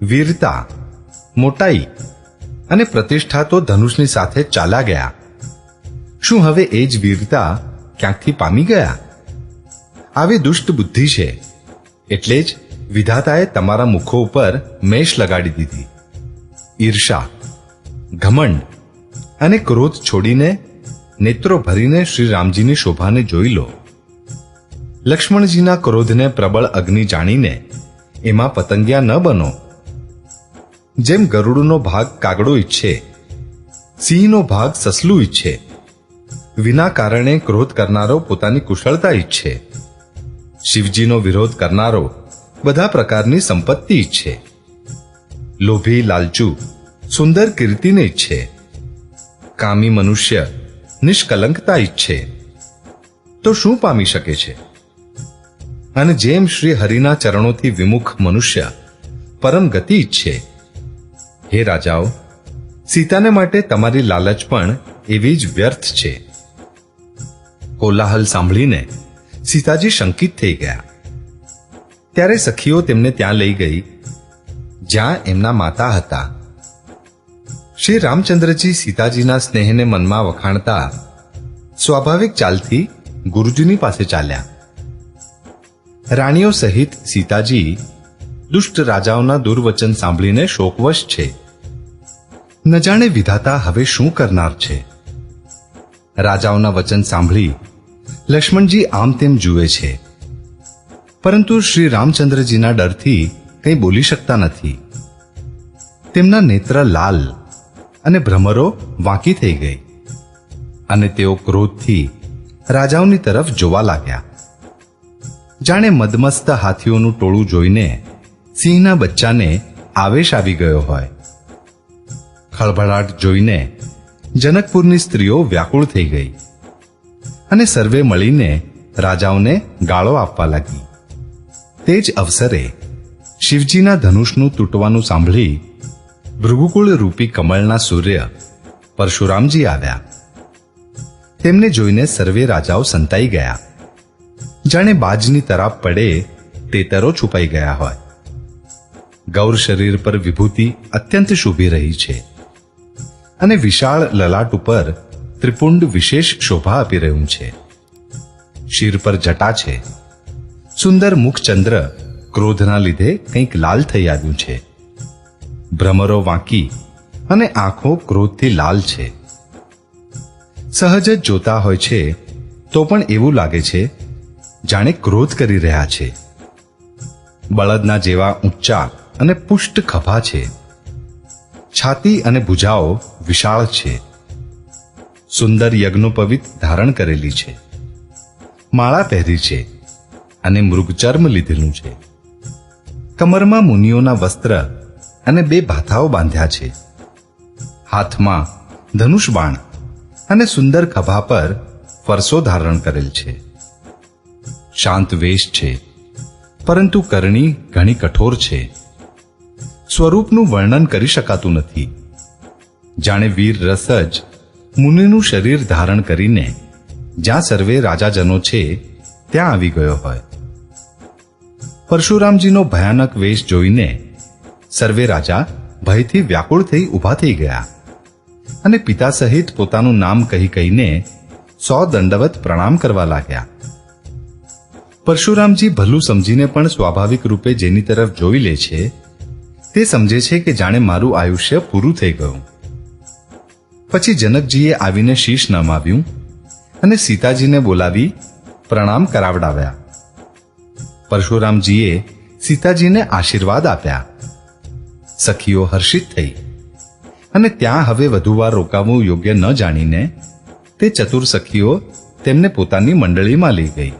વીરતા, મોટાઈ અને પ્રતિષ્ઠા તો ધનુષની સાથે ચાલ્યા ગયા. શું હવે એ જ વીરતા ક્યાંકથી પામી ગયા? આવી દુષ્ટ બુદ્ધિ છે એટલે જ વિધાતાએ તમારા મુખો ઉપર મેષ લગાડી દીધી. ઈર્ષા, ઘમંડ અને ક્રોધ છોડીને નેત્રો ભરીને શ્રી રામજીની શોભાને જોઈ લો. લક્ષ્મણજીના ક્રોધને પ્રબળ અગ્નિ જાણીને એમાં પતંગિયા ન બનો. જેમ ગરુડનો ભાગ કાગડો ઈચ્છે, સિંહનો ભાગ સસલું ઈચ્છે, વિના કારણે ક્રોધ કરનારો પોતાની કુશળતા ઈચ્છે, શિવજીનો વિરોધ કરનારો બધા પ્રકારની સંપત્તિ ઈચ્છે, લોભી લાલચુ સુંદર કીર્તિને ઈચ્છે, કામી મનુષ્ય નિષ્કલંકતા ઈચ્છે, તો શું પામી શકે છે? અને જેમ શ્રી હરિના ચરણોથી વિમુખ મનુષ્ય પરમ ગતિ ઈચ્છે, હે રાજાઓ, સીતાને માટે તમારી લાલચ પણ એવી જ વ્યર્થ છે. કોલાહલ સાંભળીને સીતાજી શંકિત થઈ ગયા. ત્યારે સખીઓ તેમને ત્યાં લઈ ગઈ જ્યાં એમના માતા હતા. શ્રી રામચંદ્રજી સીતાજીના સ્નેહને મનમાં વખાણતા સ્વાભાવિક ચાલથી ગુરુજીની પાસે ચાલ્યા. રાણીઓ સહિત સીતાજી દુષ્ટ રાજાઓના દુર્વચન સાંભળીને શોકવશ છે. ન જાણે વિધાતા હવે શું કરનાર છે. રાજાઓના વચન સાંભળી લક્ષ્મણજી આમ તેમ જુએ છે, પરંતુ શ્રી રામચંદ્રજીના ડરથી કંઈ બોલી શકતા નથી. તેમના નેત્ર લાલ અને ભ્રમરો વાંકી થઈ ગઈ અને તેઓ ક્રોધથી રાજાઓની તરફ જોવા લાગ્યા. જાણે મદમસ્ત હાથીઓનું ટોળું જોઈને સિંહના બચ્ચાને આવેશ આવી ગયો હોય. ખળભળાટ જોઈને જનકપુરની સ્ત્રીઓ વ્યાકુળ થઈ ગઈ અને સર્વે મળીને રાજાઓને ગાળો આપવા લાગી. તે જ અવસરે શિવજીના ધનુષનું તૂટવાનું સાંભળી ભૃગુકુળ રૂપી કમળના સૂર્ય પરશુરામજી આવ્યા. તેમને જોઈને સર્વે રાજાઓ સંતાઈ ગયા. જાણે બાજની તરાપ પડે તે તરો છુપાઈ ગયા હોય. ગૌર શરીર પર વિભૂતિ અત્યંત શોભી રહી છે અને વિશાળ લલાટ ઉપર ત્રિપુંડ વિશેષ શોભા આપી રહ્યું છે. શિર પર જટા છે. સુંદર મુખચંદ્ર ક્રોધના લીધે કંઈક લાલ થઈ આવ્યું છે. ભ્રમરો વાંકી અને આંખો ક્રોધથી લાલ છે. સહજ જ જોતા હોય છે તો પણ એવું લાગે છે જાણે ક્રોધ કરી રહ્યા છે. બળદના જેવા ઊંચા અને પુષ્ટ ખભા છે. છાતી અને ભુજાઓ વિશાળ છે. સુંદર યજ્ઞોપવિત ધારણ કરેલી છે. માળા પહેરી છે અને મૃગચર્મ લીધેલું છે. કમરમાં મુનિઓના વસ્ત્ર અને 2 ભાથાઓ બાંધ્યા છે. હાથમાં ધનુષ બાણ અને સુંદર ખભા પર ફરસો ધારણ કરેલ છે. શાંત વેશ છે, પરંતુ કરણી ઘણી કઠોર છે. સ્વરૂપનું વર્ણન કરી શકાતું નથી. જાણે વીર રસ જ મુનિનું શરીર ધારણ કરીને જ્યાં સર્વે રાજાજનો છે ત્યાં આવી ગયો હોય. પરશુરામજીનો ભયાનક વેશ જોઈને સર્વે રાજા ભયથી વ્યાકુળ થઈ ઊભા થઈ ગયા અને પિતા સહિત પોતાનું નામ કહી કહીને 100 દંડવત પ્રણામ કરવા લાગ્યા. પરશુરામજી ભલું સમજીને પણ સ્વાભાવિક રૂપે જેની તરફ જોઈ લે છે તે સમજે છે કે જાણે મારું આયુષ્ય પૂરું થઈ ગયું. પછી જનકજીએ આવીને શીશ નમાવ્યું અને સીતાજીને બોલાવી પ્રણામ કરાવડાવ્યા. પરશુરામજીએ સીતાજીને આશીર્વાદ આપ્યા. સખીઓ હર્ષિત થઈ અને ત્યાં હવે વધુ વાર રોકાવું યોગ્ય ન જાણીને તે ચતુર સખીઓ તેમને પોતાની મંડળીમાં લઈ ગઈ.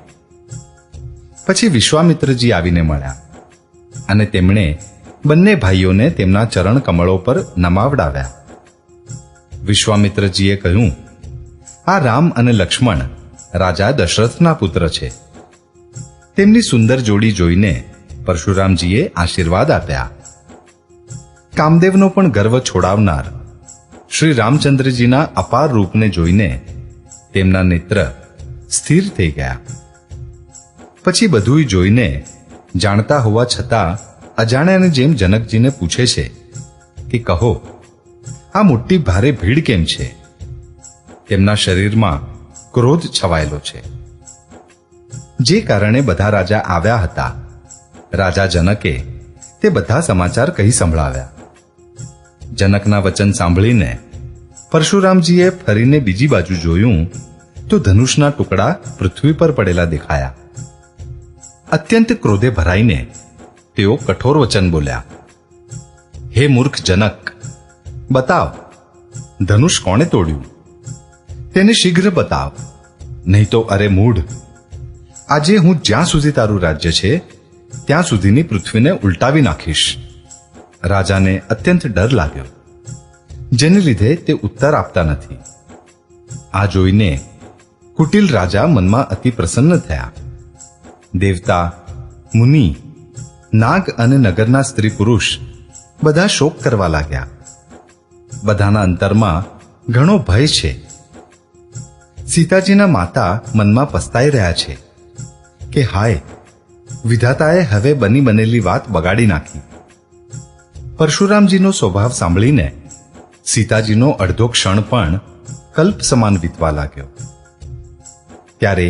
પછી વિશ્વામિત્રજી આવીને મળ્યા અને તેમણે બંને ભાઈઓને તેમના ચરણ કમળો પર નમાવડાવ્યા. વિશ્વામિત્રજીએ કહ્યું, આ રામ અને લક્ષ્મણ રાજા દશરથના પુત્ર છે. તેમની સુંદર જોડી જોઈને પરશુરામજીએ આશીર્વાદ આપ્યા. કામદેવનો પણ ગર્વ છોડાવનાર શ્રી રામચંદ્રજીના અપાર રૂપને જોઈને તેમના નેત્ર સ્થિર થઈ ગયા. પછી બધુંય જોઈને જાણતા હોવા છતાં અજાણ્યાની જેમ જનકજીને પૂછે છે કે કહો, આ મોટી ભારે ભીડ કેમ છે? તેમના શરીરમાં ક્રોધ છવાયેલો છે. જે કારણે બધા રાજા આવ્યા હતા, રાજા જનકે તે બધા સમાચાર કહી સંભળાવ્યા. જનકના વચન સાંભળીને પરશુરામજીએ ફરીને બીજી બાજુ જોયું તો ધનુષના ટુકડા પૃથ્વી પર પડેલા દેખાયા. અત્યંત ક્રોધે ભરાઈને તેઓ કઠોર વચન બોલ્યા, હે મૂર્ખ જનક, બતાવ ધનુષ કોણે તોડ્યું? તેને શીઘ્ર બતાવ, નહીં તો અરે મૂઢ, આજે હું જ્યાં સુધી તારું રાજ્ય છે ત્યાં સુધીની પૃથ્વીને ઉલટાવી નાખીશ. રાજાને અત્યંત ડર લાગ્યો, જેને લીધે તે ઉત્તર આપતા નથી. આ જોઈને કુટિલ રાજા મનમાં અતિ પ્રસન્ન થયા. દેવતા, મુનિ, નાગ અને નગરના સ્ત્રી પુરુષ બધા શોક કરવા લાગ્યા. બધાના અંતરમાં ઘણો ભય છે. સીતાજીના માતા મનમાં પસ્તાઈ રહ્યા છે કે હાય, વિધાતાએ હવે બની બનેલી વાત બગાડી નાખી. પરશુરામજીનો સ્વભાવ સાંભળીને સીતાજીનો અડધો ક્ષણ પણ કલ્પ સમાન વીતવા લાગ્યો. ત્યારે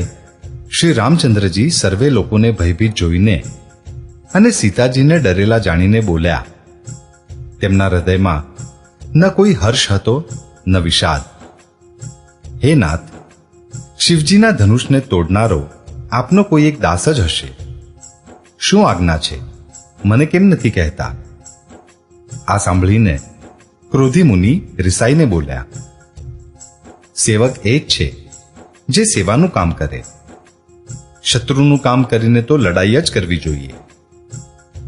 શ્રી રામચંદ્રજી સર્વે લોકોને ભયભીત જોઈને અને સીતાજીને ડરેલા જાણીને બોલ્યા. તેમના હૃદયમાં ન કોઈ હર્ષ હતો ન વિષાદ. હે નાથ, શિવજીના ધનુષને તોડનારો આપનો કોઈ એક દાસ જ હશે. શું આજ્ઞા છે, મને કેમ નથી કહેતા? આ સાંભળીને ક્રોધી મુનિ રિસાઈને બોલ્યા, સેવક એ જ છે જે સેવાનું કામ કરે. શત્રુનું કામ કરીને તો લડાઈ જ કરવી જોઈએ.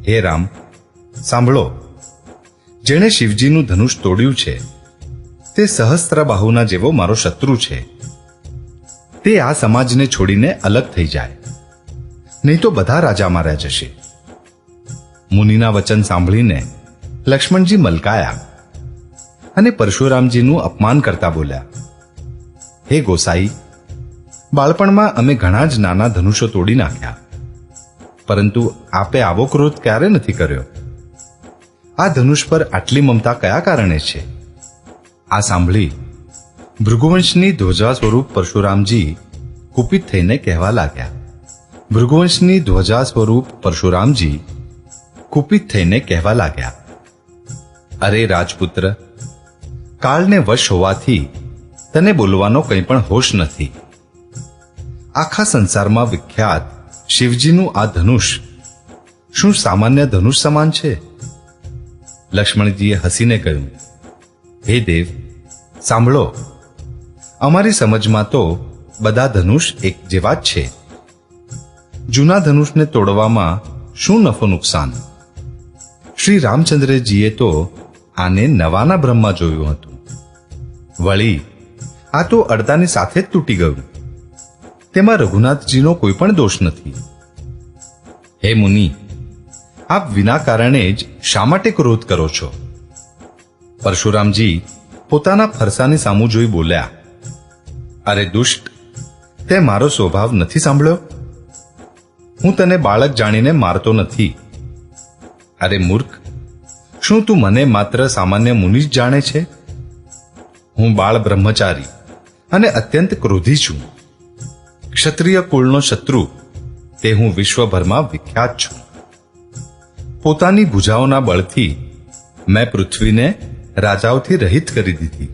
હે રામ, સાંભળો, જેણે શિવજીનું ધનુષ તોડ્યું છે તે સહસ્ત્રબાહુના જેવો મારો શત્રુ છે. તે આ સમાજને છોડીને અલગ થઈ જાય, નહીં તો બધા રાજા માર્યા જશે. મુનિના વચન સાંભળીને લક્ષ્મણજી મલકાયા અને પરશુરામજીનું અપમાન કરતા બોલ્યા, હે ગોસાઈ, બાળપણમાં અમે ઘણા જ નાના ધનુષો તોડી નાખ્યા, પરંતુ આપે આવો ક્રોધ ક્યારે નથી કર્યો. આ ધનુષ પર આટલી મમતા કયા કારણે છે? આ સાંભળી ભૃગુવંશની ધ્વજા સ્વરૂપ પરશુરામજી કુપિત થઈને કહેવા લાગ્યા. ભૃગુવંશની ધ્વજા સ્વરૂપ પરશુરામજી કુપિત થઈને કહેવા લાગ્યા, અરે રાજપુત્ર, કાળને વશ હોવાથી તને બોલવાનો કંઈ પણ હોશ નથી. આખા સંસારમાં વિખ્યાત શિવજીનું આ ધનુષ શું સામાન્ય ધનુષ સમાન છે? લક્ષ્મણજીએ હસીને કહ્યું, હે દેવ, સાંભળો, અમારી સમજમાં તો બધા ધનુષ એક જેવા જ છે. જૂના ધનુષને તોડવામાં શું નફો નુકસાન? શ્રી રામચંદ્રજીએ તો આને નવાના બ્રહ્મમાં જોયું હતું. વળી આ તો અડતાની સાથે જ તૂટી ગયું. તેમાં રઘુનાથજીનો કોઈ પણ દોષ નથી. હે મુનિ, આપ વિના કારણે જ શા માટે ક્રોધ કરો છો? પરશુરામજી પોતાના ફરસાની સામું જોઈ બોલ્યા, અરે દુષ્ટ, તે મારો સ્વભાવ નથી સાંભળ્યો? હું તને બાળક જાણીને મારતો નથી. અરે મૂર્ખ, શું તું મને માત્ર સામાન્ય મુનિ જ જાણે છે? હું બાળ બ્રહ્મચારી અને અત્યંત ક્રોધી છું. ક્ષત્રિય કુળનો શત્રુ તે હું વિશ્વભરમાં વિખ્યાત છું. પોતાની ભુજાઓના બળથી મેં પૃથ્વીને રાજાઓથી રહિત કરી દીધી.